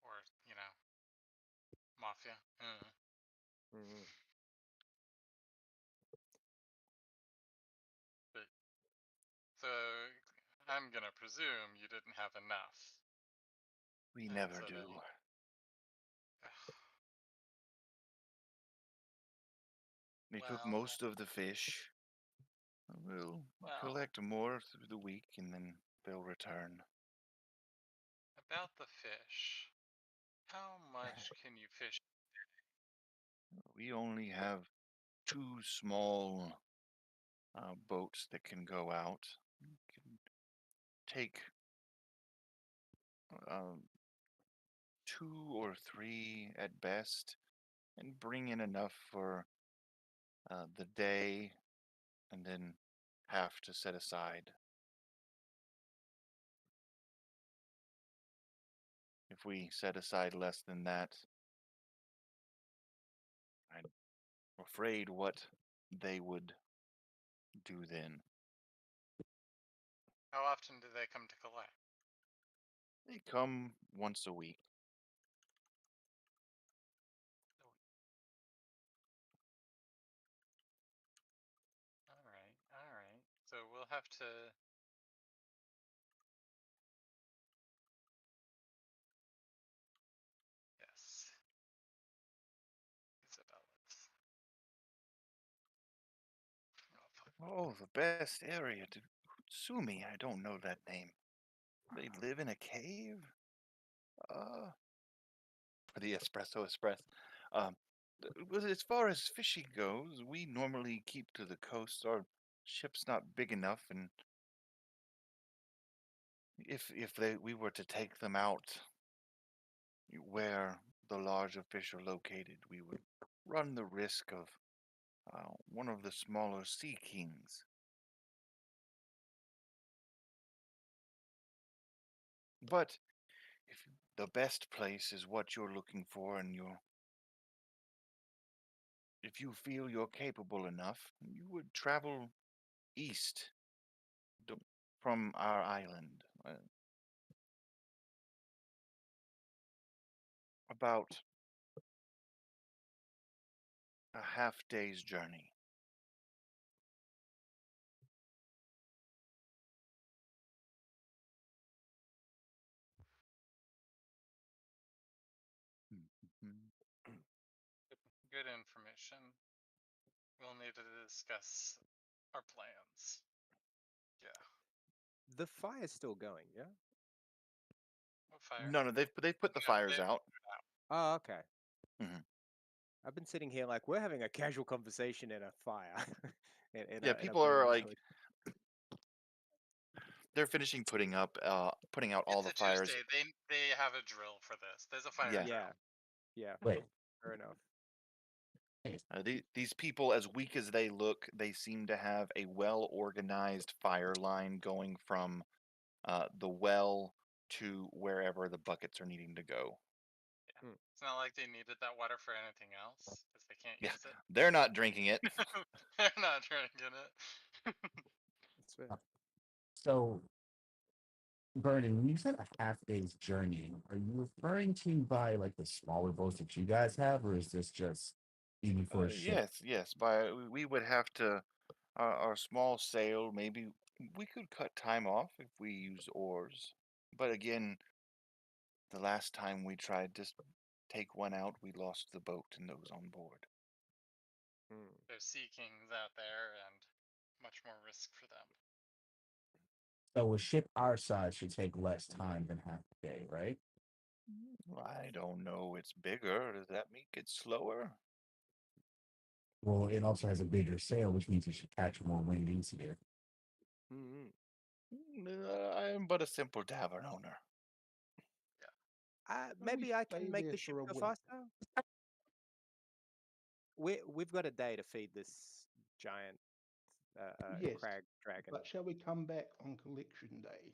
or mafia. Mm. But so I'm gonna presume you didn't have enough, We and never so do. they. They took Well, most of the fish. We'll well, collect more through the week and then they'll return. about the fish. How much can you fish? We only have two small boats that can go out. We can take um, two or three at best and bring in enough for the day and then have to set aside. If we set aside less than that, I'm afraid what they would do then. How often do they come to collect? They come once a week. All right, all right. So we'll have to. Yes, Isabella's. Oh, fuck. Oh, the best area to sue me. I don't know that name. They live in a cave? Uh, for the espresso express. Um, Well, as far as fishing goes, we normally keep to the coast. Our ship's not big enough, and if we were to take them out where the larger fish are located, we would run the risk of one of the smaller sea kings. But if the best place is what you're looking for, and if you feel you're capable enough, you would travel east d- from our island, about a half day's journey. Mhm. Good information. We'll need to discuss our plans. Yeah. The fire's still going, yeah? What fire? No, no, they've put the No, they fires out. Oh, okay. Mhm. I've been sitting here like we're having a casual conversation in a fire, Yeah, in a people are burning like village. they're finishing putting out all It's the a fires. Tuesday. They have a drill for this. There's a fire Yeah, Yeah, drill. yeah, Wait. fair enough. these people, as weak as they look, they seem to have a well organized fire line going from the well to wherever the buckets are needing to go. Hmm. It's not like they needed that water for anything else, because they can't Yeah, use it. they're not drinking it. They're not drinking it. That's fair. So, Vernon, when you said a half day's journey, are you referring to by like the smaller boats that you guys have, or is this just even for a ship? Yes, yes. We would have to our small sail. Maybe we could cut time off if we use oars. But again, the last time we tried to take one out, we lost the boat and those on board. Hmm. There's sea kings out there, and much more risk for them. So, a ship our size should take less time than half a day, right? I don't know. It's bigger. Does that make it slower? Well, it also has a bigger sail, which means it should catch more wind easier. Hmm. I am but a simple tavern owner. Why don't we Maybe I can stay make there the ship for a go week? faster. We've got a day to feed this giant Yes, crag dragon. but shall we come back on collection day?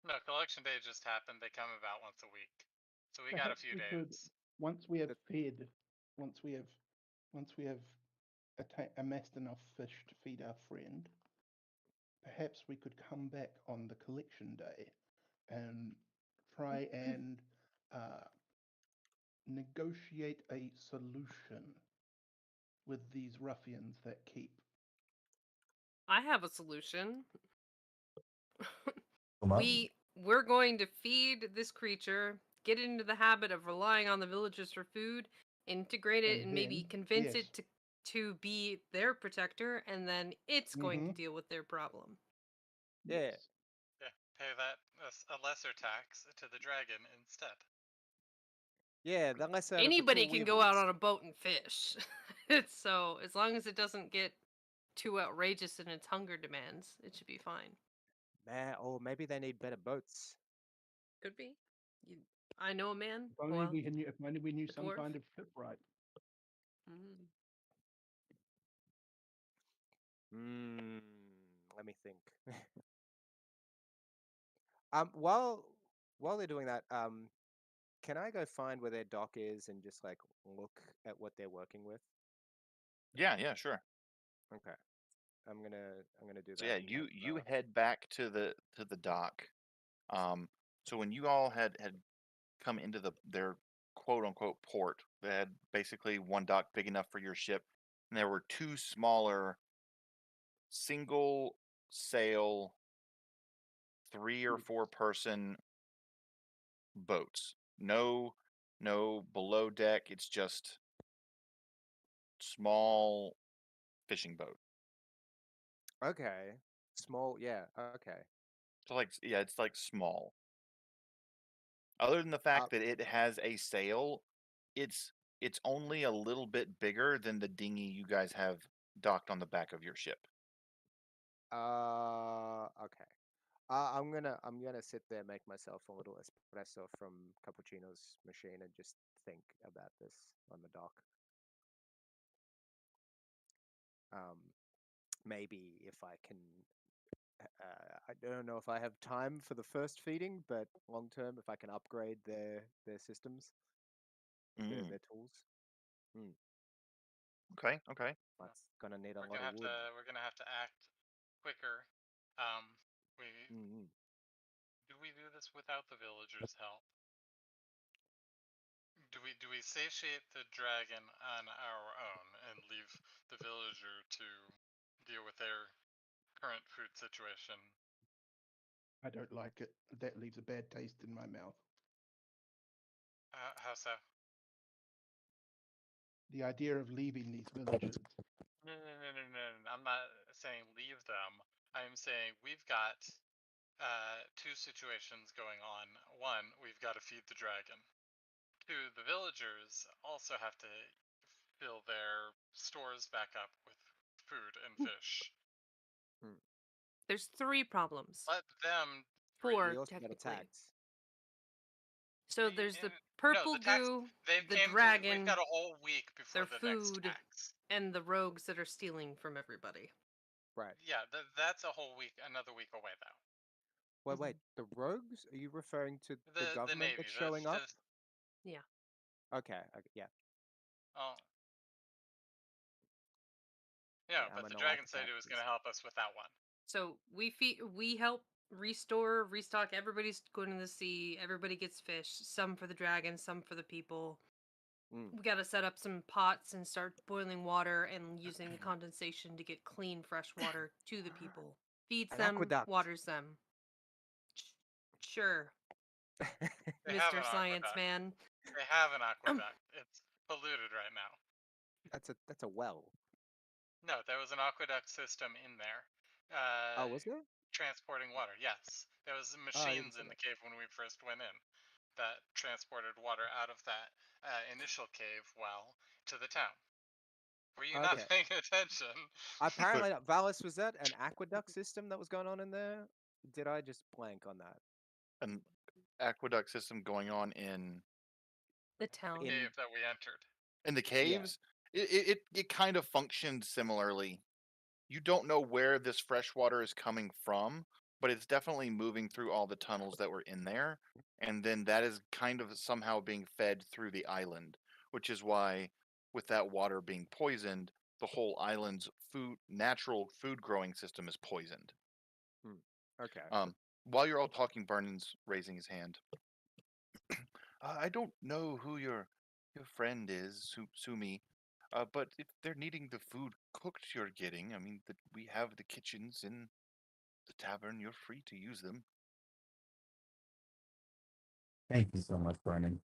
No, collection day just happened. They come about once a week, so we got a Perhaps few we could, days. once we have That- fed, once we have, once we have amassed enough fish to feed our friend, perhaps we could come back on the collection day and try and uh, negotiate a solution with these ruffians that keep. I have a solution. Come up. We're going to feed this creature, get into the habit of relying on the villagers for food, integrate it, And and maybe then, convince yes, it to be their protector, and then it's going to mm-hmm, deal with their problem. yeah, yes. Yeah, pay that a lesser tax to the dragon instead. yeah. The lesser of the Anybody two can go out evils. on a boat and fish. So as long as it doesn't get too outrageous in its hunger demands, it should be fine. Or maybe they need better boats. Could be. You, I know a man. If only Well, if only we knew a some dwarf. kind of shipwright. Mm. Hmm. Let me think. While they're doing that, can I go find where their dock is and just like look at what they're working with? Yeah, yeah, sure. Okay, I'm gonna do So that yeah, and have you head back to the dock. So when you all had come into their quote unquote port, they had basically one dock big enough for your ship, and there were two smaller single sail 3 or 4 person boats. No below deck. It's just small fishing boat. okay. Small, yeah. Okay. So like yeah, it's like small. Other than the Uh, fact that it has a sail, it's only a little bit bigger than the dinghy you guys have docked on the back of your ship. Okay. I'm gonna sit there, make myself a little espresso from Cappuccino's machine, and just think about this on the dock. Um, maybe if I can. I don't know if I have time for the first feeding, but long term, if I can upgrade their systems, Mm, their tools. Hmm, okay, okay. that's gonna need a lot of wood. We're gonna have to act quicker. Um, we Mm-hmm. do we do this without the villagers' help? Do we satiate the dragon on our own and leave the villager to deal with their current food situation? I don't like it. That leaves a bad taste in my mouth. How so? The idea of leaving these villagers. No. I'm not saying leave them. I'm saying we've got two situations going on. One, we've got to feed the dragon. Two, the villagers also have to fill their stores back up with food and fish. Hmm. There's 3 problems. Let them three. 4 We also got technically. attacked. So there's the No, purple the tax. goo, They've the came to. We've dragon, got a whole week before their the next food, tax. and the rogues that are stealing from everybody. Right. Yeah, that's a whole week, another week away though. Wait. The rogues? Are you referring to the The government navy. that's showing up? Yeah. Okay. Yeah. Oh, yeah, Yeah. I'm but a the no dragon said it was architect. going to help us with that one. So we help restore, restock. Everybody's going to the sea. Everybody gets fish. Some for the dragon, some for the people. Mm. We got to set up some pots and start boiling water and using the condensation to get clean, fresh water to the people. Feeds An them, aqueduct. waters them. Sure, They have Mr. an Science aqueduct. Man. They have an aqueduct. It's polluted right now. That's a well. No, there was an aqueduct system in there. Oh, was there? Transporting water. Yes, there was Oh, I didn't machines see in the that. cave when we first went in that transported water out of that initial cave well to the town. Were you not Okay. paying attention? Apparently, Valis, was that an aqueduct system that was going on in there? Did I just blank on that? An aqueduct system going on The The town. cave that we entered. in the Yeah. caves. It kind of functions similarly. You don't know where this fresh water is coming from, but it's definitely moving through all the tunnels that were in there, and then that is kind of somehow being fed through the island, which is why, with that water being poisoned, the whole island's natural food growing system is poisoned. Hmm. Okay. While you're all talking, Barnon's raising his hand. I don't know who your friend is, Sumi, but if they're needing the food cooked you're getting, I mean, we have the kitchens in the tavern. You're free to use them. Thank you so much, Vernon.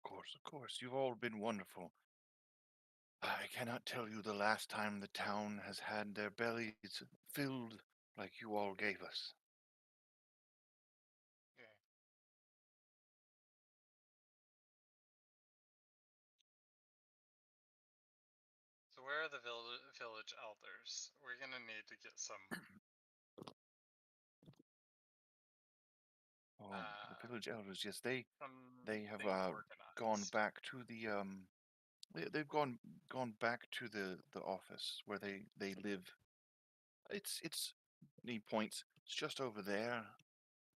Of course. You've all been wonderful. I cannot tell you the last time the town has had their bellies filled like you all gave us. Okay. So where are the village elders? We're gonna need to get some. The village elders, yes, they have Something gone organized. back to the they've gone back to the office where they live. It's he points. It's just over there.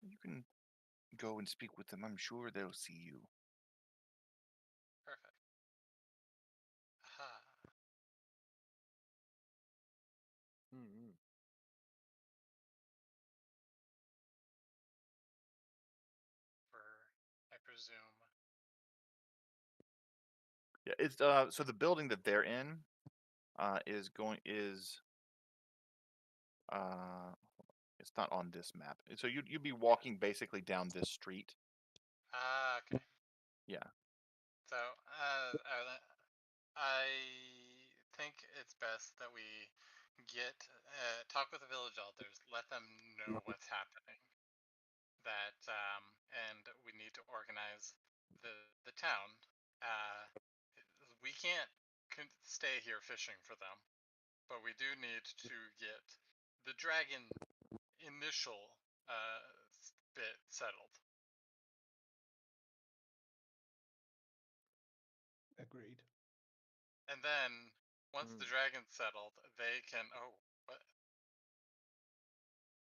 You can go and speak with them. I'm sure they'll see you. Perfect. Aha. Mm-hmm. For I presume. Yeah, it's so the building that they're in is uh it's not on this map. So you'd be walking basically down this street. Ah, okay. Yeah. So, I think it's best that we get talk with the village elders, let them know what's happening. That and we need to organize the town. Uh, we can't stay here fishing for them, but we do need to get the dragon initial bit settled. Agreed. And then once the dragon's settled, they can. Oh, what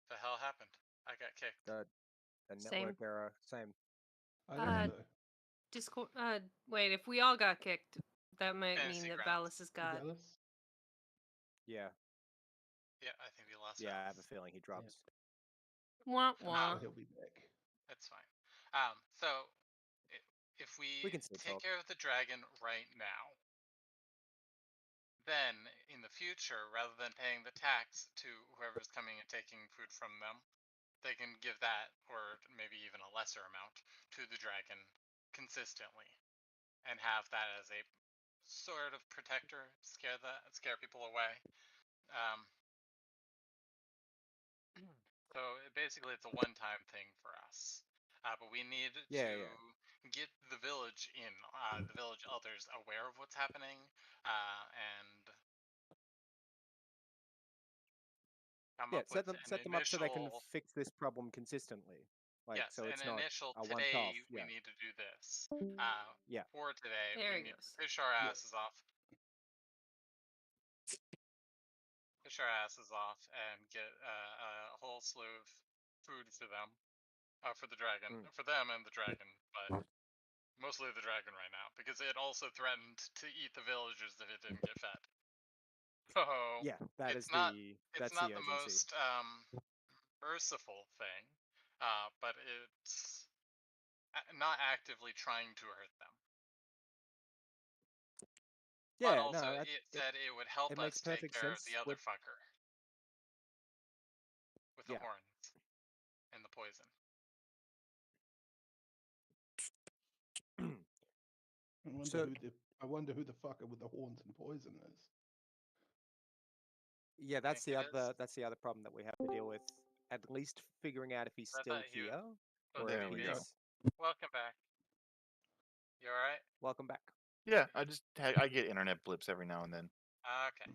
the hell happened? I got kicked. A Same. network error. Same. I left though. Discord. Wait. If we all got kicked, that might Fantasy mean that grounds. Valis has got. Jealous? Yeah. Yeah, I think we lost. Yeah, I have a Valis. feeling he drops. Wah I'm wah. sure he'll be back. That's fine. So if we We can still take talk. care of the dragon right now, then in the future, rather than paying the tax to whoever's coming and taking food from them, they can give that, or maybe even a lesser amount, to the dragon consistently, and have that as a sort of protector, scare people away. So basically, it's a one-time thing for us. But we need to get the village the village elders aware of what's happening, and come up with an set them up so they can initial. fix this problem consistently. Like, Yes, so an it's not initial a today. once-off. We Yeah. need to do this. Yeah. For today, There we he need to goes. fish our Yeah. asses off. Fish our asses off and get a whole slew of food for them, for the dragon, for them and the dragon, but mostly the dragon right now, because it also threatened to eat the villagers if it didn't get fed. So Yeah, it's not the the urgency. most merciful thing, but it's not actively trying to hurt them. But Yeah, also, no, it said it would help it us makes take perfect care of sense the other with fucker with the horns and the poison. I wonder who the fucker with the horns and poison is. Yeah, that's the other problem that we have to deal with. At least figuring out if he's still here, or There if we he's. Welcome back. You all right? Welcome back. Yeah, I get internet blips every now and then. Okay.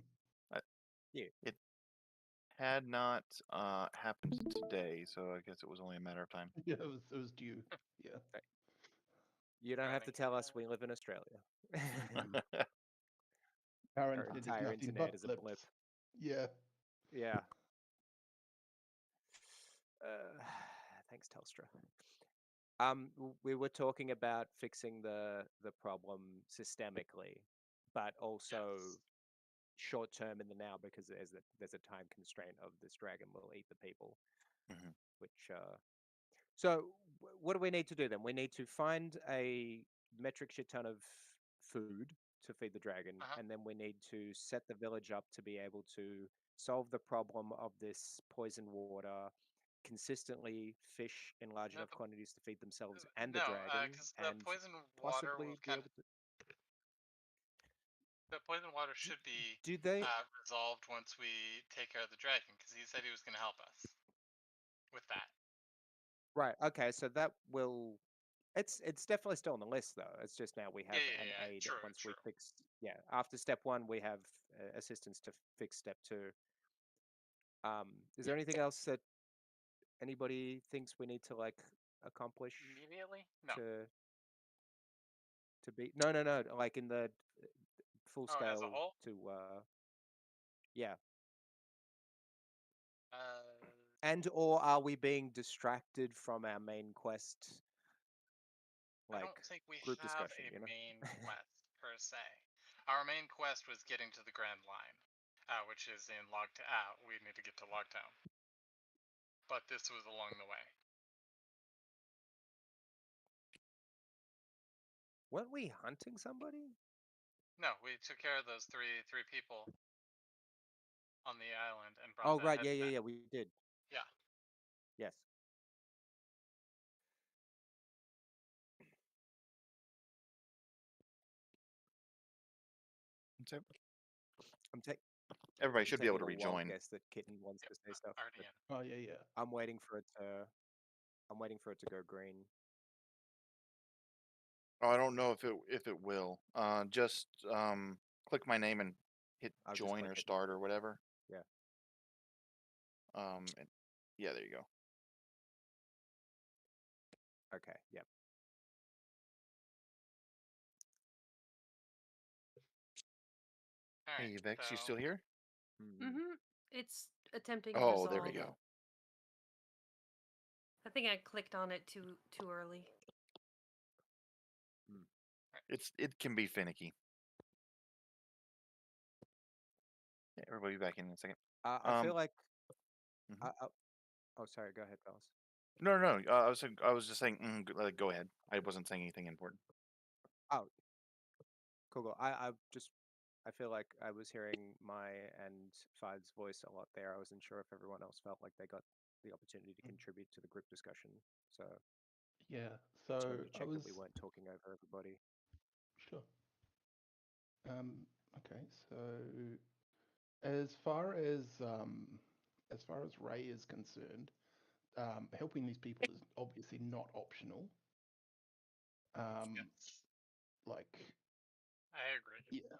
It had not happened today, so I guess it was only a matter of time. Yeah, it was due. Yeah. Right. You don't have to tell us we live in Australia. Our Our internet is entire nothing internet but is a blips. blip. Yeah. Yeah. Thanks, Telstra. We were talking about fixing the problem systemically, but also short term in the now, because there's a time constraint of this dragon will eat the people. Which so what do we need to do then? We need to find a metric shit ton of food to feed the dragon, and then we need to set the village up to be able to solve the problem of this poison water, consistently fish in large enough quantities to feed themselves and the dragon, because the and poison water possibly will be able to. The poison water should be Do they? resolved once we take care of the dragon, because he said he was going to help us with that. Right. Okay. So that will. It's definitely still on the list though. It's just now we have an aid once we fix. Yeah. After step 1, we have assistance to fix step 2. Is there anything else that anybody thinks we need to like accomplish immediately? No. To be no, like in the full scale as a whole? to yeah. And or are we being distracted from our main quest? I don't think we group have discussion, a main quest per se. Our main quest was getting to the Grand Line, which is in we need to get to Logtown. But this was along the way. Weren't we hunting somebody? No, we took care of those three people on the island and brought. Oh right, yeah, we did. Yeah. Yes. Everybody should be able to taking a wild rejoin. guess that Kitten wants to say stuff. Oh yeah. I'm waiting for it to go green. Oh, I don't know if it will. Just click my name and hit I'll just join click or it. start or whatever. Yeah. And yeah, there you go. Okay. Yep. All Hey, right. Vex, you So still here? Mm-hmm. It's attempting to Oh, there we resolve. go. I think I clicked on it too early. It can be finicky. Yeah, everybody be back in a second. I feel like. Mhm. Oh, sorry. Go ahead, fellas. No, no, no. I was just saying. Go ahead. I wasn't saying anything important. Oh, cool. I feel like I was hearing my and Fad's voice a lot there. I wasn't sure if everyone else felt like they got the opportunity to contribute to the group discussion. So Yeah. just So wanted to I check that we was weren't talking over everybody. sure. Okay. So as far as Ray is concerned, helping these people is obviously not optional. Um, yes, like I agree. yeah.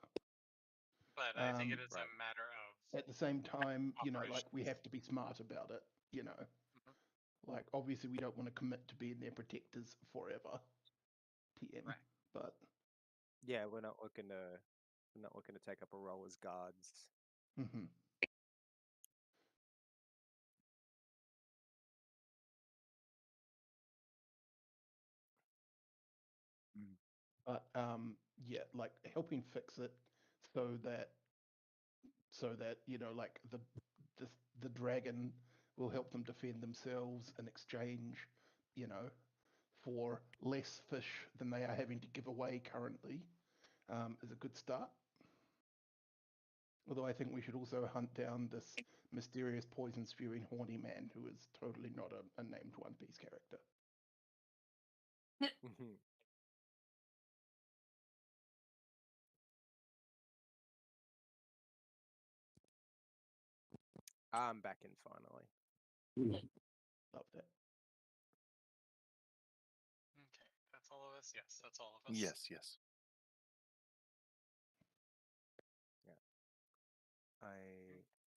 But I think it Um, is Right. a matter of at the same time, like we operations. have to be smart about it. Mhm. Like obviously we don't want to commit to being their protectors forever. PM, Right. but Yeah, we're not looking to take up a role as guards. mhm. Mm. But yeah, like helping fix it so that like the the dragon will help them defend themselves in exchange, you know, for less fish than they are having to give away currently, is a good start. Although I think we should also hunt down this mysterious poison spewing horny man who is totally not a named One Piece character. Mhm. I'm back in finally. Love that. Okay, that's all of us. Yes, that's all of us. Yes, yes. Yeah. I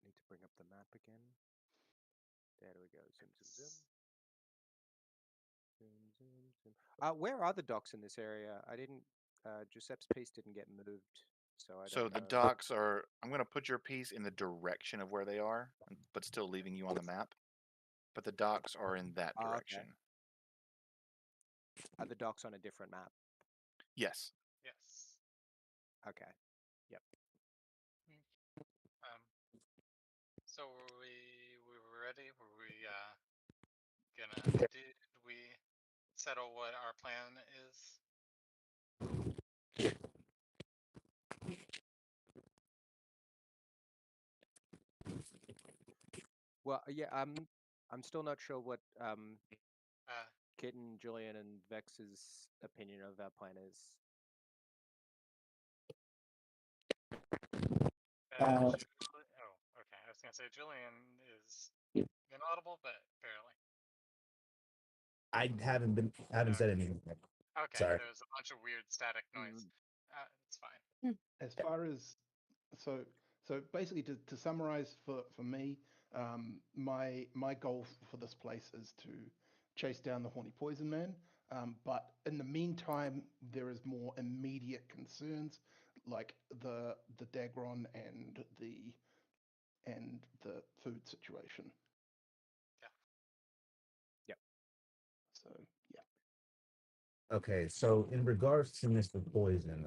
need to bring up the map again. There we go. Zoom, zoom, zoom. Zoom, zoom, zoom. Where are the docks in this area? I didn't. Giuseppe's piece didn't get moved, so I So don't the know. docks are. I'm going to put your piece in the direction of where they are, but still leaving you on the map. But the docks are in that Okay. direction. Are the docks on a different map? Yes. Yes. Okay. Yep. Um. So were we ready? Were we did we settle what our plan is? Well, yeah. I'm still not sure what Uh. Kitten, Julian, and Vex's opinion of our plan is. Uh, Oh, okay. I was gonna say Julian is inaudible, but barely. I haven't said anything yet. Okay, Sorry. there's a bunch of weird static noise. Mm. It's fine. As far as so basically to summarize for me, my goal for this place is to chase down the horny poison man. But in the meantime, there is more immediate concerns like the Dagron and the food situation. Yeah. Yep. So yeah. Okay, so in regards to Mr. Poison,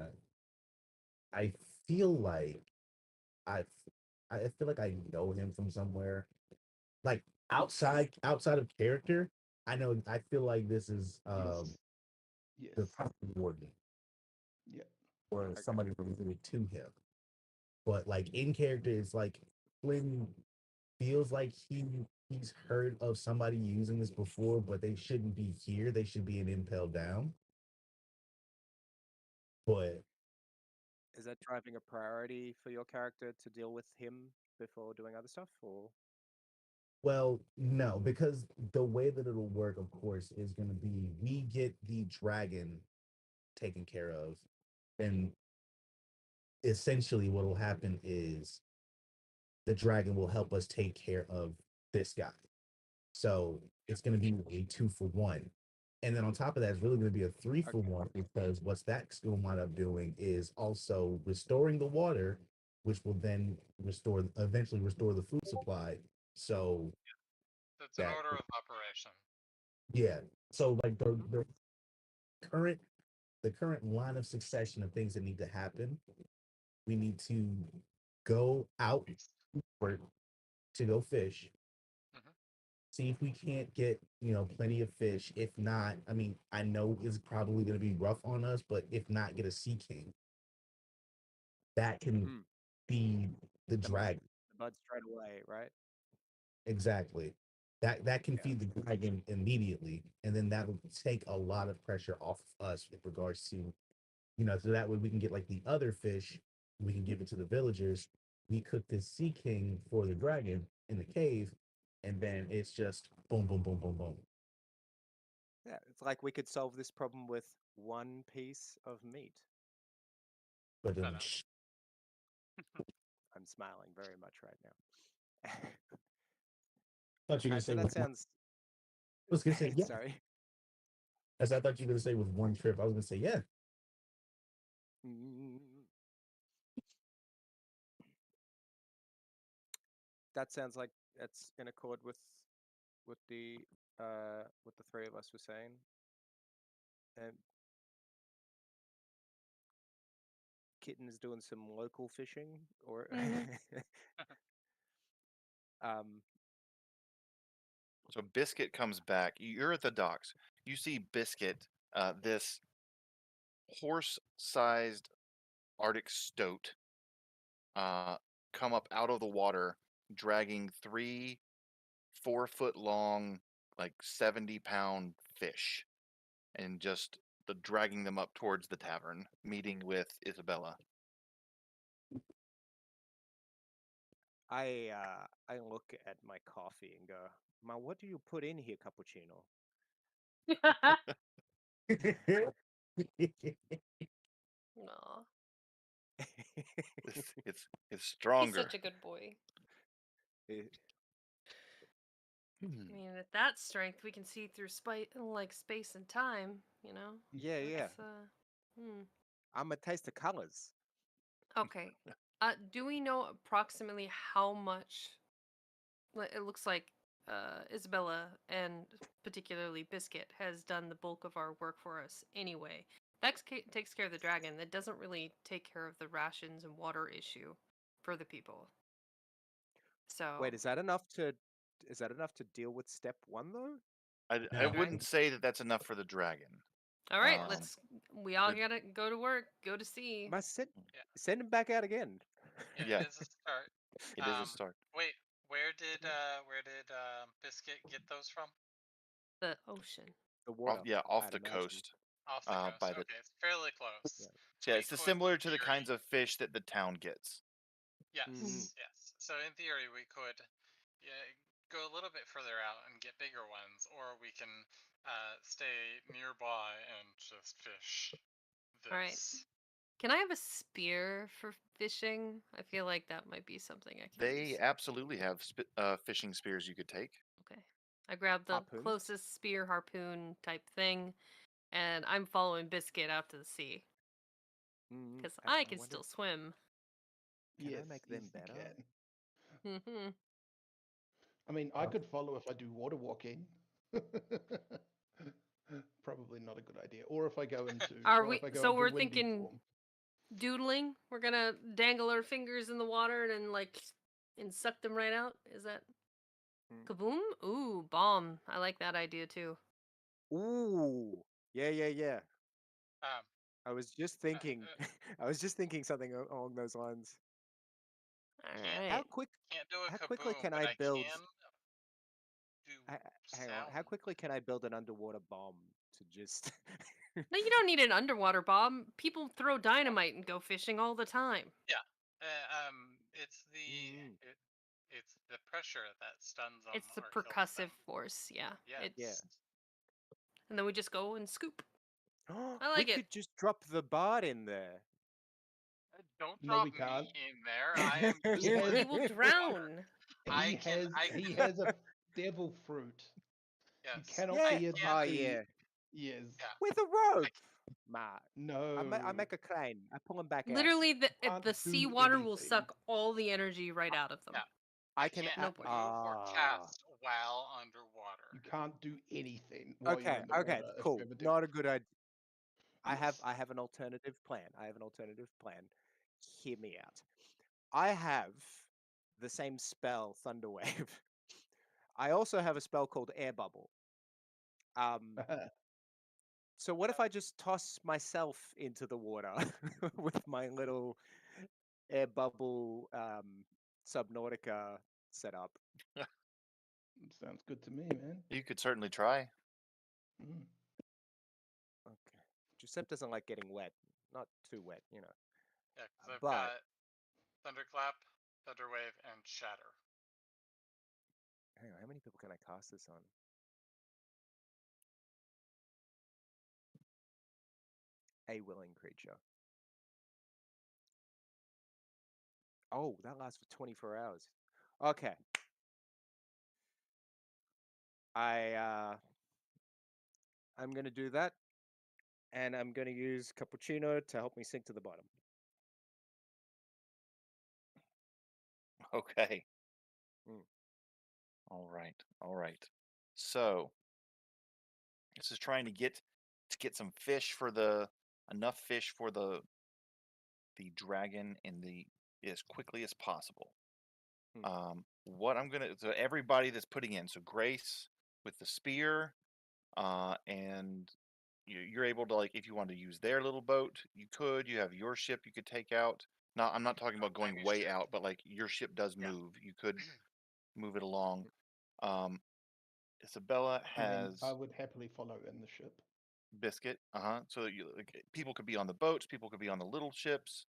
I feel like I I feel like I know him from somewhere. Like outside of character, I feel like this is Yes. the Yes. property warden Yeah. or Okay. somebody related to him. But like in character, it's like Flynn feels like he's heard of somebody using this before, but they shouldn't be here. They should be in Impel Down. But Is that driving a priority for your character to deal with him before doing other stuff, or? well, no, because the way that it'll work, of course, is going to be we get the dragon taken care of, then essentially what will happen is the dragon will help us take care of this guy. So it's going to be a 2-for-1. And then on top of that, it's really going to be a 3-for-1 because what's that's going to wind up doing is also restoring the water, which will then eventually restore the food supply. So It's an that, order of operation. yeah. So like current the current line of succession of things that need to happen, we need to go out to go fish, Mhm. see if we can't get plenty of fish. If not, I mean, I know it's probably going to be rough on us, but if not, get a sea king that can Mm. feed the The, dragon. the buds straight away, right? Exactly. That can Yeah. feed the dragon immediately, and then that would take a lot of pressure off of us with regards to, so that way we can get like the other fish, we can give it to the villagers. We cook this sea king for the dragon in the cave, and then it's just boom, boom, boom, boom, boom. Yeah, it's like we could solve this problem with one piece of meat. But Shut then, up. I'm smiling very much right now. thought you were gonna Alright, so say that with one, sounds. I was gonna say yeah. Sorry. As I thought you were gonna say with one trip, I was gonna say yeah. Mm. That sounds like that's in accord with what the three of us were saying. And Kitten is doing some local fishing, or Mhm. um, So Biscuit comes back. You're at the docks. You see Biscuit, this horse-sized Arctic stoat, come up out of the water, dragging 3 4-foot long, like 70-pound fish, and just dragging them up towards the tavern, meeting with Isabella. I look at my coffee and go, "Ma, what do you put in here, cappuccino?" Aw, It's he's stronger. such a good boy. Eh, I mean, at that strength, we can see through like space and time. yeah, yeah. That's hmm. I'm a taste of colors. Okay. Do we know approximately how much? It looks like Isabella and particularly Biscuit has done the bulk of our work for us anyway. That takes care of the dragon. That doesn't really take care of the rations and water issue for the people. So, Wait, is that enough to deal with step one though? I No. wouldn't say that that's enough for the dragon. all right, Um, we all the gotta go to work, go to sea. Must send Yeah, send him back out again. yeah, yeah, it is a start. it is a start. Wait, where did Biscuit get those from? The ocean. The water, Off I'd the imagine. coast. Off the coast. By the Okay, it's fairly close. Yeah. So yeah, We it's could, similar in to the kinds theory, of fish that the town gets. Mm. yes. So in theory, we could, yeah, go a little bit further out and get bigger ones, or we can stay nearby and just fish All right. this. Can I have a spear for fishing? I feel like that might be something I can They use. absolutely have fishing spears you could take. Okay. I grab the Harpoons? closest spear harpoon type thing, and I'm following Biscuit out to the sea Mm. because I I can wonder, still swim. can I Yes, make yes, them you better? can. Hmm. I mean, I could follow if I do water walking. Probably not a good idea. Or if I go into, Are or we? if I go So into we're windy thinking form. doodling. We're gonna dangle our fingers in the water and and suck them right out. Is that Mm. kaboom? Ooh, bomb! I like that idea too. Ooh, yeah, yeah, yeah. Um, I was just uh, thinking, uh, I was just thinking something along those lines. All can't How right. can't do a how quickly kaboom, can but I I build? can do Hang on, how sound. quickly can I build an underwater bomb to just? No, you don't need an underwater bomb. People throw dynamite and go fishing all the time. Yeah. It's Mm. it's the pressure that stuns them It's the or kills them. percussive force, yeah. Yeah. Yes. And then we just go and scoop. I We like it. could just drop the bard in there. Don't No, we drop me can't. in there. I am He just We has will working with water. drown. he has a devil fruit. You Yes, cannot Yeah. be in can't. Oh the yeah. yes. Yeah, With a I rope. Ma. I No. make a crane. I pull him back out. Literally, the Can't the do seawater will anything. suck all the energy right out of them. yeah. I I can. can't No point. move or cast while underwater. You can't do anything while you're Okay. in the Okay. water. If you Cool. have a Not a good idea. yes. I have an alternative plan. Hear me out. I have the same spell, Thunderwave. I also have a spell called Air Bubble. So what if I just toss myself into the water with my little air bubble Subnautica setup? Sounds good to me, man. You could certainly try. Mm. Okay. Giuseppe doesn't like getting wet. Not too wet, you know. Yeah, because I've But got Thunderclap, Thunderwave, and Shatter. hang on, how many people can I cast this on? A willing creature. Oh, that lasts for 24 hours. Okay. I'm gonna do that, and I'm gonna use Cappuccino to help me sink to the bottom. Okay. Mm. All right. All right. So this is trying to get some fish for the enough fish for the dragon in the as quickly as possible. What I'm gonna so everybody that's putting in so Grace with the spear, and you're able to like if you want to use their little boat, you could. You have your ship you could take out. Not I'm not talking about going Tiny way ship. out, but like your ship does Yeah. move. You could move it along. Um, Isabella I mean, I has would happily follow in the ship. biscuit. So that you like people could be on the boats, people could be on the little ships.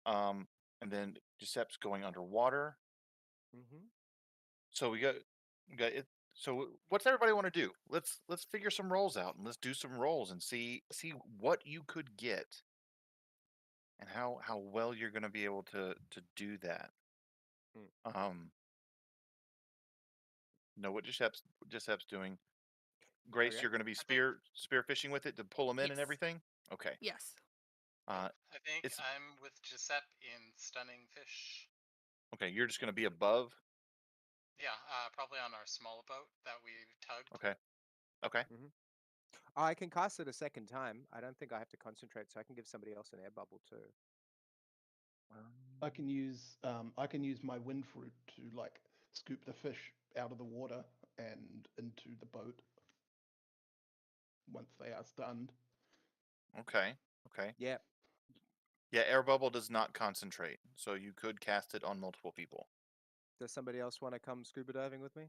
And then Giuseppe's going underwater. Mm-hmm. So we got it. So what's everybody want to do? Let's figure some rolls out and let's do some rolls and see what you could get and how well you're going to be able to do that. Um, know what Giuseppe's doing. Grace, Okay. you're going to be I think. spear fishing with it to pull them in and Yes. everything. Okay. Yes. Uh, I think it's I'm with Giuseppe in stunning fish. okay. You're just going to be above. Yeah, probably on our small boat that we tugged. Okay. Okay. Mm-hmm. Oh, I can cast it a second time. I don't think I have to concentrate, so I can give somebody else an air bubble too. I can use my wind fruit to like scoop the fish out of the water and into the boat once they are stunned. Okay. Okay. Yeah. Yeah, air bubble does not concentrate, so you could cast it on multiple people. Does somebody else want to come scuba diving with me?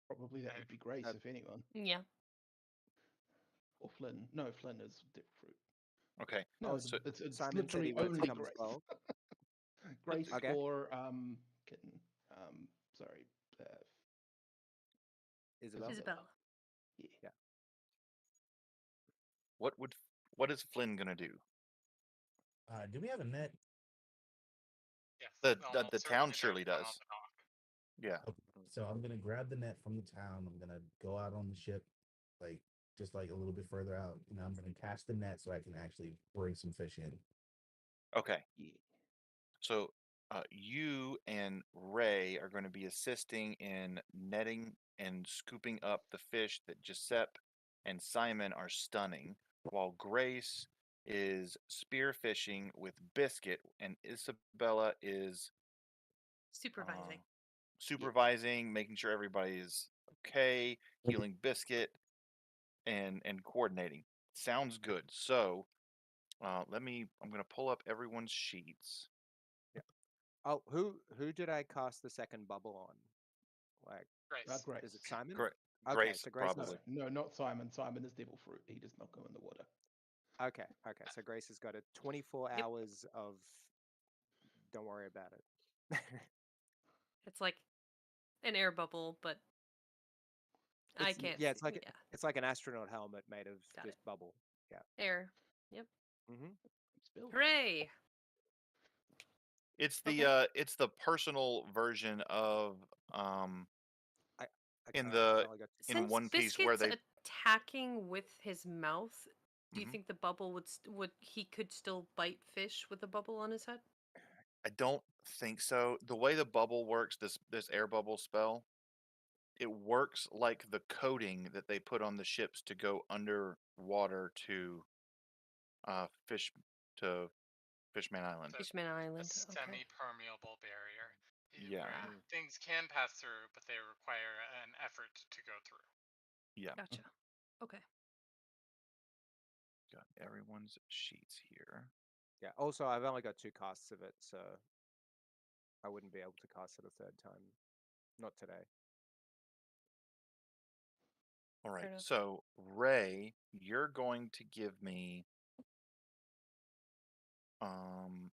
Probably that would be Grace Uh, if anyone. Yeah. Or Flynn. No, Flynn is devil fruit. Okay. No, Oh, it's So it's Simon said literally he wanted to only come as Grace. well. Grace Okay. or kitten. Sorry, Isabel. Isabella. Yeah. Yeah. what is Flynn gonna do? Do we have a net? Yes. The Almost town certainly surely there's one on does. the dock. Yeah. Okay. So I'm gonna grab the net from the town. I'm gonna go out on the ship, like just like a little bit further out. I'm gonna cast the net so I can actually bring some fish in. Okay. Yeah. So you and Ray are going to be assisting in netting and scooping up the fish that Giuseppe and Simon are stunning, while Grace is spearfishing with Biscuit and Isabella is uh, Supervising. supervising, making sure everybody is okay, healing Biscuit, and coordinating. Sounds good. So I'm going to pull up everyone's sheets. Yeah. Oh, who did I cast the second bubble on? Like, Grace. Grace. is it Simon? Okay, Grace, so Grace No, is probably. no, not Simon. Simon is devil fruit. He does not go in the water. okay. Okay, so Grace has got a 24 Yep. hours of don't worry about it. It's like an air bubble, but I can't yeah, see. Yeah, it's like an astronaut helmet made of got just it. bubble. Yeah. Air. Yep. Mm-hmm. Spell. Hooray! It's Okay. the personal version of um I, in I've the only got two in Since classes. One Piece where Biscuit's they. attacking with his mouth, do you Mhm. think the bubble would he could still bite fish with a bubble on his head? I don't think so. The way the bubble works, this air bubble spell, it works like the coating that they put on the ships to go underwater to fish to Fishman Island. Fishman A Island. Okay. semi-permeable barrier Yeah. where Ah, things can pass through, but they require an effort to go through. Yeah. gotcha. Okay. Got everyone's sheets here. Yeah. Also, I've only got two casts of it, so I wouldn't be able to cast it a third time. Not today. All right. Fair enough. So Ray, you're going to give me um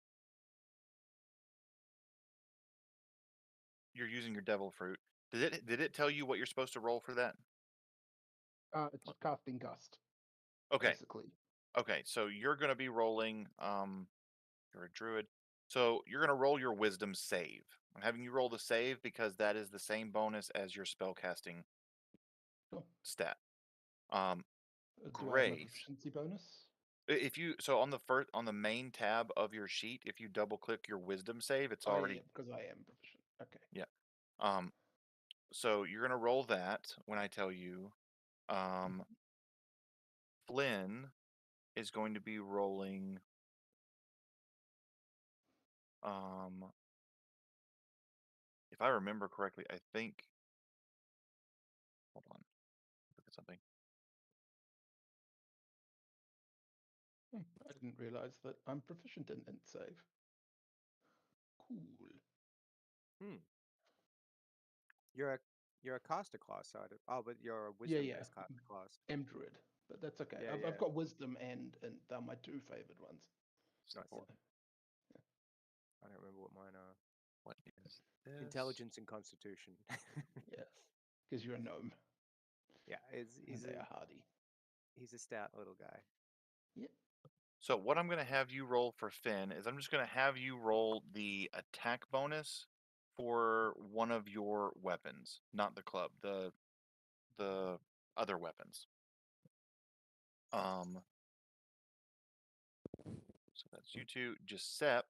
you're using your devil fruit. Did it tell you what you're supposed to roll for that? It's casting gust, Okay. basically. Okay. So you're going to be rolling you're a druid. So you're going to roll your wisdom save. I'm having you roll the save because that is the same bonus as your spell casting Sure. stat. Um Do I have my Grace, proficiency bonus? if you on the main tab of your sheet, if you double click your wisdom save, it's Oh already. yeah, because I am proficient. Okay. Yeah. Um so you're going to roll that when I tell you. Um Flynn is going to be rolling um if I remember correctly, I think hold on. Look at something. I didn't realize that I'm proficient in int save. Cool. Hmm. You're a caster class, oh, but you're a Yeah, wisdom yeah. based caster class. M druid, but that's okay. Yeah, I've, yeah. I've got wisdom and they're my two favored ones. Nice. Support. I don't remember what mine are. What is this? Intelligence and Constitution. Yes, because you're a gnome Yeah, and they are hardy. he's a stout little guy. Yep. So what I'm going to have you roll for Finn is I'm just going to have you roll the attack bonus for one of your weapons, not the club, the other weapons. So that's you two. Giuseppe,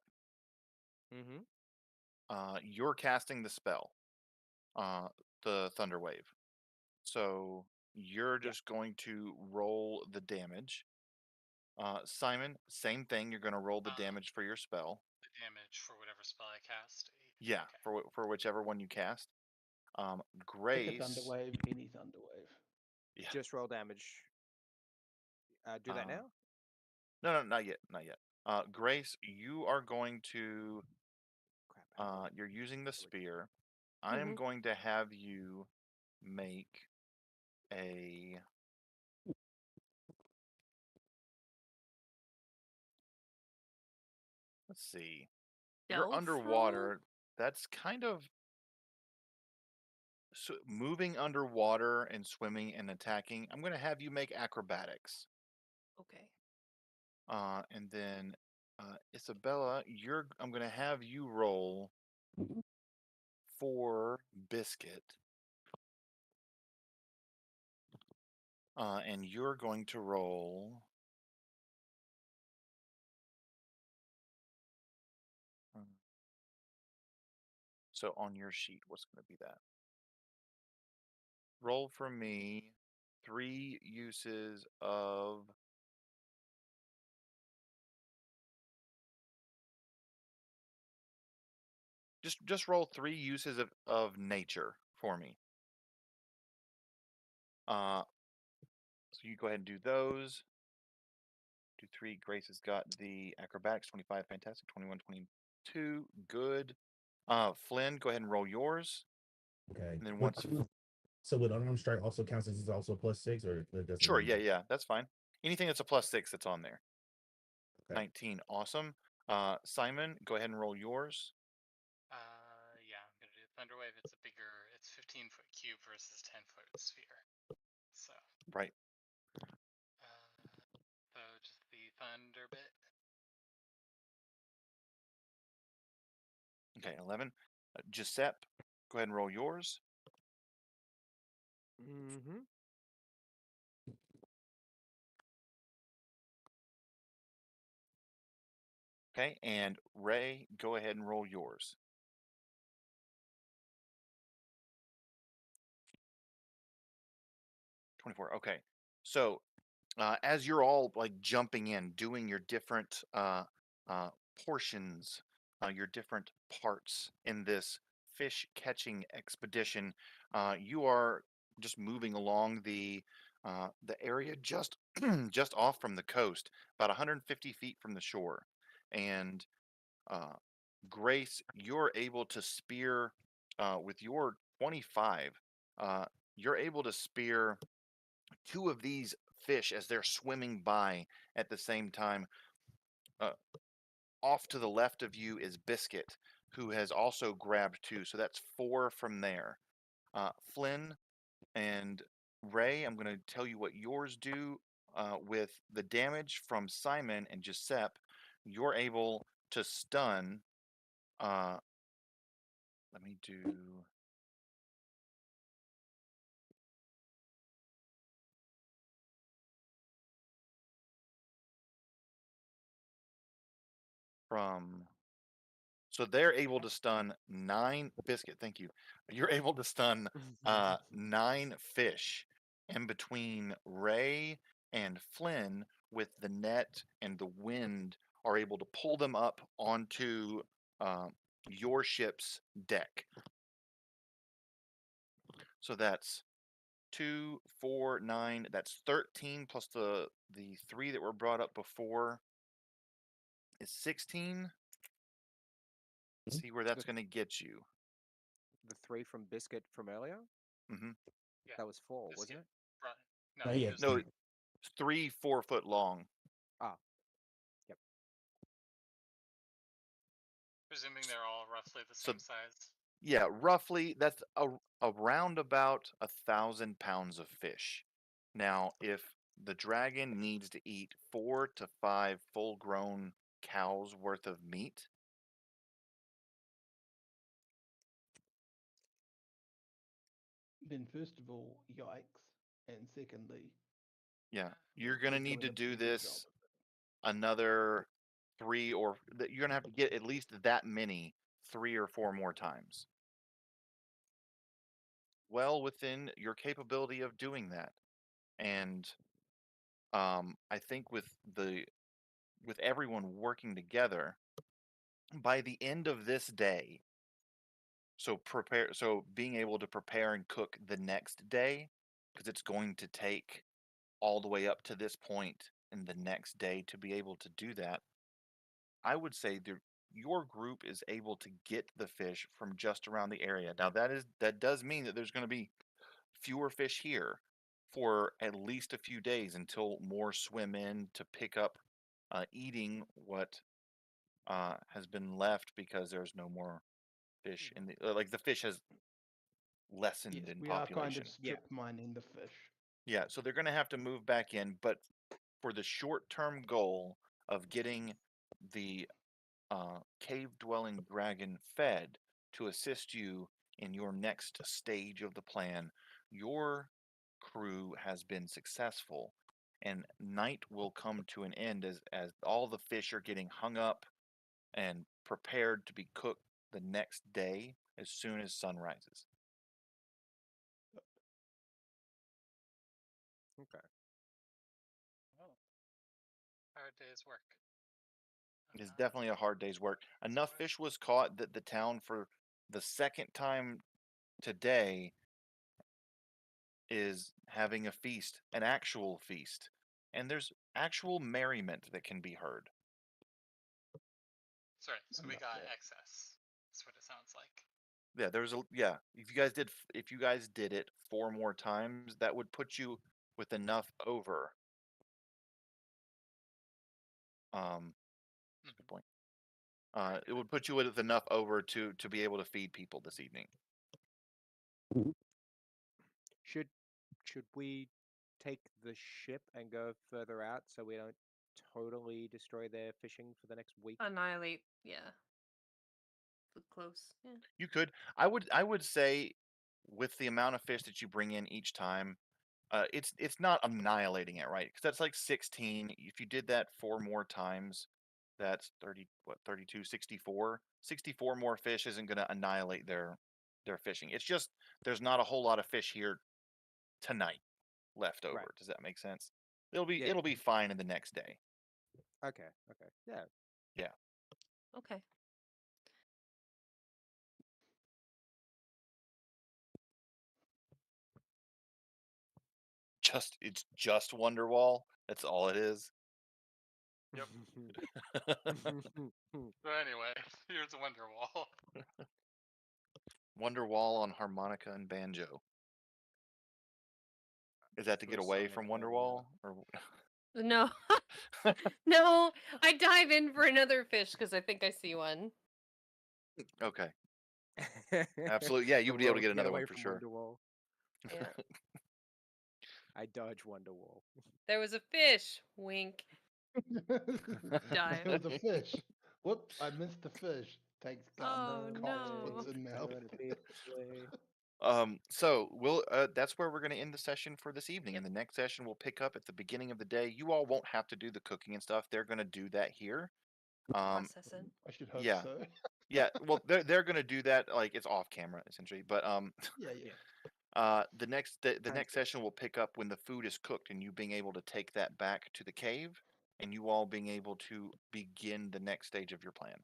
Mm-hmm. you're casting the spell, the Thunder Wave. So you're Yeah. just going to roll the damage. Simon, same thing. You're going to roll the damage for your spell. The damage for whatever spell I cast. Yeah, Okay. for whichever one you cast. Pick a thunder Grace. wave, any thunder wave. Yeah. Just roll damage. Do that now? No, not yet, not yet. Grace, you are going to. Crap. You're using the spear. I am Mhm. going to have you make a. Let's see. You're Stealth roll? underwater. That's kind of moving underwater and swimming and attacking. I'm going to have you make acrobatics. Okay. And then Isabella, I'm going to have you roll for Biscuit. And you're going to roll. So on your sheet, what's going to be that? Roll for me 3 uses of. Just roll 3 uses of nature for me. So you go ahead and do those. Do 3. Grace has got the acrobatics, 25, fantastic, 21, 22, good. Flynn, go ahead and roll yours. Okay. And then once. So would unarmed strike also counts as also +6, or it doesn't? Sure, yeah, that's fine. Anything that's a +6 that's on there. Okay. 19, awesome. Simon, go ahead and roll yours. Yeah, I'm gonna do Thunderwave. It's a bigger. It's 15-foot cube versus 10-foot sphere. So, Right. so just the thunder bit. Okay, 11. Giuseppe, go ahead and roll yours. Mm-hmm. Okay, and Ray, go ahead and roll yours. 24. Okay. So, as you're all like jumping in, doing your different portions, your different parts in this fish catching expedition, you are just moving along the area just just off from the coast, about 150 feet from the shore, and uh, Grace, you're able to spear with your 25. Uh, you're able to spear two of these fish as they're swimming by at the same time. Uh, Off to the left of you is Biscuit, who has also grabbed two. So that's four from there. Flynn and Ray, I'm going to tell you what yours do with the damage from Simon and Giuseppe. You're able to stun. Uh, Let me do. From So they're able to stun 9 Biscuit, thank you. You're able to stun 9 fish. And between Ray and Flynn with the net and the wind are able to pull them up onto uh, your ship's deck. So that's 2, 4, 9. That's 13 plus the 3 that were brought up before is 16. See where that's going to get you. The 3 from Biscuit from earlier? hmm Yeah. That was 4, Biscuit wasn't it? Run. No, Oh, he yeah. used No, three. 3 4-foot long. Ah. Yep. Presuming they're all roughly the So same size. yeah, roughly that's around about 1,000 pounds of fish. Now, if the dragon needs to eat 4 to 5 full-grown cows worth of meat, Then, first of all, yikes. And secondly, yeah, you're gonna we're need to doing a do pretty good job this of it. another 3 or you're gonna have to get at least that many 3 or 4 more times. Well within your capability of doing that, and I think with everyone working together, by the end of this day, so being able to prepare and cook the next day, because it's going to take all the way up to this point in the next day to be able to do that, I would say your group is able to get the fish from just around the area. Now that does mean that there's going to be fewer fish here for at least a few days until more swim in to pick up eating what has been left because there's no more fish in the like the fish has lessened Yes, in we are kind of population. Yeah. strip mining the fish. Yeah, so they're going to have to move back in, but for the short-term goal of getting the cave-dwelling dragon fed to assist you in your next stage of the plan, your crew has been successful, and night will come to an end as all the fish are getting hung up and prepared to be cooked the next day as soon as sun rises. Okay. Oh. Hard day's work. It's definitely a hard day's work. Enough fish was caught that the town, for the second time today, is having a feast, an actual feast. And there's actual merriment that can be heard. Sorry, so we Enough got of that. excess. That's what it sounds like. Yeah. If you guys did it 4 more times, that would put you with enough over. That's a good point. It would put you with enough over to be able to feed people this evening. Should should we take the ship and go further out so we don't totally destroy their fishing for the next week? Annihilate. Yeah. Look close. Yeah. You could. I would say with the amount of fish that you bring in each time, it's not annihilating it, right? Because that's like 16. If you did that 4 more times, that's 30, what, 32, 64. 64 more fish isn't going to annihilate their fishing. It's just there's not a whole lot of fish here tonight left over. Right. Does that make sense? It'll be Yeah. it'll be fine in the next day. Okay. Okay. Yeah. Yeah. Okay. It's just Wonderwall. That's all it is. Yep. So anyway, here's Wonderwall. Wonderwall on harmonica and banjo. Is that to For get a away song from and Wonderwall? Or No. No. I dive in for another fish because I think I see one. okay, a absolutely. Yeah, you would be able to Heroic get another away one for from sure. Wonderwall. Yeah. I dodge Wonderwall. There was a fish. Wink. Dive. There was a fish. Whoop! I missed the fish. Takes gun, Oh, cocks, no. puts in mouth. Gonna be away. So we'll that's where we're going to end the session for this evening. Yep. And the next session we'll pick up at the beginning of the day. You all won't have to do the cooking and stuff. They're going to do that here. Processing. I should hope Yeah. so. Yeah, well, they're going to do that, like, it's off camera essentially. But Yeah. the Sounds next good. session will pick up when the food is cooked and you being able to take that back to the cave and you all being able to begin the next stage of your plan.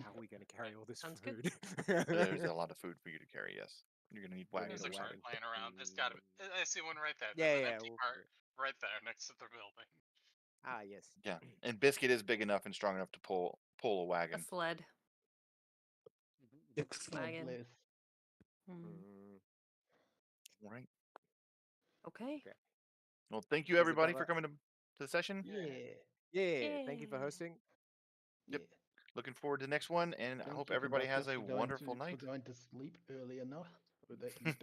How are we gonna carry all this Sounds good. food? There's a lot of food for you to carry. Yes, you're going to need We'll wagon need There's a a or cart something. wagon. laying around. There's gotta be. Mm. I see one right there. Yeah, There's an yeah, empty we'll cart figure it. right there next to the building. Ah, yes. Yeah, and Biscuit is big enough and strong enough to pull a A wagon. sled. God Wagon. bless. Hmm. Mm, All right. Okay. okay. Well, thank you everybody for Isabella. coming to the session. Yeah. Yeah, thank you for Yay. hosting. Yep. Yeah. Looking forward to the next one, and I Thank hope you, everybody Conductor, has a for wonderful for night. going to sleep early enough so that you don't